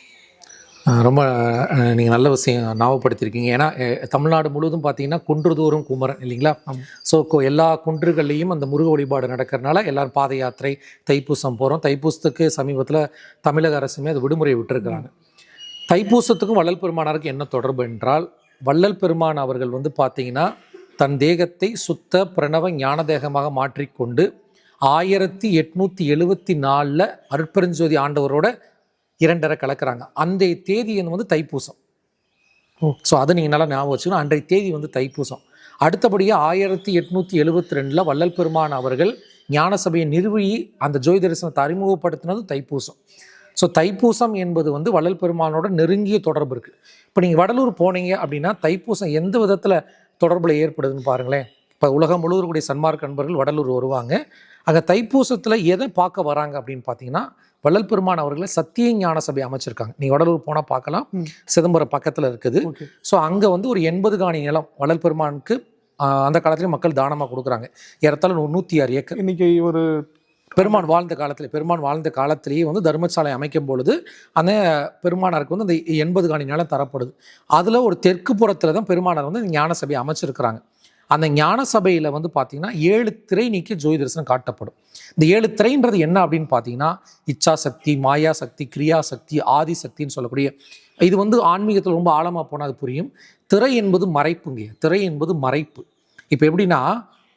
ரொம்ப நீங்கள் நல்ல விஷயம் ஞாபகப்படுத்தியிருக்கீங்க. ஏன்னா தமிழ்நாடு முழுவதும் பார்த்தீங்கன்னா குன்றுதோறும் குமரன் இல்லைங்களா. ஸோ எல்லா குன்றுகள்லேயும் அந்த முருக வழிபாடு நடக்கிறதுனால எல்லோரும் பாத யாத்திரை தைப்பூசம் போகிறோம். தைப்பூசத்துக்கு சமீபத்தில் தமிழக அரசுமே அது விடுமுறை விட்டுருக்குறாங்க. தைப்பூசத்துக்கும் வள்ளல் பெருமானாருக்கு என்ன தொடர்பு என்றால், வள்ளல் பெருமான் அவர்கள் வந்து பார்த்திங்கன்னா தன் தேகத்தை சுத்த பிரணவ ஞான தேகமாக மாற்றிக்கொண்டு 1874 அருட்பெருஞ்சோதி ஆண்டவரோட 2 கலக்கிறாங்க. அந்த தேதி வந்து தைப்பூசம். ஸோ அதை நீங்கள் நல்லா ஞாபகம் வச்சுக்கணும். அன்றைய தேதி வந்து தைப்பூசம். அடுத்தபடியாக 1872 வள்ளல் பெருமான் அவர்கள் ஞான சபையை நிறுவி அந்த ஜோதி தரிசனத்தை அறிமுகப்படுத்தினது தைப்பூசம். ஸோ தைப்பூசம் என்பது வந்து வள்ளல் பெருமானோட நெருங்கிய தொடர்பு இருக்குது. இப்போ நீங்கள் வடலூர் போனீங்க அப்படின்னா தைப்பூசம் எந்த விதத்தில் தொடர்பில் ஏற்படுதுன்னு பாருங்களேன். இப்போ உலகம் முழுவதுக்கூடிய சன்மார்க்க நண்பர்கள் வடலூர் வருவாங்க. அங்கே தைப்பூசத்தில் எதை பார்க்க வராங்க அப்படின்னு பார்த்தீங்கன்னா, வள்ளல் பெருமான் அவர்களை சத்திய ஞான சபை அமைச்சிருக்காங்க. நீங்கள் வடலூர் போனால் பார்க்கலாம், சிதம்பரம் பக்கத்தில் இருக்குது. ஸோ அங்கே வந்து ஒரு 80 காணி நிலம் வள்ளல் பெருமானுக்கு அந்த காலத்துலேயும் மக்கள் தானமாக கொடுக்குறாங்க. ஏறத்தாழ 106 ஏக்கர். இன்னைக்கு ஒரு பெருமான் வாழ்ந்த காலத்திலேயே வந்து தர்மசாலை அமைக்கும் பொழுது அந்த பெருமானாருக்கு வந்து அந்த 80 காணி நிலம் தரப்படுது. அதில் ஒரு தெற்கு புறத்தில் தான் பெருமானார் வந்து ஞான சபையை அமைச்சிருக்கிறாங்க. அந்த ஞான சபையில் வந்து பார்த்திங்கன்னா 7 திரை நீக்கி ஜோதி தரிசனம் காட்டப்படும். இந்த 7 திரைன்றது என்ன அப்படின்னு பார்த்தீங்கன்னா, இச்சா சக்தி, மாயா சக்தி, கிரியா சக்தி, ஆதி சக்தின்னு சொல்லக்கூடிய இது வந்து ஆன்மீகத்தில் ரொம்ப ஆழமாக போனால் அது புரியும். திரை என்பது மறைப்புங்க. திரை என்பது மறைப்பு. இப்போ எப்படின்னா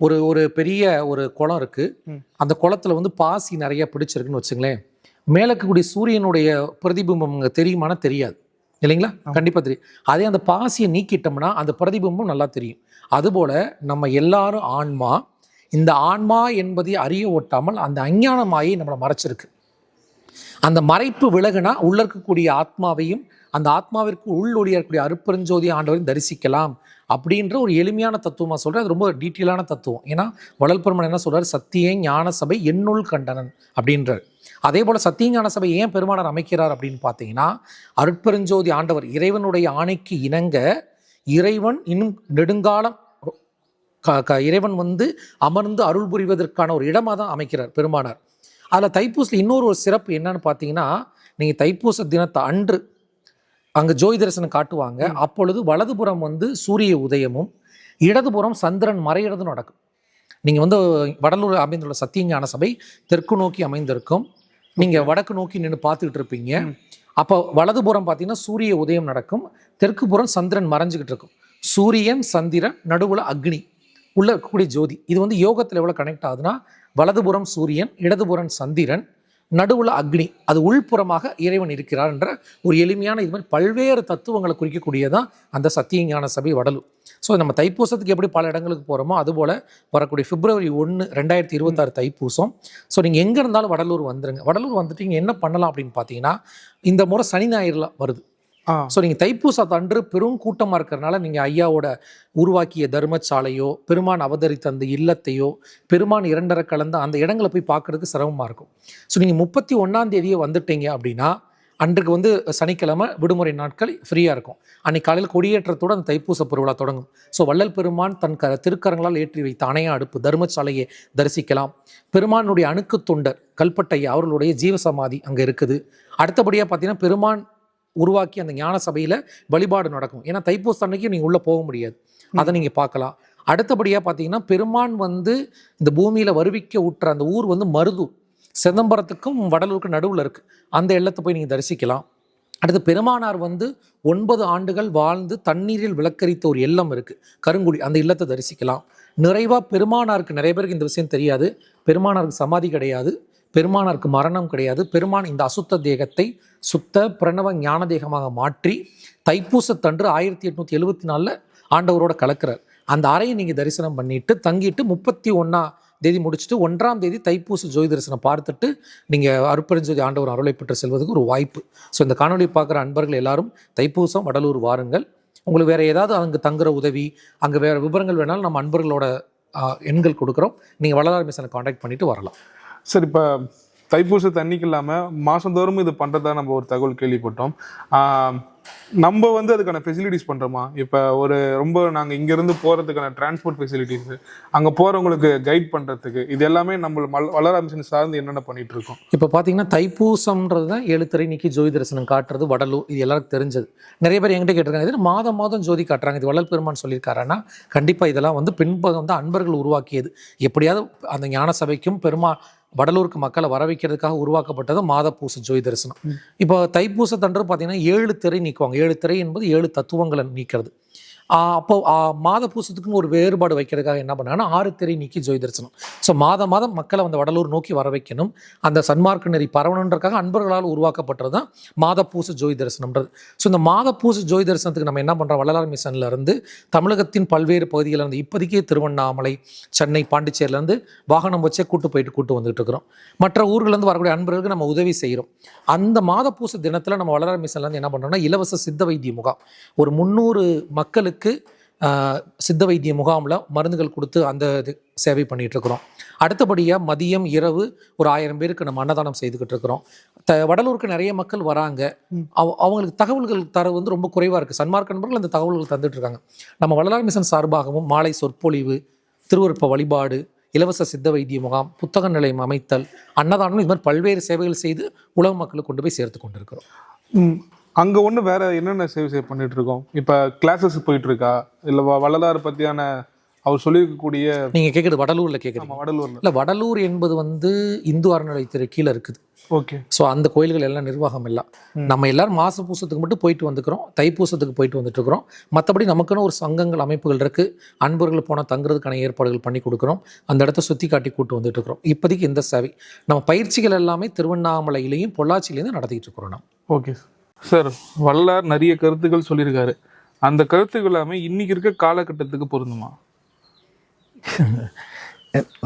ஒரு ஒரு பெரிய ஒரு குளம் இருக்குது. அந்த குளத்துல வந்து பாசி நிறைய பிடிச்சிருக்குன்னு வச்சுங்களேன். மேலே இருக்கக்கூடிய சூரியனுடைய பிரதிபிம்பம் அங்கே தெரியுமானா தெரியாது இல்லைங்களா? கண்டிப்பாக தெரியும். அதே அந்த பாசியை நீக்கிட்டோம்னா அந்த பிரதிபிம்பம் நல்லா தெரியும். அதுபோல் நம்ம எல்லாரும் ஆன்மா. இந்த ஆன்மா என்பதை அறிய ஒட்டாமல் அந்த அஞ்ஞான மாயை நம்மளை மறைச்சிருக்கு. அந்த மறைப்பு விலகுனா உள்ள இருக்கக்கூடிய ஆத்மாவையும் அந்த ஆத்மாவிற்கு உள்ளொளியாக இருக்கக்கூடிய அருப்பெருஞ்சோதி ஆண்டவரையும் தரிசிக்கலாம் அப்படின்ற ஒரு எளிமையான தத்துவமாக சொல்கிறேன். அது ரொம்ப டீட்டெயிலான தத்துவம். ஏன்னா வள்ளல் பெருமான் என்ன சொல்கிறார், சத்திய ஞான சபை என்னுள் கண்டனன் அப்படின்றார். அதே போல் சத்திய ஞான சபை ஏன் பெருமானார் அமைக்கிறார் அப்படின்னு பார்த்தீங்கன்னா, அருட்பெருஞ்சோதி ஆண்டவர் இறைவனுடைய ஆணைக்கு இணங்க இறைவன் இன்னும் நெடுங்காலம் இறைவன் வந்து அமர்ந்து அருள் புரிவதற்கான ஒரு இடமாக தான் அமைக்கிறார் பெருமானார். அதில் தைப்பூசத்தில் இன்னொரு ஒரு சிறப்பு என்னன்னு பார்த்தீங்கன்னா, நீங்கள் தைப்பூச தினத்தை அன்று அங்கே ஜோதி தரிசனம் காட்டுவாங்க. அப்பொழுது வலதுபுறம் வந்து சூரிய உதயமும் இடதுபுறம் சந்திரன் மறையிறதும் நடக்கும். நீங்கள் வந்து வடலூர் அமைந்துள்ள சத்தியஞான சபை தெற்கு நோக்கி அமைந்திருக்கும். நீங்கள் வடக்கு நோக்கி நின்று பார்த்துக்கிட்டு இருப்பீங்க. அப்போ வலதுபுறம் பார்த்தீங்கன்னா சூரிய உதயம் நடக்கும், தெற்கு புறம் சந்திரன் மறைஞ்சிக்கிட்டு இருக்கும். சூரியன் சந்திரன் நடுவில் அக்னி உள்ள இருக்கக்கூடிய ஜோதி. இது வந்து யோகத்தில் எவ்வளோ கனெக்ட் ஆகுதுன்னா, வலதுபுறம் சூரியன், இடதுபுறம் சந்திரன், நடுவில் அக்னி, அது உள்புறமாக இறைவன் இருக்கிறார் என்ற ஒரு எளிமையான இது மாதிரி பல்வேறு தத்துவங்களை குறிக்கக்கூடியதான் அந்த சத்தியஞான சபை வடலூர். ஸோ நம்ம தைப்பூசத்துக்கு எப்படி பல இடங்களுக்கு போகிறோமோ அதுபோல் வரக்கூடிய February 1, 2026 தைப்பூசம். ஸோ நீங்கள் எங்கே இருந்தாலும் வடலூர் வந்துருங்க. வடலூர் வந்துட்டு நீங்கள் என்ன பண்ணலாம் அப்படின்னு பார்த்தீங்கன்னா, இந்த முறை சனி ஞாயிறுலாம் வருது. ஸோ நீங்கள் தைப்பூசத்து அன்று பெரும் கூட்டமாக இருக்கிறனால நீங்கள் ஐயாவோட உருவாக்கிய தர்மசாலையோ பெருமான் அவதரித்த அந்த இல்லத்தையோ பெருமான் இரண்டரை கலந்த அந்த இடங்களை போய் பார்க்குறதுக்கு சிரமமாக இருக்கும். ஸோ நீங்கள் 31ஆம் தேதியே வந்துட்டீங்க அப்படின்னா, அன்றைக்கு வந்து சனிக்கிழமை விடுமுறை நாட்கள் ஃப்ரீயாக இருக்கும். அன்றைக்கு காலையில் கொடியேற்றத்தோடு அந்த தைப்பூச பெருவிழா தொடங்கும். ஸோ வள்ளல் பெருமான் தன் திருக்கரங்களால் ஏற்றி வைத்த அணையா அடுப்பு தர்மசாலையை தரிசிக்கலாம். பெருமானுடைய அணுக்கு தொண்டர் கல்பட்டையா அவர்களுடைய ஜீவசமாதி அங்கே இருக்குது. அடுத்தபடியாக பார்த்தீங்கன்னா, பெருமான் உருவாக்கி அந்த ஞான சபையில் வழிபாடு நடக்கும். ஏன்னா தைப்பூச அன்னைக்கு நீங்கள் உள்ளே போக முடியாது, அதை நீங்கள் பார்க்கலாம். அடுத்தபடியாக பார்த்தீங்கன்னா, பெருமான் வந்து இந்த பூமியில் வருவிக்க ஊற்ற அந்த ஊர் வந்து மருதூர், சிதம்பரத்துக்கும் வடலூருக்கு நடுவில் இருக்குது. அந்த இல்லத்தை போய் நீங்கள் தரிசிக்கலாம். அடுத்து பெருமானார் வந்து 9 ஆண்டுகள் வாழ்ந்து தண்ணீரில் விளக்கரித்த ஒரு இல்லம் இருக்குது கருங்குடி, அந்த இல்லத்தை தரிசிக்கலாம். நிறைவாக பெருமானாருக்கு நிறைய பேருக்கு இந்த விஷயம் தெரியாது, பெருமானாருக்கு சமாதி கிடையாது, பெருமானாருக்கு மரணம் கிடையாது. பெருமான் இந்த அசுத்த தேகத்தை சுத்த பிரணவ ஞான தேகமாக மாற்றி தைப்பூசத்தன்று 1874 ஆண்டவரோட கலக்கிறார். அந்த அறையை நீங்கள் தரிசனம் பண்ணிட்டு தங்கிட்டு 31ஆம் தேதி முடிச்சுட்டு 1ஆம் தேதி தைப்பூச ஜோதி தரிசனம் பார்த்துட்டு நீங்கள் அருட்பெருஞ்சோதி ஆண்டவர் அருளை பெற்று செல்வதுக்கு ஒரு வாய்ப்பு. ஸோ இந்த காணொலி பார்க்குற அன்பர்கள் எல்லாரும் தைப்பூசம் வடலூர் வாருங்கள். உங்களுக்கு வேறு ஏதாவது அங்கே தங்குற உதவி, அங்கே வேறு விவரங்கள் வேணாலும் நம்ம அன்பர்களோட எண்கள் கொடுக்குறோம். நீங்கள் வள்ளலார் மிஷனை காண்டாக்ட் பண்ணிவிட்டு வரலாம். சார், இப்போ தைப்பூசத்து அன்னைக்கு இல்லாமல் மாதந்தோறும் இது பண்ணுறதா நம்ம ஒரு தகவல் கேள்விப்பட்டோம். நம்ம வந்து அதுக்கான ஃபெசிலிட்டிஸ் பண்ணுறோமா? இப்போ ஒரு ரொம்ப நாங்கள் இங்கேருந்து போகிறதுக்கான டிரான்ஸ்போர்ட் ஃபெசிலிட்டிஸு, அங்கே போகிறவங்களுக்கு கைட் பண்ணுறதுக்கு, இது எல்லாமே நம்ம வள்ளலார் மிஷன் சார்ந்து என்னென்ன பண்ணிகிட்டு இருக்கோம்? இப்போ பார்த்தீங்கன்னா தைப்பூசம்ன்றது தான் 7 திரை நீக்கி ஜோதி தரிசனம் காட்டுறது வடலூர். இது எல்லாருக்கும் தெரிஞ்சது. நிறைய பேர் என்கிட்ட கேட்டிருக்காங்க, இது மாதம் மாதம் ஜோதி காட்டுறாங்க, இது வள்ளல் பெருமான் சொல்லியிருக்காருன்னா கண்டிப்பாக இதெல்லாம் வந்து பின்பகம் வந்து அன்பர்கள் உருவாக்கியது. எப்படியாவது அந்த ஞான சபைக்கும் வடலூருக்கு மக்களை வர வைக்கிறதுக்காக உருவாக்கப்பட்டது மாத பூச ஜோதி தரிசனம். இப்போ தைப்பூசத்தன்று பார்த்தீங்கன்னா 7 திரை நீக்குவாங்க. 7 திரை என்பது 7 தத்துவங்களை நீக்கிறது. அப்போ மாத பூசத்துக்குன்னு ஒரு வேறுபாடு வைக்கிறதுக்காக என்ன பண்ணாங்கன்னா 6 திரை நீக்கி ஜோதி தரிசனம். ஸோ மாதம் மக்களை அந்த வடலூர் நோக்கி வர வைக்கணும், அந்த சன்மார்க்க நெறி பரவணுன்றக்காக அன்பர்களால் உருவாக்கப்பட்டது தான் மாத பூச ஜோதி தரிசனம்ன்றது. ஸோ இந்த மாத பூச ஜோதி தரிசனத்துக்கு நம்ம என்ன பண்ணுறோம், வள்ளலார் மிஷன்ல இருந்து தமிழகத்தின் பல்வேறு பகுதிகளில் இருந்து இப்போதைக்கே திருவண்ணாமலை, சென்னை, பாண்டிச்சேரியிலேருந்து வாகனம் வச்சே கூட்டு வந்துட்டு இருக்கிறோம். மற்ற ஊர்கள்லேருந்து வரக்கூடிய அன்பர்களுக்கு நம்ம உதவி செய்கிறோம். அந்த மாத பூச தினத்தில் நம்ம வள்ளலார் மிஷன்லேருந்து என்ன பண்ணுறோம்னா இலவச சித்த வைத்திய முகாம் ஒரு 300 மக்களுக்கு சித்த வைத்திய முகாமில் மருந்துகள் கொடுத்து அந்த சேவை பண்ணிகிட்டு இருக்கிறோம். அடுத்தபடியாக மதியம் இரவு ஒரு 1000 பேருக்கு நம்ம அன்னதானம் செய்துக்கிட்டு இருக்கிறோம். வடலூருக்கு நிறைய மக்கள் வராங்க, அவங்களுக்கு தகவல்கள் தர வந்து ரொம்ப குறைவாக இருக்குது. சன்மார்க்க நண்பர்கள் அந்த தகவல்கள் தந்துட்டு இருக்காங்க. நம்ம வள்ளலார் மிஷன் சார்பாகவும் மாலை சொற்பொழிவு, திருவருப்ப வழிபாடு, இலவச சித்த வைத்திய முகாம், புத்தக நிலையம் அமைத்தல், அன்னதானம், இது மாதிரி பல்வேறு சேவைகள் செய்து உலக மக்களுக்கு கொண்டு போய் சேர்த்து கொண்டு இருக்கிறோம். அங்கே ஒன்று வேறு என்னென்ன சேவை பண்ணிகிட்டு இருக்கோம்? இப்போ கிளாஸஸ் போயிட்டுருக்கா, இல்லை வள்ளலார் பற்றியான அவர் சொல்லியிருக்கக்கூடிய நீங்கள் கேட்குறது வடலூரில் கேட்குறீங்க. வடலூர்ல. இல்லை, வடலூர் என்பது வந்து இந்து அறநிலையத்துறை கீழே இருக்குது. ஓகே. ஸோ அந்த கோயில்கள் எல்லாம் நிர்வாகம் இல்லை. நம்ம எல்லாரும் மாச பூசத்துக்கு மட்டும் போயிட்டு வந்துக்கிறோம், தைப்பூசத்துக்கு போயிட்டு வந்துட்டு இருக்கிறோம். மற்றபடி நமக்குன்னு ஒரு சங்கங்கள் அமைப்புகள் இருக்குது. அன்பர்கள் போனால் தங்குறதுக்கான ஏற்பாடுகள் பண்ணி கொடுக்குறோம். அந்த இடத்த சுற்றி காட்டி கூட்டு வந்துட்டு இருக்கிறோம். இப்போதைக்கு இந்த சேவை நம்ம பயிற்சிகள் எல்லாமே திருவண்ணாமலையிலையும் பொள்ளாச்சியிலையும் நடத்திட்டு இருக்கிறோம். நம்ம ஓகே சார். வள்ளலார் நிறைய கருத்துக்கள் சொல்லியிருக்காரு. அந்த கருத்துக்கள் எல்லாமே இன்னைக்கு இருக்க காலகட்டத்துக்கு பொருந்துமா?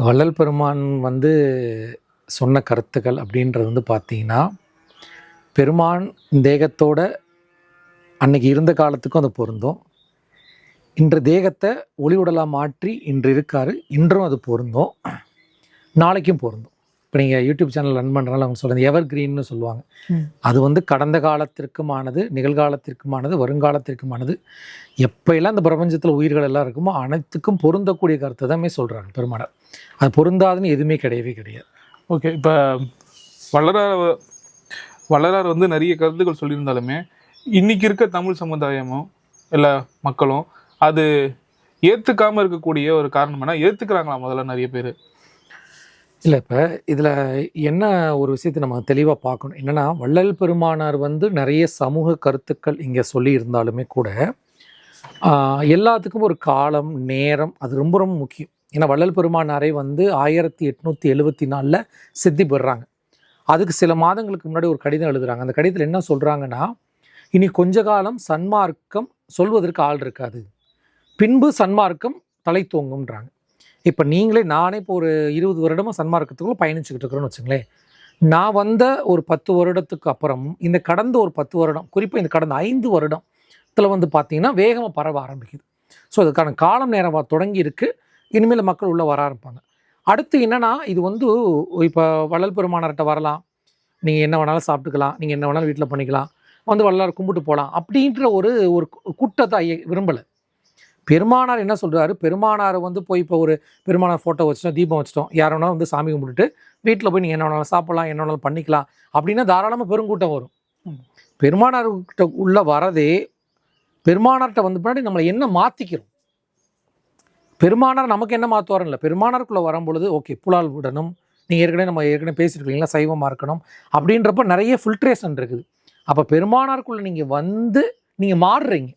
வள்ளல் பெருமான் வந்து சொன்ன கருத்துக்கள் அப்படின்றது வந்து பார்த்தீங்கன்னா, பெருமான் தேகத்தோட அன்னைக்கு இருந்த காலத்துக்கும் அது பொருந்தும். இன்று தேகத்தை ஒளி உடலாக மாற்றி இன்று இருக்காரு, இன்றும் அது பொருந்தும், நாளைக்கும் பொருந்தும். இப்போ நீங்கள் யூடியூப் சேனல் ரன் பண்ணுறனால அவங்க சொல்கிறது எவர் கிரீன்னு சொல்லுவாங்க. அது வந்து கடந்த காலத்திற்குமானது, நிகழ்காலத்திற்குமானது, வருங்காலத்திற்குமானது. எப்போயெல்லாம் இந்த பிரபஞ்சத்தில் உயிர்கள் எல்லாம் இருக்குமோ அனைத்துக்கும் பொருந்தக்கூடிய கருத்தை தான் சொல்கிறாங்க பெருமானார். அது பொருந்தாதுன்னு எதுவுமே கிடையவே கிடையாது. ஓகே. இப்போ வள்ளலார் வந்து நிறைய கருத்துக்கள் சொல்லியிருந்தாலுமே இன்னைக்கு இருக்க தமிழ் சமுதாயமும் இல்லை மக்களும் அது ஏற்றுக்காமல் இருக்கக்கூடிய ஒரு காரணம் என்ன? ஏற்றுக்கிறாங்களா முதல்ல நிறைய பேர்? இல்லை, இப்போ இதில் என்ன ஒரு விஷயத்தை நம்ம தெளிவாக பார்க்கணும் என்னென்னா, வள்ளல் பெருமானார் வந்து நிறைய சமூக கருத்துக்கள் இங்கே சொல்லியிருந்தாலுமே கூட எல்லாத்துக்கும் ஒரு காலம், நேரம் அது ரொம்ப ரொம்ப முக்கியம். ஏன்னா வள்ளல் பெருமானாரை வந்து 1874 சித்தி பெறுறாங்க. அதுக்கு சில மாதங்களுக்கு முன்னாடி ஒரு கடிதம் எழுதுகிறாங்க. அந்த கடிதத்தில் என்ன சொல்கிறாங்கன்னா, இனி கொஞ்ச காலம் சன்மார்க்கம் சொல்வதற்கு ஆள் இருக்காது, பின்பு சன்மார்க்கம் தலை தோங்கும்ன்றாங்க. இப்போ நீங்களே நானே இப்போ ஒரு 20 வருடமாக சன்மார்க்கத்துக்குள்ளே பயணிச்சுக்கிட்டு இருக்கிறோன்னு வச்சுங்களேன். நான் வந்த ஒரு 10 வருடத்துக்கு அப்புறம் இந்த கடந்த ஒரு 10 வருடம், குறிப்பாக இந்த கடந்த 5 வருடத்தில் வந்து பார்த்திங்கன்னா வேகமாக பரவ ஆரம்பிக்குது. ஸோ அதுக்கான காலம் நேரம் தொடங்கி இருக்குது. இனிமேல் மக்கள் உள்ளே வர ஆரம்பிப்பாங்க. அடுத்து என்னென்னா, இது வந்து இப்போ வள்ளல் பெருமானார்கிட்ட வரலாம், நீங்கள் என்ன வேணாலும் சாப்பிட்டுக்கலாம், நீங்கள் என்ன வேணாலும் வீட்டில் பண்ணிக்கலாம், வந்து வள்ளலார் கும்பிட்டு போகலாம் அப்படின்ற ஒரு கூட்டத்தை விரும்பலை. பெருமானார் என்ன சொல்கிறாரு, பெருமானார் வந்து போய் இப்போ ஒரு பெருமானார் ஃபோட்டோ வச்சிட்டோம், தீபம் வச்சிட்டோம், யார் வேணாலும் வந்து சாமி கும்பிட்டுட்டு வீட்டில் போய் நீங்கள் என்ன வேணாலும் சாப்பிட்லாம், என்ன வேணாலும் பண்ணிக்கலாம் அப்படின்னா தாராளமாக பெருங்கூட்டம் வரும். பெருமானார்கிட்ட உள்ளே வரதே பெருமானார்கிட்ட வந்து பின்னாடி நம்மளை என்ன மாற்றிக்கிறோம். பெருமானார் நமக்கு என்ன மாற்றுவாரும் இல்லை, பெருமானாருக்குள்ளே வரும்பொழுது ஓகே புலால் விடணும், நீங்கள் நம்ம ஏற்கனவே பேசியிருக்கீங்களா சைவமாக இருக்கணும் அப்படின்றப்ப நிறைய ஃபில்ட்ரேஷன் இருக்குது. அப்போ பெருமானாருக்குள்ளே நீங்கள் வந்து நீங்கள் மாறுறீங்க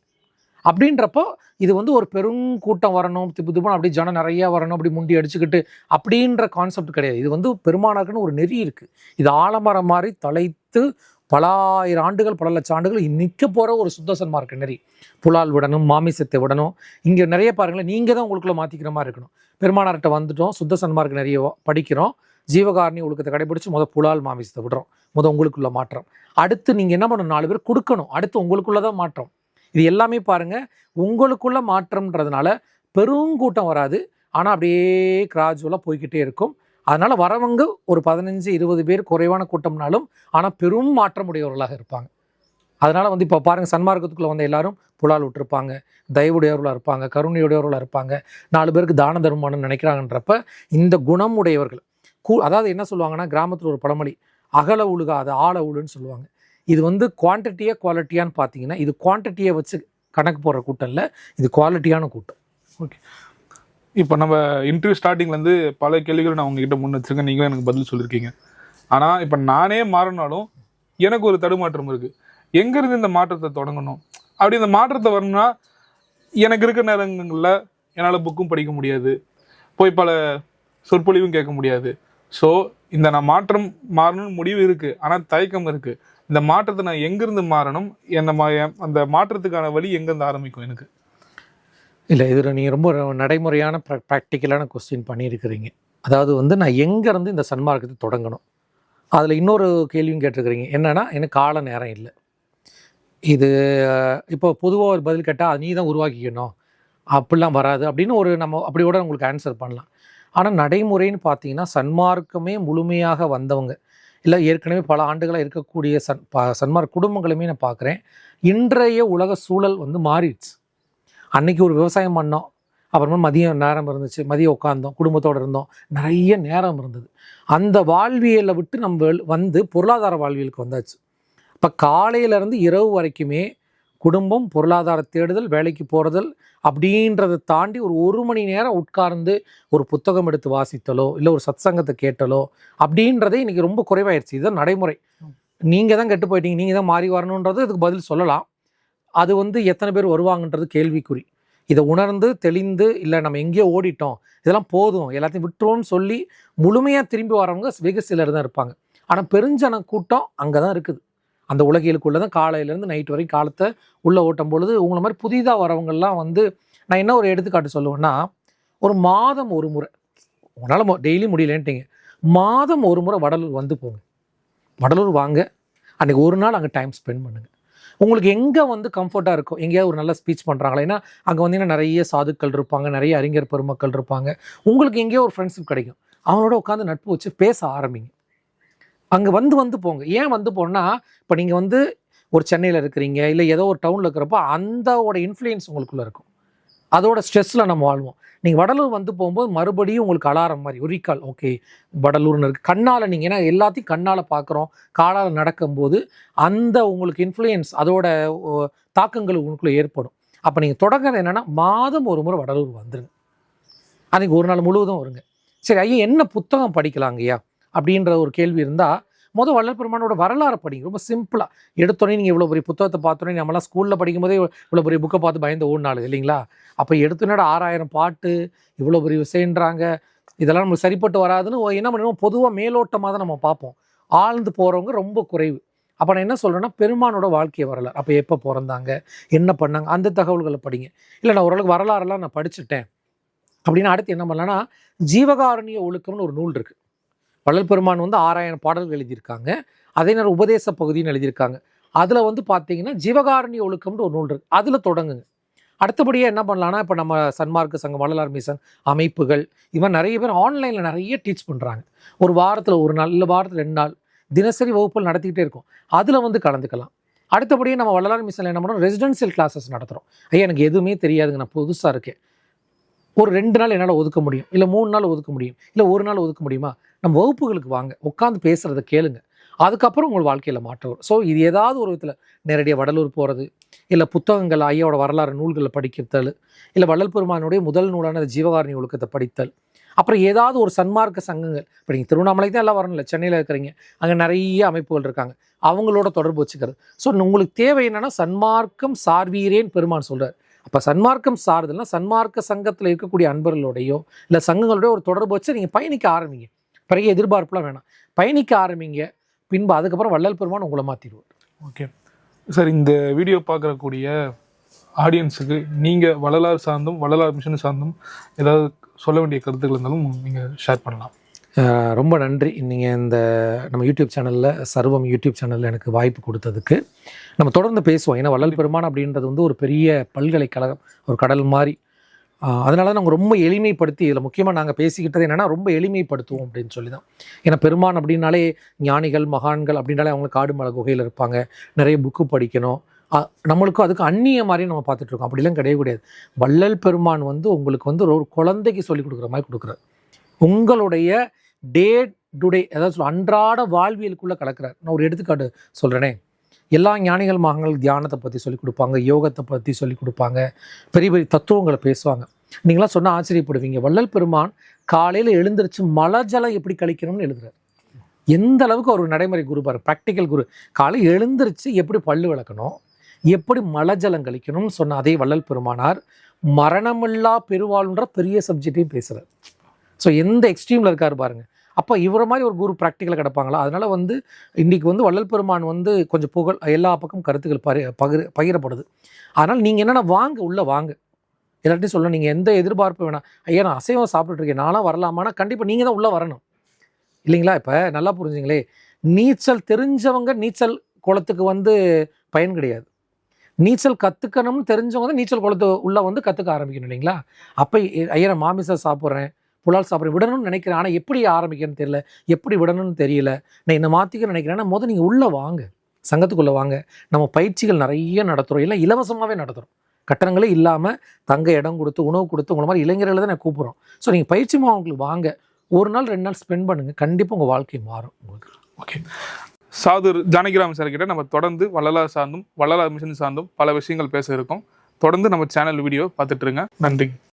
அப்படின்றப்போ இது வந்து ஒரு பெருங்கூட்டம் வரணும், திப்பு அப்படி ஜனம் நிறையா வரணும், அப்படி முண்டி அடிச்சுக்கிட்டு அப்படின்ற கான்செப்ட் கிடையாது. இது வந்து பெருமானாருக்குன்னு ஒரு நெறி இருக்குது. இது ஆலமரம் மாதிரி தலைத்து பல ஆயிரம் ஆண்டுகள், பல லட்சம் ஆண்டுகள் நிற்க போகிற ஒரு சுத்த சன்மார்க்க நெறி. புலால் விடணும், மாமிசத்தை விடணும். இங்கே நிறைய பாருங்களேன், நீங்கள் தான் உங்களுக்குள்ளே மாற்றிக்கிற மாதிரி இருக்கணும். பெருமானார்கிட்ட வந்துட்டோம், சுத்த சன்மார்க்க நிறைய படிக்கிறோம், ஜீவகாரணி ஒழுக்கத்தை கடைபிடிச்சு புலால் மாமிசத்தை விடுறோம். உங்களுக்குள்ள மாற்றம். அடுத்து நீங்கள் என்ன பண்ணணும், 4 பேர் கொடுக்கணும். அடுத்து உங்களுக்குள்ள தான் மாற்றம். இது எல்லாமே பாருங்கள், உங்களுக்குள்ள மாற்றம்ன்றதுனால பெருங்கூட்டம் வராது, ஆனால் அப்படியே கிராஜுவலாக போய்கிட்டே இருக்கும். அதனால் வரவங்க ஒரு 15-20 பேர் குறைவான கூட்டம்னாலும் ஆனால் பெரும் மாற்றம் உடையவர்களாக இருப்பாங்க. அதனால் வந்து இப்போ பாருங்கள், சன்மார்க்கத்துக்குள்ளே வந்து எல்லாரும் புலால் விட்டுருப்பாங்க, தயவுடையவர்களாக இருப்பாங்க, கருணையுடையவர்களாக இருப்பாங்க, 4 பேருக்கு தான தர்மம்னு நினைக்கிறாங்கன்றப்ப இந்த குணம் உடையவர்கள் அதாவது என்ன சொல்லுவாங்கன்னா, கிராமத்தில் ஒரு பழமொழி, அகல உழுகாது ஆழ உழுன்னு சொல்லுவாங்க. இது வந்து குவான்டிட்டியாக குவாலிட்டியான்னு பார்த்தீங்கன்னா, இது குவான்டிட்டியை வச்சு கணக்கு போடுற கூட்டம் இல்லை, இது குவாலிட்டியான கூட்டம். ஓகே. இப்போ நம்ம இன்டர்வியூ ஸ்டார்டிங்லேருந்து பல கேள்விகள் நான் உங்ககிட்ட முன் வச்சுருக்கேன், நீங்களும் எனக்கு பதில் சொல்லியிருக்கீங்க. ஆனால் இப்போ நானே மாறினாலும் எனக்கு ஒரு தடுமாற்றம் இருக்குது. எங்கேருந்து இந்த மாற்றத்தை தொடங்கணும், அப்படி இந்த மாற்றத்தை வரணும்னா எனக்கு இருக்கிற நேரங்களில் என்னால் புக்கும் படிக்க முடியாது, போய் பல சொற்பொழிவும் கேட்க முடியாது. ஸோ இந்த நான் மாறணும்னு முடிவு இருக்குது, ஆனால் தயக்கம் இருக்குது. இந்த மாற்றத்தை நான் எங்கேருந்து மாறணும், அந்த மாற்றத்துக்கான வழி எங்கேருந்து ஆரம்பிக்கும் எனக்கு? இல்லை, இதில் நீங்கள் ரொம்ப நடைமுறையான ப்ராக்டிக்கலான கொஸ்டின் பண்ணியிருக்கிறீங்க. அதாவது வந்து நான் எங்கேருந்து இந்த சன்மார்க்கத்தை தொடங்கணும், அதில் இன்னொரு கேள்வியும் கேட்டிருக்கிறீங்க. என்னென்னா, எனக்கு கால நேரம் இல்லை. இது இப்போ பொதுவாக ஒரு பதில் கேட்டால் அது நீ தான் உருவாக்கிக்கணும், அப்படிலாம் வராது அப்படின்னு நம்ம அப்படியோட உங்களுக்கு ஆன்சர் பண்ணலாம். ஆனால் நடைமுறைன்னு பார்த்தீங்கன்னா, சன்மார்க்கமே முழுமையாக வந்தவங்க இல்லை ஏற்கனவே பல ஆண்டுகளாக இருக்கக்கூடிய சன்மார்க்க குடும்பங்களுமே நான் பார்க்குறேன். இன்றைய உலக சூழல் வந்து மாறிடுச்சு. அன்றைக்கி ஒரு விவசாயம் பண்ணோம், அப்புறமா மதியம் நேரம் இருந்துச்சு, மதியம் உட்காந்தோம், குடும்பத்தோடு இருந்தோம், நிறைய நேரம் இருந்தது. அந்த வாழ்வியலை விட்டு நம்ம வந்து பொருளாதார வாழ்வியலுக்கு வந்தாச்சு. இப்போ காலையிலேருந்து இரவு வரைக்குமே குடும்பம், பொருளாதார தேடுதல், வேலைக்கு போகிறதல் அப்படின்றத தாண்டி ஒரு மணி நேரம் உட்கார்ந்து ஒரு புத்தகம் எடுத்து வாசித்தலோ இல்லை ஒரு சத்சங்கத்தை கேட்டலோ அப்படின்றதே இன்றைக்கி ரொம்ப குறைவாயிருச்சு. இதுதான் நடைமுறை. நீங்கள் தான் கெட்டு போயிட்டீங்க, நீங்கள் தான் மாறி வரணுன்றது இதுக்கு பதில் சொல்லலாம். அது எத்தனை பேர் வருவாங்கன்றது கேள்விக்குறி. இதை உணர்ந்து தெளிந்து இல்லை நம்ம எங்கேயோ ஓடிட்டோம், இதெல்லாம் போதும், எல்லாத்தையும் விட்டுருவோம்னு சொல்லி முழுமையாக திரும்பி வரவங்க வெகு சிலர் தான் இருப்பாங்க. ஆனால் பெருஞ்சன கூட்டம் அங்கே தான் இருக்குது. அந்த உலகியலுக்குள்ளே தான் காலையிலேருந்து நைட் வரைக்கும் காலத்தை உள்ளே ஓட்டும் பொழுது உங்களை மாதிரி புதிதாக வரவங்கெல்லாம் நான் என்ன ஒரு எடுத்துக்காட்டு சொல்லுவேன்னா, ஒரு மாதம் ஒரு முறை, உங்களால் டெய்லி முடியலன்ட்டீங்க, மாதம் ஒரு முறை வடலூர் போங்க. வடலூர் வாங்க, அன்றைக்கி ஒரு நாள் அங்கே டைம் ஸ்பெண்ட் பண்ணுங்கள். உங்களுக்கு எங்கே கம்ஃபர்ட்டாக இருக்கும், எங்கேயாவது ஒரு நல்ல ஸ்பீச் பண்ணுறாங்களா, ஏன்னா அங்கே வந்தீங்கன்னா நிறைய சாதுக்கள் இருப்பாங்க, நிறைய அறிஞர் பெருமக்கள் இருப்பாங்க. உங்களுக்கு எங்கேயோ ஒரு ஃப்ரெண்ட்ஷிப் கிடைக்கும், அவங்களோட உட்காந்து நட்பு வச்சு பேச ஆரம்பிங்க. அங்கே போங்க. ஏன் போனால் இப்போ நீங்கள் ஒரு சென்னையில் இருக்கிறீங்க, இல்லை ஏதோ ஒரு டவுனில் இருக்கிறப்போ அந்தோட இன்ஃப்ளூயன்ஸ் உங்களுக்குள்ளே இருக்கும். அதோட ஸ்ட்ரெஸ்ஸில் நம்ம வாழ்வோம். நீங்கள் வடலூர் போகும்போது மறுபடியும் உங்களுக்கு அலாரம் மாதிரி ஒரு ரீகால், ஓகே வடலூர்னு இருக்குது. கண்ணால் நீங்கள் ஏன்னா எல்லாத்தையும் கண்ணால் பார்க்குறோம், காலால் நடக்கும்போது அந்த உங்களுக்கு இன்ஃப்ளூயன்ஸ் அதோட தாக்கங்கள் உங்களுக்குள்ளே ஏற்படும். அப்போ நீங்கள் தொடங்குறது என்னென்னா, மாதம் ஒரு முறை வடலூர் வந்துருங்க. அன்றைக்கி ஒரு நாள் முழுவதும் வருங்க. சரி ஐயா என்ன புத்தகம் படிக்கலாங்கய்யா அப்படின்ற ஒரு கேள்வி இருந்தால், வள்ளல் பெருமானோட வரலாறு படிங்க. ரொம்ப சிம்பிளாக எடுத்தோடனே நீங்கள் இவ்வளோ பெரிய புத்தகத்தை பார்த்தோன்னே, நம்மளாம் ஸ்கூலில் படிக்கும்போதே இவ்வளோ பெரிய புக்கை பார்த்து பயந்து ஓடினாலும் இல்லைங்களா? அப்போ எடுத்தோன்னே 6000 பாட்டு இவ்வளோ பெரிய விஷயன்றாங்க, இதெல்லாம் நம்மளுக்கு சரிப்பட்டு வராதுன்னு என்ன பண்ணுவோம், பொதுவாக மேலோட்டமாக தான் நம்ம பார்ப்போம். ஆழ்ந்து போகிறவங்க ரொம்ப குறைவு. அப்போ நான் என்ன சொல்கிறேன்னா, பெருமானோட வாழ்க்கையை வரலாறு, அப்போ எப்போ பிறந்தாங்க, என்ன பண்ணாங்க, அந்த தகவல்களை படிங்க. இல்லை நான் ஓரளவுக்கு வரலாறுலாம் நான் படிச்சுட்டேன் அப்படின்னு அடுத்து என்ன பண்ணலான்னா, ஜீவகாருண்ய ஒழுக்கம்னு ஒரு நூல் இருக்குது. வள்ளல் பெருமான் 6000 பாடல்கள் எழுதியிருக்காங்க. அதே நேரம் உபதேச பகுதின்னு எழுதியிருக்காங்க. அதில் பார்த்தீங்கன்னா ஜீவகாருண்ய ஒழுக்கம்னு ஒரு நூல் இருக்குது, அதில் தொடங்குங்க. அடுத்தபடியாக என்ன பண்ணலான்னா, இப்போ நம்ம சன்மார்க்க சங்கம், வள்ளலார் மிஷன் அமைப்புகள், இவன் நிறைய பேர் ஆன்லைனில் நிறைய டீச் பண்ணுறாங்க. ஒரு வாரத்தில் ஒரு நாள் இல்லை வாரத்தில் 2 நாள் தினசரி வகுப்புகள் நடத்திக்கிட்டே இருக்கும். அதில் கலந்துக்கலாம். அடுத்தபடியே நம்ம வள்ளலார் மிஷனில் என்ன பண்ணுறோம், ரெசிடென்சியல் கிளாஸஸ் நடத்துகிறோம். ஐயா எனக்கு எதுவுமே தெரியாதுங்க, நான் புதுசாக இருக்கேன், ஒரு 2 நாள் என்னால் ஒதுக்க முடியும், இல்லை 3 நாள் ஒதுக்க முடியும், இல்லை 1 நாள் ஒதுக்க முடியுமா, நம்ம வகுப்புகளுக்கு வாங்க, உட்காந்து பேசுகிறத கேளுங்க. அதுக்கப்புறம் உங்கள் வாழ்க்கையில் மாற்றம் வரும். ஸோ இது ஏதாவது ஒரு விதத்தில் நேரடியாக வடலூர் போகிறது, இல்லை புத்தகங்கள் ஐயாவோட வரலாறு நூல்களை படித்தல், இல்லை வள்ளல் பெருமானுடைய முதல் நூலான ஜீவகாருண்ய ஒழுக்கத்தை படித்தல், அப்புறம் ஏதாவது ஒரு சன்மார்க்க சங்கங்கள், இப்போ நீங்கள் திருவண்ணாமலைக்கு தான் எல்லாம் வரணும் இல்லை, சென்னையில் இருக்கிறீங்க, அங்கே நிறைய அமைப்புகள் இருக்காங்க, அவங்களோட தொடர்பு வச்சுக்கிறது. ஸோ உங்களுக்கு தேவை என்னென்னா, சன்மார்க்கம் சார்வீரேன்னு பெருமான் சொல்கிறார். அப்போ சன்மார்க்கம் சார்தல்னா சன்மார்க்க சங்கத்தில் இருக்கக்கூடிய அன்பர்களோடையோ இல்லை சங்கங்களோடய ஒரு தொடர்பு வச்சு நீங்கள் பயணிக்க ஆரம்பிங்க. பிறகு எதிர்பார்ப்புலாம் வேணாம், பயணிக்க ஆரம்பிங்க. பின்பு அதுக்கப்புறம் வள்ளல் பெருமான் உங்களை மாற்றிடுவார். ஓகே சார், இந்த வீடியோ பார்க்கக்கூடிய ஆடியன்ஸுக்கு நீங்கள் வள்ளலார் சார்ந்தும் வள்ளலார் மிஷன் சார்ந்தும் ஏதாவது சொல்ல வேண்டிய கருத்துக்கள் இருந்தாலும் நீங்கள் ஷேர் பண்ணலாம். ரொம்ப நன்றி. நீங்கள் இந்த நம்ம யூடியூப் சேனலில், சர்வம் யூடியூப் சேனலில் எனக்கு வாய்ப்பு கொடுத்ததுக்கு. நம்ம தொடர்ந்து பேசுவோம். ஏன்னா வள்ளல் பெருமான் அப்படின்றது ஒரு பெரிய பல்கலைக்கழகம், ஒரு கடல் மாதிரி. அதனால நாங்கள் ரொம்ப எளிமைப்படுத்தி, இதில் முக்கியமாக நாங்கள் பேசிக்கிட்டது என்னென்னா, ரொம்ப எளிமைப்படுத்துவோம் அப்படின்னு சொல்லி தான். ஏன்னா பெருமான் அப்படின்னாலே ஞானிகள் மகான்கள் அப்படின்னாலே அவங்க காடு மலை குகையில் இருப்பாங்க, நிறைய புக்கு படிக்கணும், நம்மளுக்கும் அதுக்கு அந்நிய மாதிரி நம்ம பார்த்துட்ருக்கோம். அப்படிலாம் கிடையாது. வள்ளல் பெருமான் உங்களுக்கு ஒரு குழந்தைக்கு சொல்லிக் கொடுக்குற மாதிரி கொடுக்குறாரு. உங்களுடைய டே டு டே, அதாவது அன்றாட வாழ்வியலுக்குள்ளே கலக்கிறார். நான் ஒரு எடுத்துக்காட்டு சொல்கிறேனே, எல்லா ஞானிகள் மகான்கள் தியானத்தை பற்றி சொல்லிக் கொடுப்பாங்க, யோகத்தை பற்றி சொல்லிக் கொடுப்பாங்க, பெரிய பெரிய தத்துவங்களை பேசுவாங்க. நீங்களாம் சொன்னால் ஆச்சரியப்படுவீங்க. வள்ளல் பெருமான் காலையில் எழுந்திரிச்சு மலஜலம் எப்படி கழிக்கணும்னு எழுதுறாரு. எந்த அளவுக்கு ஒரு நடைமுறை குரு பாரு, ப்ராக்டிக்கல் குரு. காலையில் எழுந்திரிச்சு எப்படி பல்லு விளக்கணும், எப்படி மலஜலம் கழிக்கணும்னு சொன்ன அதே வள்ளல் பெருமானார் மரணமில்லா பெருவாழ்ன்ற பெரிய சப்ஜெக்டையும் பேசுகிறார். ஸோ எந்த எக்ஸ்ட்ரீமில் இருக்கார் பாருங்கள். அப்போ இவரை மாதிரி ஒரு குரு ப்ராக்டிக்கலாக கிடப்பாங்களா? அதனால் இன்றைக்கி வள்ளல் பெருமான் கொஞ்சம் புகழ் எல்லா பக்கம் கருத்துக்கள் பகிரப்படுது. அதனால் நீங்கள் என்னென்னா வாங்க, உள்ளே வாங்க. எல்லார்ட்டையும் சொல்ல, நீங்கள் எந்த எதிர்பார்ப்பு வேணாம். ஐயா நான் அசைவம் சாப்பிட்டுருக்கேன், நானும் வரலாமான்னா கண்டிப்பாக நீங்கள் தான் உள்ளே வரணும் இல்லைங்களா? இப்போ நல்லா புரிஞ்சுங்களே, நீச்சல் தெரிஞ்சவங்க நீச்சல் குளத்துக்கு பயன் கிடையாது. நீச்சல் கற்றுக்கணும்னு தெரிஞ்சவங்க தான் நீச்சல் குளத்து உள்ளே கற்றுக்க ஆரம்பிக்கணும் இல்லைங்களா? அப்போ ஐயா நான் மாமிசம் சாப்பிட்றேன், புலால் சாப்பிட்றேன், விடணும்னு நினைக்கிறேன், ஆனால் எப்படி ஆரம்பிக்கிறேன்னு தெரியல, எப்படி விடணும்னு தெரியல, நான் என்னை மாற்றிக்க நினைக்கிறேன்னா முதல் நீங்கள் உள்ளே வாங்க, சங்கத்துக்குள்ளே வாங்க. நம்ம பயிற்சிகள் நிறைய நடத்துகிறோம், எல்லாம் இலவசமாகவே நடத்துகிறோம், கட்டணங்களே இல்லாமல் தங்க இடம் கொடுத்து உணவு கொடுத்து உங்களை மாதிரி இளைஞர்களை தான் நான் கூப்பிட்றோம். ஸோ நீங்கள் பயிற்சி உங்களுக்கு வாங்க, 1 நாள் 2 நாள் ஸ்பெண்ட் பண்ணுங்கள், கண்டிப்பாக உங்கள் வாழ்க்கை மாறும் உங்களுக்கு. ஓகே, சாதுர் ஜானகிராமன் சார் கிட்ட நம்ம தொடர்ந்து வள்ளலார் சார்ந்தும் வள்ளலார் மிஷன் சார்ந்தும் பல விஷயங்கள் பேச இருக்கோம். தொடர்ந்து நம்ம சேனல் வீடியோ பார்த்துட்டு இருங்க. நன்றி.